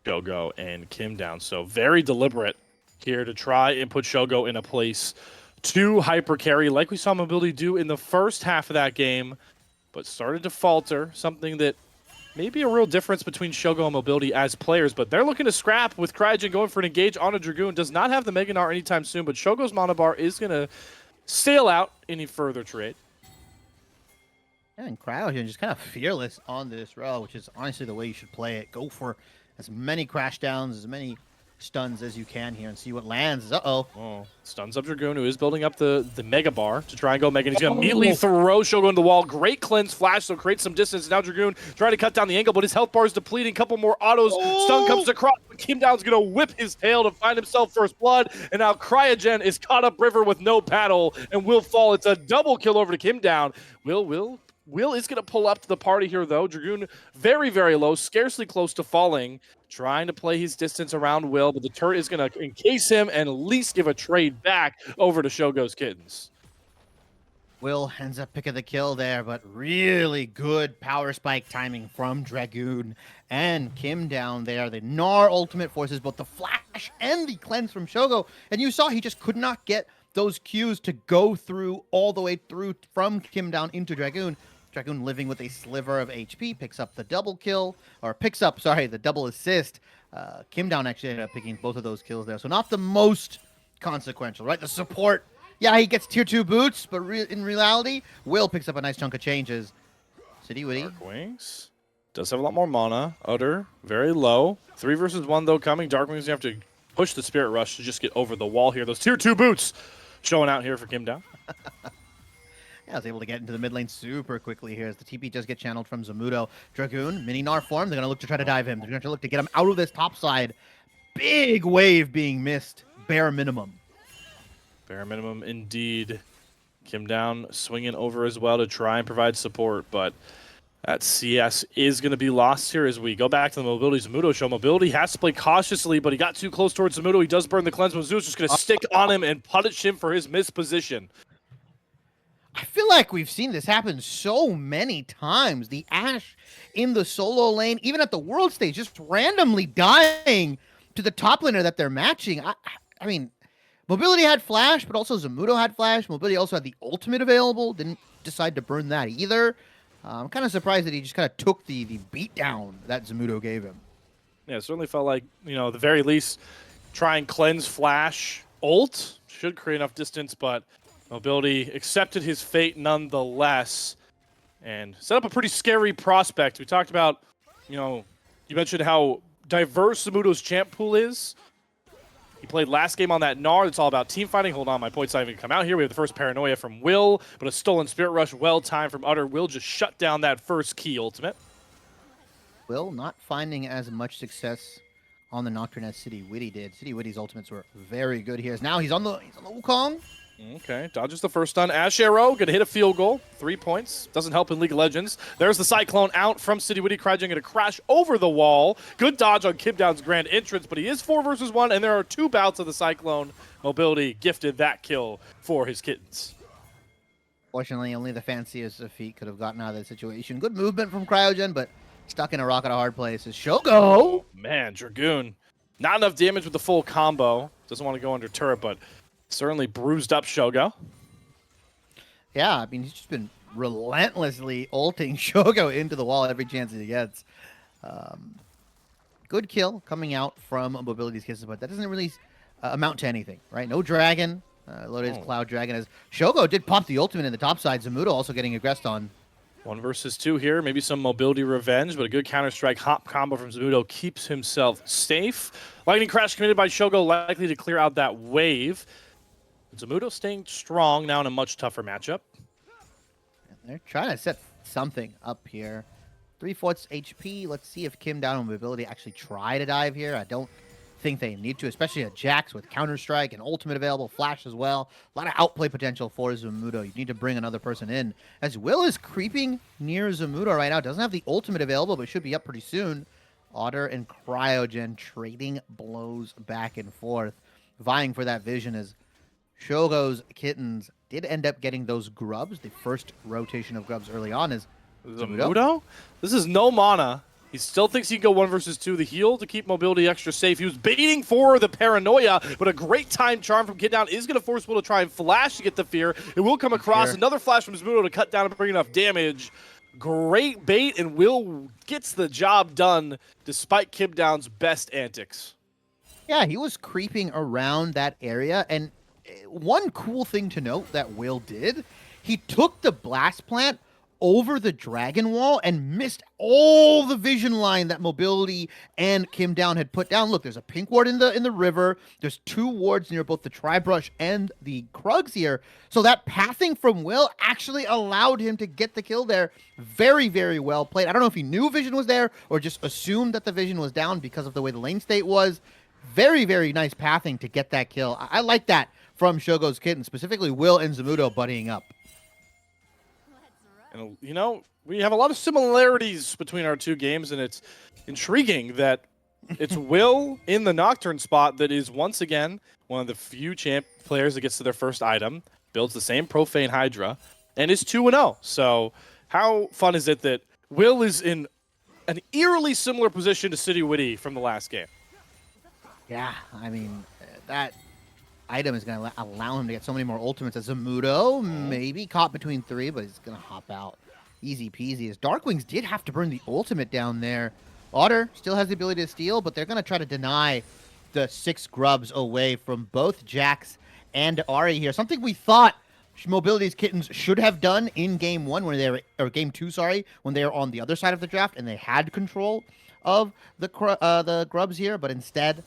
Shogo and Kim down. So very deliberate here to try and put Shogo in a place to hyper carry like we saw Mobility do in the first half of that game, but started to falter, something that may be a real difference between Shogo and Mobility as players, but they're looking to scrap with Cryogen going for an engage on a Dragoon. Does not have the Mega Gnar anytime soon, but Shogo's mana bar is going to sail out any further trade. Yeah, and Cryogen just kind of fearless on this rel, which is honestly the way you should play it. Go for as many crash downs, as many stuns as you can here and see what lands. Oh, stuns up Dragoon, who is building up the Mega Bar to try and go Mega. He's going to immediately throw Shogo into the wall. Great cleanse flash, so create some distance. Now Dragoon trying to cut down the angle, but his health bar is depleting. Couple more autos. Stun comes across. Kim Down's going to whip his tail to find himself first blood, and now Cryogen is caught up river with no paddle and will fall. It's a double kill over to Kim Down. Will is going to pull up to the party here, though. Dragoon very, very low, scarcely close to falling, trying to play his distance around Will, but the turret is going to encase him and at least give a trade back over to Shogo's Kittens. Will ends up picking the kill there, but really good power spike timing from Dragoon and Kim down there. The Gnar ultimate forces both the flash and the cleanse from Shogo, and you saw he just could not get those Qs to go through all the way through from Kim down into Dragoon. Dragoon living with a sliver of HP, picks up the double kill, or picks up, sorry, the double assist. Kim down actually ended up picking both of those kills there. So not the most consequential, right? The support, yeah, he gets tier 2 boots, but in reality, Will picks up a nice chunk of changes. City Witty. Darkwings does have a lot more mana. Utter, very low. 3 versus 1, though, coming. Darkwings, you have to push the Spirit Rush to just get over the wall here. Those tier 2 boots showing out here for Kim Down. Yeah, I was able to get into the mid lane super quickly here as the TP does get channeled from Zamudo. Dragoon, mini Gnar form. They're going to look to try to dive him. They're going to look to get him out of this top side. Big wave being missed. Bare minimum. Bare minimum indeed. Kim Down swinging over as well to try and provide support, but that CS is going to be lost here as we go back to the Mobility Zamudo show. Mobility has to play cautiously, but he got too close towards Zamudo. He does burn the cleanse, but Zeus just going to stick on him and punish him for his missed position. I feel like we've seen this happen so many times. The Ashe in the solo lane, even at the world stage, just randomly dying to to the top laner that they're matching, I mean, Mobility had flash, but also Zamudo had flash. Mobility also had the ultimate available. Didn't decide to burn that either. I'm kind of surprised that he just kind of took the beatdown that Zamudo gave him. Yeah, it certainly felt like, at the very least, try and cleanse flash ult. Should create enough distance, but Mobility accepted his fate nonetheless and set up a pretty scary prospect. We talked about, you mentioned how diverse Zamudo's champ pool is. He played last game on that Gnar. It's all about team fighting. Hold on, my point's not even come out here. We have the first Paranoia from Will, but a stolen Spirit Rush well-timed from Utter. Will just shut down that first key ultimate. Will not finding as much success on the Nocturne as City Witty did. City Witty's ultimates were very good here. Now he's on the Wukong. Okay, dodges the first stun. Ash Arrow gonna hit a field goal. 3 points. Doesn't help in League of Legends. There's the Cyclone out from City Witty. Crygen gonna crash over the wall. Good dodge on Kibdown's grand entrance, but he is 4 versus 1, and there are 2 bouts of the Cyclone. Mobility gifted that kill for his kittens. Fortunately, only the fanciest of feet could have gotten out of that situation. Good movement from Cryogen, but stuck in a rock at a hard place is Shogo. Oh, man, Dragoon. Not enough damage with the full combo. Doesn't want to go under turret, but certainly bruised up Shogo. Yeah, I mean, he's just been relentlessly ulting Shogo into the wall every chance he gets. Good kill coming out from Mobility's Kisses, but that doesn't really amount to anything, right? No dragon. Loaded Cloud Dragon as Shogo did pop the ultimate in the top side. Zamudo also getting aggressed on. 1 versus 2 here. Maybe some Mobility revenge, but a good counter-strike hop combo from Zamudo keeps himself safe. Lightning Crash committed by Shogo, likely to clear out that wave. Zamudo staying strong now in a much tougher matchup. And they're trying to set something up here. 3/4 HP. Let's see if Kim Down on Mobility actually try to dive here. I don't think they need to, especially at Jax with Counter-Strike and Ultimate available, Flash as well. A lot of outplay potential for Zamudo. You need to bring another person in. As Will is creeping near Zamudo right now. Doesn't have the Ultimate available, but should be up pretty soon. Otter and Cryogen trading blows back and forth, vying for that vision as Shogo's Kittens did end up getting those grubs. The first rotation of grubs early on is Zamudo? This is no mana. He still thinks he can go 1 versus 2. The heal to keep Mobility extra safe. He was baiting for the Paranoia, but a great time charm from Kid Down is going to force Will to try and flash to get the fear. It will come across. Another flash from Zamudo to cut down and bring enough damage. Great bait, and Will gets the job done despite Kib Down's best antics. Yeah, he was creeping around that area, and one cool thing to note that Will did, he took the Blast Plant over the Dragon Wall and missed all the vision line that Mobility and Kim Down had put down. Look, there's a pink ward in the river. There's 2 wards near both the Tri-Brush and the Krugs here. So that pathing from Will actually allowed him to get the kill there. Very, very well played. I don't know if he knew vision was there or just assumed that the vision was down because of the way the lane state was. Very, very nice pathing to get that kill. I like that from Shogo's Kitten, specifically Will and Zamudo buddying up. And, we have a lot of similarities between our 2 games, and it's intriguing that it's Will in the Nocturne spot that is, once again, one of the few champ players that gets to their first item, builds the same Profane Hydra, and is 2-0. So how fun is it that Will is in an eerily similar position to City Witty from the last game? Yeah, I mean, that item is going to allow him to get so many more ultimates as Zamudo, maybe caught between 3, but he's going to hop out easy peasy. As Darkwings did have to burn the ultimate down there. Otter still has the ability to steal, but they're going to try to deny the 6 grubs away from both Jax and Ari here. Something we thought Mobility's Kittens should have done in game 1 when they were, or game 2, sorry, when they were on the other side of the draft and they had control of the grubs here, but instead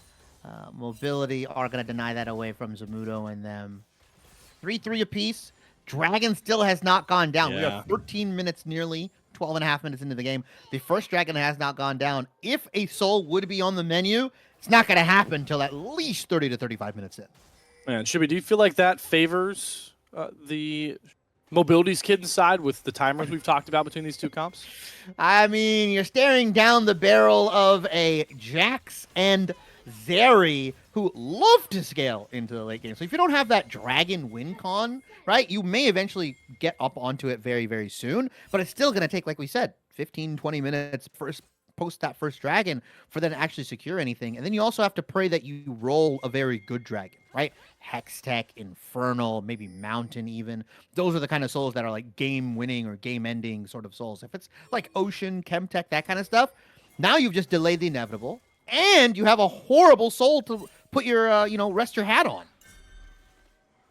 Mobility are going to deny that away from Zamudo and them. 3-3 apiece. Dragon still has not gone down. Yeah. We are 13 minutes nearly, 12.5 minutes into the game. The first Dragon has not gone down. If a soul would be on the menu, it's not going to happen until at least 30 to 35 minutes in. Man, Shibby, do you feel like that favors the Mobility's Kitten side with the timers we've talked about between these 2 comps? I mean, you're staring down the barrel of a Jax and Zeri, who love to scale into the late game. So if you don't have that Dragon win con, right, you may eventually get up onto it very, very soon. But it's still going to take, like we said, 15, 20 minutes first post that first dragon for them to actually secure anything. And then you also have to pray that you roll a very good dragon, right? Hextech, Infernal, maybe Mountain even. Those are the kind of souls that are like game winning or game ending sort of souls. If it's like Ocean, Chemtech, that kind of stuff, now you've just delayed the inevitable, and you have a horrible soul to put your, rest your hat on.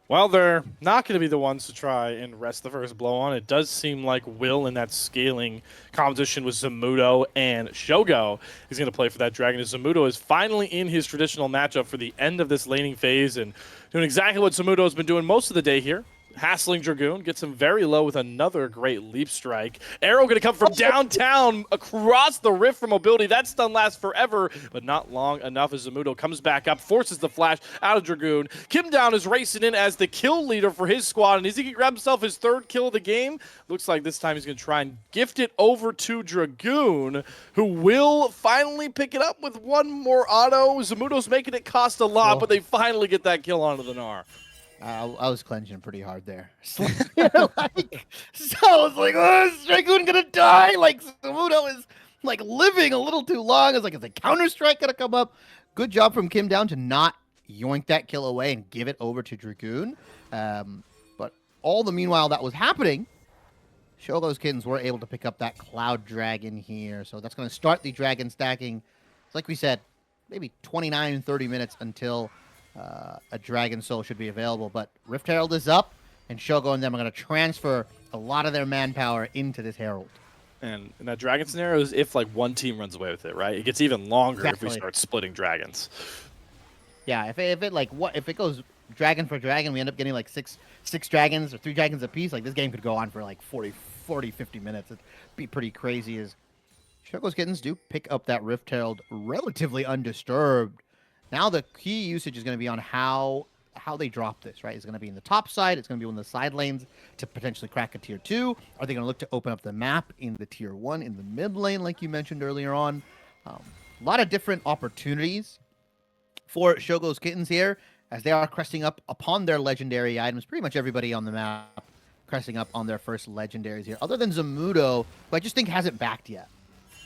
Well, they're not going to be the ones to try and rest the first blow on. It does seem like Will in that scaling competition with Zamudo and Shogo is going to play for that dragon. As Zamudo is finally in his traditional matchup for the end of this laning phase and doing exactly what Zamudo has been doing most of the day here. Hassling Dragoon, gets him very low with another great leap strike. Arrow going to come from downtown across the rift for mobility. That stun lasts forever, but not long enough as Zamudo comes back up, forces the flash out of Dragoon. Kim Down is racing in as the kill leader for his squad, and as he can grab himself his third kill of the game, looks like this time he's going to try and gift it over to Dragoon, who will finally pick it up with one more auto. Zamudo's making it cost a lot, but they finally get that kill onto the Gnar. I was clenching pretty hard there. So I was like, oh, is Dragoon gonna die? Like, Zamudo is like living a little too long. I was like, is the counter strike gonna come up? Good job from Kim Down to not yoink that kill away and give it over to Dragoon. But all the meanwhile that was happening, Shogo's kittens were able to pick up that Cloud Dragon here. So that's gonna start the dragon stacking. Like we said, maybe 29, 30 minutes until a Dragon Soul should be available, but Rift Herald is up, and Shogo and them are going to transfer a lot of their manpower into this Herald. And in that Dragon scenario is if like one team runs away with it, right? It gets even longer exactly. if we start splitting dragons. Yeah, if it goes dragon for dragon, we end up getting like six dragons or 3 dragons apiece. Like this game could go on for like 40, 50 minutes. It'd be pretty crazy. As Shogo's kittens do pick up that Rift Herald relatively undisturbed. Now the key usage is going to be on how they drop this, right? It's going to be in the top side. It's going to be on the side lanes to potentially crack a tier 2. Are they going to look to open up the map in the tier 1 in the mid lane, like you mentioned earlier on? A lot of different opportunities for Shogo's kittens here, as they are cresting up upon their legendary items. Pretty much everybody on the map cresting up on their first legendaries here, other than Zamudo, who I just think hasn't backed yet.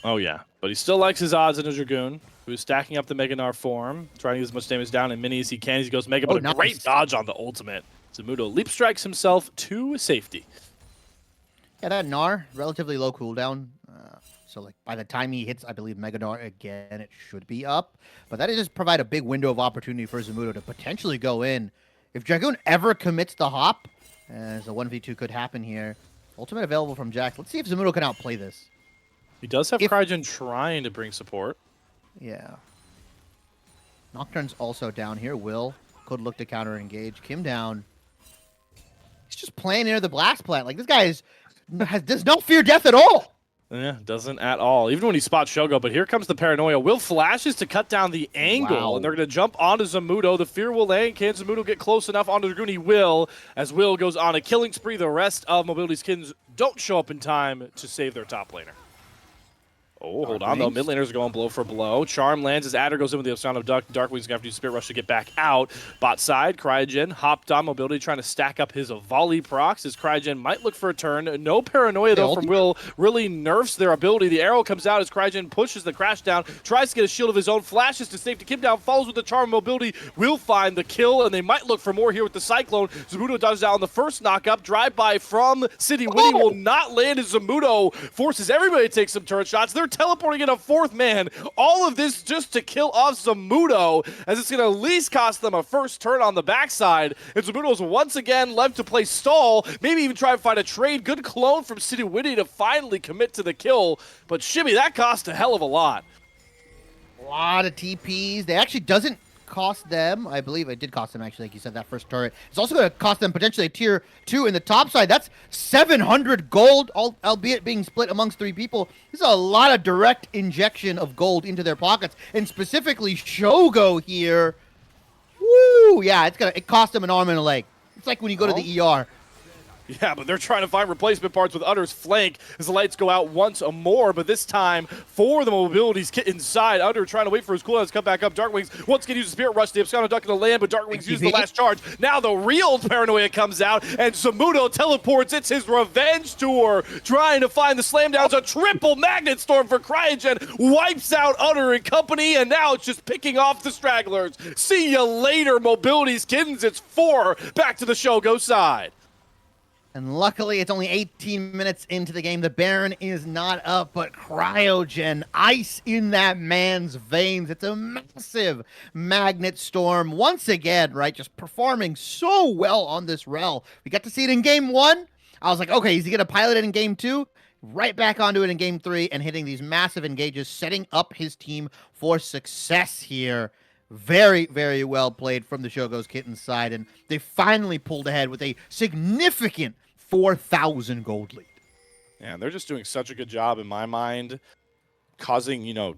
Oh, yeah. But he still likes his odds in a Dragoon, who's stacking up the Mega Gnar form, trying to get as much damage down in mini as he can. He goes Mega, but a great dodge on the ultimate. Zamudo leap strikes himself to safety. Yeah, that Gnar, relatively low cooldown. So, like, by the time he hits, I believe, Mega Gnar again, it should be up. But that does provide a big window of opportunity for Zamudo to potentially go in. If Dragoon ever commits the hop, as a 1v2 could happen here, ultimate available from Jax. Let's see if Zamudo can outplay this. He does have Cryogen trying to bring support. Yeah. Nocturne's also down here. Will could look to counter engage. Kim Down. He's just playing near the blast plant. Like, this guy does not fear death at all. Yeah, doesn't at all. Even when he spots Shogo, but here comes the paranoia. Will flashes to cut down the angle, and they're going to jump onto Zamudo. The fear will land. Can Zamudo get close enough onto Dragoon? He will, as Will goes on a killing spree. The rest of Mobility's kittens don't show up in time to save their top laner. Oh, hold on, though. Mid laners are going blow for blow. Charm lands as Adder goes in with the sound of Darkwing's going to have to do Spirit Rush to get back out. Bot side, Cryogen hopped on Mobility, trying to stack up his volley procs as Cryogen might look for a turn. No paranoia, though, from Will. Really nerfs their ability. The arrow comes out as Cryogen pushes the crash down, tries to get a shield of his own, flashes to safety. Kim Down follows with the Charm. Mobility will find the kill, and they might look for more here with the Cyclone. Zamudo dodges out on the first knock-up. Drive-by from City Winnie will not land as Zamudo forces everybody to take some turret shots. They're teleporting in a 4th man. All of this just to kill off Zamudo, as it's going to at least cost them a first turn on the backside. And Zamudo's once again left to play stall, maybe even try to find a trade. Good clone from City Winnie to finally commit to the kill. But Shimmy, that cost a hell of a lot. A lot of TPs. They actually doesn't cost them. I believe it did cost them, actually, like you said, that first turret. It's also going to cost them potentially a tier 2 in the top side. That's 700 gold, albeit being split amongst 3 people. This is a lot of direct injection of gold into their pockets, and specifically Shogo here. Woo! Yeah, it cost them an arm and a leg. It's like when you go to the ER. Yeah, but they're trying to find replacement parts with Utter's flank as the lights go out once more, but this time for the mobilities get inside. Utter trying to wait for his cooldown to come back up. Darkwings once again uses Spirit Rush. The Abscond duck in the land, but Darkwings uses the last charge. Now the real paranoia comes out, and Zamudo teleports. It's his revenge tour, trying to find the slam downs. A triple Magnet Storm for Cryogen wipes out Utter and company, and now it's just picking off the stragglers. See ya later, mobilities kittens. It's 4 back to the Shogo side. And luckily, it's only 18 minutes into the game. The Baron is not up, but Cryogen, ice in that man's veins. It's a massive Magnet Storm. Once again, right, just performing so well on this rel. We got to see it in game 1. I was like, okay, is he going to pilot it in game 2? Right back onto it in game 3 and hitting these massive engages, setting up his team for success here. Very, very well played from the Shogo's Kittens side, and they finally pulled ahead with a significant 4,000 gold lead. Yeah, they're just doing such a good job in my mind, causing, you know,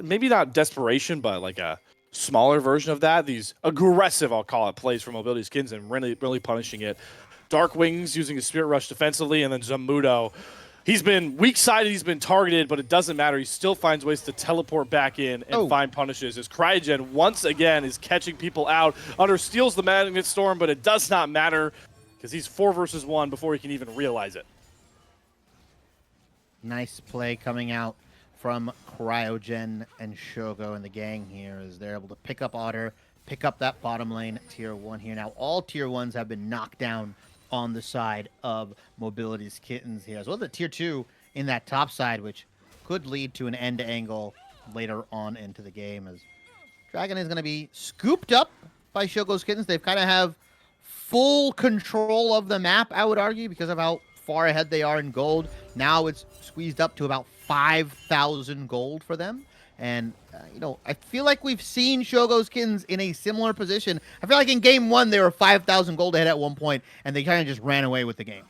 maybe not desperation, but like a smaller version of that. These aggressive, I'll call it, plays for Mobility's Kittens and really, really punishing it. Darkwings using his Spirit Rush defensively, and then Zamudo. He's been weak-sided, he's been targeted, but it doesn't matter. He still finds ways to teleport back in and find punishes. As Cryogen, once again, is catching people out. Utter steals the Magnet Storm, but it does not matter because he's 4 versus 1 before he can even realize it. Nice play coming out from Cryogen and Shogo and the gang here as they're able to pick up Otter, pick up that bottom lane tier 1 here. Now, all tier 1s have been knocked down on the side of Mobility's Kittens here, as well as the tier 2 in that top side, which could lead to an end angle later on into the game, as Dragon is going to be scooped up by Shogo's Kittens. They've kind of have full control of the map, I would argue, because of how far ahead they are in gold. Now it's squeezed up to about 5,000 gold for them. And, you know, I feel like we've seen Shogo's Kittens in a similar position. I feel like in game 1, they were 5,000 gold ahead at one point, and they kind of just ran away with the game.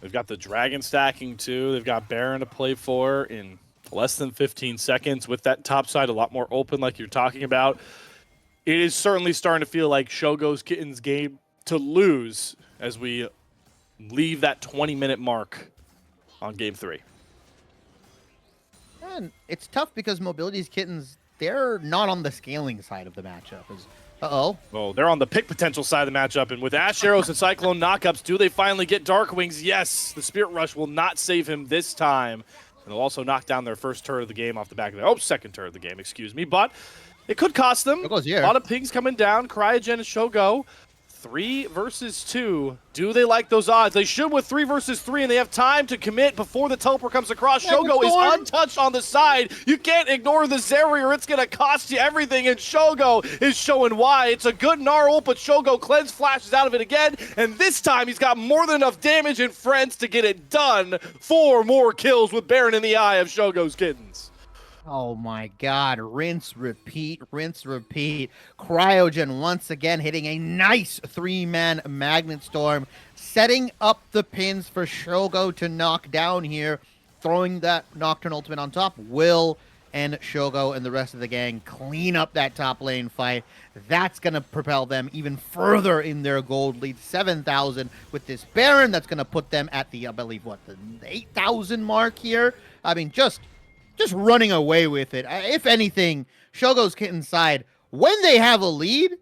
They've got the Dragon stacking, too. They've got Baron to play for in less than 15 seconds with that top side a lot more open like you're talking about. It is certainly starting to feel like Shogo's Kittens' game to lose as we leave that 20-minute mark on game 3. And it's tough because Mobility's Kittens, they're not on the scaling side of the matchup. Well, they're on the pick potential side of the matchup, and with Ash Arrows and Cyclone knockups, do they finally get Darkwings? Yes, the Spirit Rush will not save him this time. And they'll also knock down their first turret of the game off the back of their... second turret of the game, excuse me. But it could cost them. A lot of pings coming down. Cryogen and Shogo. 3 versus 2. Do they like those odds? They should with 3 versus 3, and they have time to commit before the teleport comes across. Shogo is untouched on the side. You can't ignore the Zeri or it's going to cost you everything, and Shogo is showing why. It's a good Gnar ult, but Shogo cleanse flashes out of it again, and this time he's got more than enough damage and friends to get it done. 4 more kills with Baron in the eye of Shogo's Kittens. Oh my god, rinse, repeat, rinse, repeat. Cryogen once again hitting a nice 3-man Magnet Storm, setting up the pins for Shogo to knock down here, throwing that Nocturne ultimate on top. Will and Shogo and the rest of the gang clean up that top lane fight. That's going to propel them even further in their gold lead, 7,000 with this Baron. That's going to put them at the, I believe, what, the 8,000 mark here? I mean, just running away with it. If anything, Shogo's Kittens side, when they have a lead,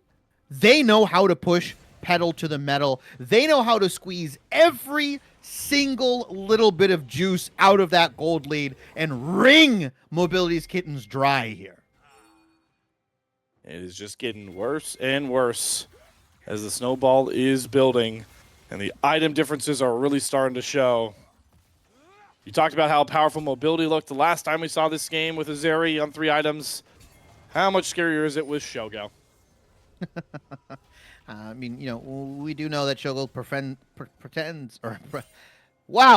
they know how to push pedal to the metal. They know how to squeeze every single little bit of juice out of that gold lead and wring Mobility's Kittens dry here. It is just getting worse and worse as the snowball is building, and the item differences are really starting to show. You talked about how powerful mobility looked the last time we saw this game with Azeri on 3 items. How much scarier is it with Shogo? I mean, you know, we do know that Shogo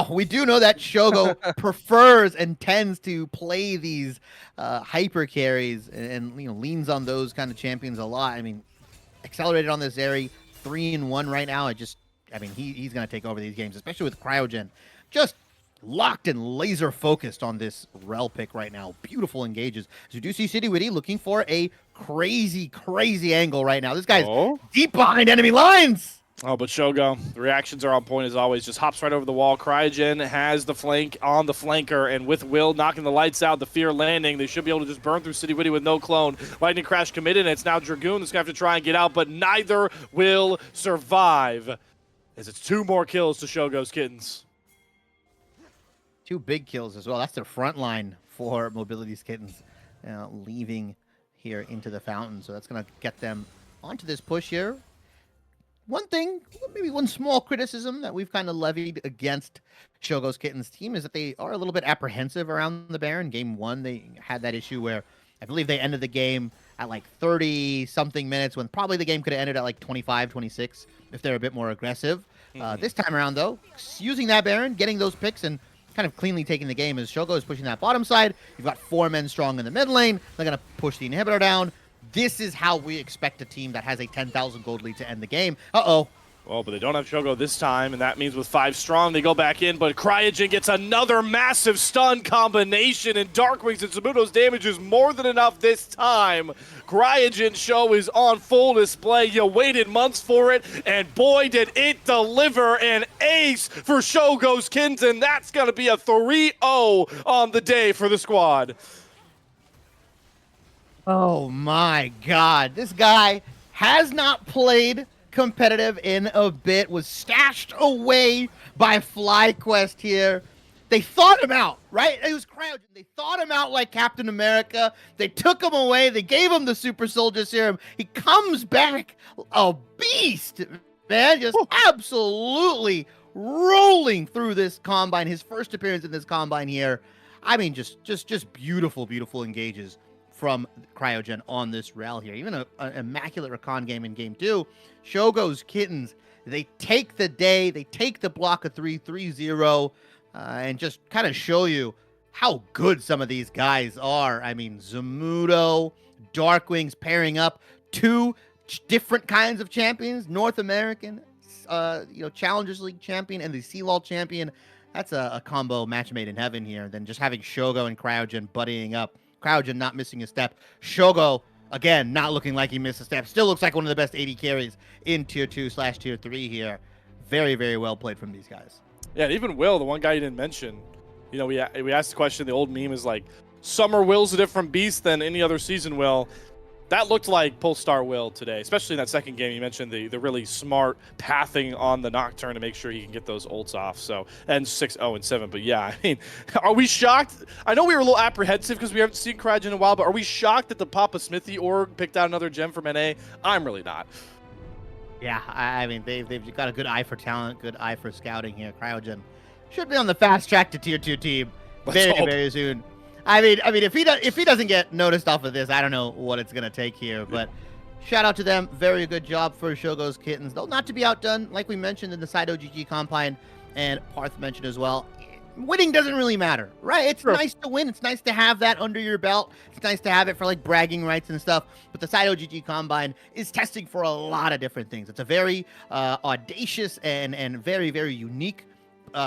we do know that Shogo prefers and tends to play these hyper carries and you know, leans on those kind of champions a lot. I mean, accelerated on this Zeri, 3-in-1 right now. I mean, he's going to take over these games, especially with Cryogen. Just locked and laser focused on this rel pick right now. Beautiful engages. As you do see City Witty looking for a crazy angle right now. This guy's deep behind enemy lines. Oh, but Shogo, the reactions are on point as always. Just hops right over the wall. Cryogen has the flank on the flanker, and with Will knocking the lights out, the Fear landing, they should be able to just burn through City Witty with no clone. Lightning Crash committed, and it's now Dragoon that's going to have to try and get out, but neither will survive, as it's 2 more kills to Shogo's Kittens. 2 big kills as well. That's the front line for Mobility's Kittens, leaving here into the fountain. So that's going to get them onto this push here. One thing, maybe one small criticism that we've kind of levied against Shogo's Kittens team is that they are a little bit apprehensive around the Baron. Game 1, they had that issue where I believe they ended the game at like 30-something minutes when probably the game could have ended at like 25, 26 if they're a bit more aggressive. This time around, though, using that Baron, getting those picks, and kind of cleanly taking the game as Shogo is pushing that bottom side. You've got 4 men strong in the mid lane. They're going to push the inhibitor down. This is how we expect a team that has a 10,000 gold lead to end the game. Uh-oh. Well, but they don't have Shogo this time, and that means with 5 strong, they go back in, but Cryogen gets another massive stun combination, and Darkwings and Zamuto's damage is more than enough this time. Cryogen show is on full display. You waited months for it, and boy, did it deliver an ace for Shogo's Kittens, and that's going to be a 3-0 on the day for the squad. Oh my god. This guy has not played competitive in a bit, was stashed away by FlyQuest here. They thought him out, right? It was Cryogen. They thought him out like Captain America. They took him away. They gave him the Super Soldier Serum. He comes back a beast, man. Just absolutely rolling through this Combine. His first appearance in this Combine here. I mean, just beautiful, beautiful engages from Cryogen on this rail here. Even an immaculate recon game in game 2. Shogo's Kittens, they take the day, they take the block of 3-0, and just kind of show you how good some of these guys are. I mean, Zamuto, Darkwings pairing up 2 different kinds of champions, North American, Challengers League champion and the CLOL champion. That's a combo match made in heaven here. And then just having Shogo and Cryogen buddying up. Cryogen not missing a step. Shogo, again, not looking like he missed a step. Still looks like one of the best 80 carries in Tier 2/Tier 3 here. Very, very well played from these guys. Yeah, and even Will, the one guy you didn't mention, we asked the question, the old meme is like, Summer Will's a different beast than any other season Will. That looked like Polestar Will today, especially in that second game. You mentioned the really smart pathing on the Nocturne to make sure he can get those ults off. So, and 6-0-7. But yeah, I mean, are we shocked? I know we were a little apprehensive because we haven't seen Cryogen in a while, but are we shocked that the Papa Smithy org picked out another gem from NA? I'm really not. Yeah, I mean, they've got a good eye for talent, good eye for scouting here. Cryogen should be on the fast track to Tier 2 team very soon. I mean, if he doesn't get noticed off of this, I don't know what it's gonna take here. But shout out to them, very good job for Shogo's Kittens. Though not to be outdone, like we mentioned in the Side OGG Combine, and Parth mentioned as well. Winning doesn't really matter, right? It's nice to win. It's nice to have that under your belt. It's nice to have it for like bragging rights and stuff. But the Side OGG Combine is testing for a lot of different things. It's a very audacious and very, very unique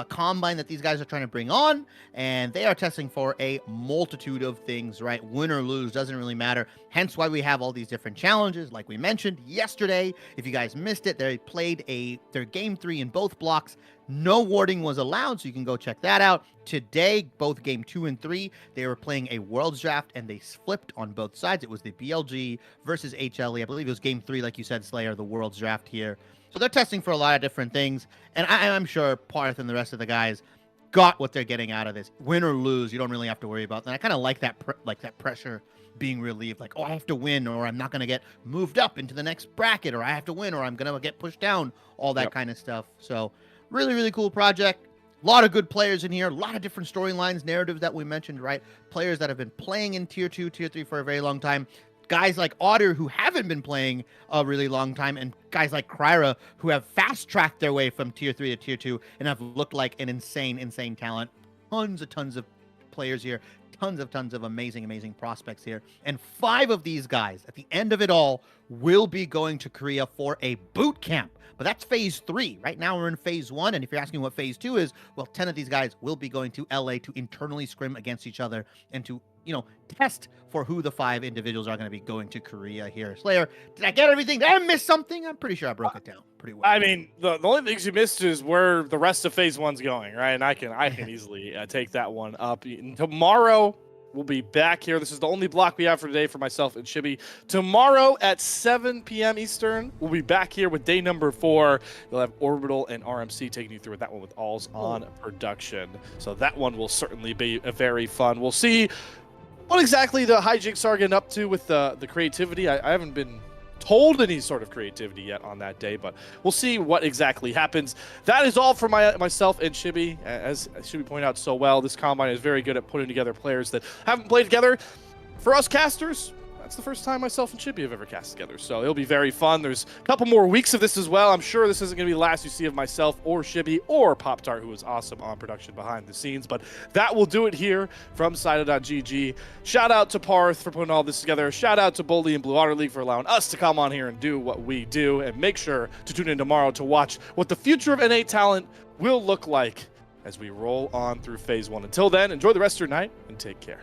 Combine that these guys are trying to bring on, and they are testing for a multitude of things, right? Win or lose doesn't really matter, hence why we have all these different challenges. Like we mentioned yesterday, if you guys missed it, they played their game 3 in both blocks. No warding was allowed, so you can go check that out. Today, both game 2 and 3, they were playing a Worlds Draft, and they flipped on both sides. It was the BLG versus HLE. I believe it was game 3, like you said, Slayer, the Worlds Draft here. So they're testing for a lot of different things, and I'm sure Parth and the rest of the guys got what they're getting out of this. Win or lose, you don't really have to worry about that. And I kind of like that pressure being relieved. Like, oh, I have to win, or I'm not going to get moved up into the next bracket, or I have to win, or I'm going to get pushed down, all that kind of stuff. So really, really cool project. A lot of good players in here, a lot of different storylines, narratives that we mentioned, right? Players that have been playing in Tier 2, Tier 3 for a very long time. Guys like Otter who haven't been playing a really long time, and guys like Kryra who have fast-tracked their way from Tier 3 to Tier 2 and have looked like an insane talent. Tons of players here. Tons of amazing prospects here. And 5 of these guys, at the end of it all, will be going to Korea for a boot camp. But that's phase 3. Right now we're in phase 1, and if you're asking what phase 2 is, well, 10 of these guys will be going to LA to internally scrim against each other and to, test for who the 5 individuals are going to be going to Korea here. Slayer, did I get everything? Did I miss something? I'm pretty sure I broke it down pretty well. I mean, the only things you missed is where the rest of phase 1's going, right? And I can easily take that one up. And tomorrow we'll be back here. This is the only block we have for today for myself and Chibi. Tomorrow at 7 p.m. Eastern, we'll be back here with day number 4. You'll have Orbital and RMC taking you through that one with All's on production. So that one will certainly be a very fun. We'll see what exactly the hijinks are getting up to with the creativity. I haven't been told any sort of creativity yet on that day, but we'll see what exactly happens. That is all for myself and Chibi. As Chibi pointed out so well, this Combine is very good at putting together players that haven't played together. For us casters, that's the first time myself and Chibi have ever cast together, so it'll be very fun. There's a couple more weeks of this as well. I'm sure this isn't going to be the last you see of myself or Chibi or Pop-Tart, who was awesome on production behind the scenes, but that will do it here from Sida.gg. Shout out to Parth for putting all this together. Shout out to Boldy and Blue Otter League for allowing us to come on here and do what we do, and make sure to tune in tomorrow to watch what the future of NA talent will look like as we roll on through phase 1. Until then, enjoy the rest of your night and take care.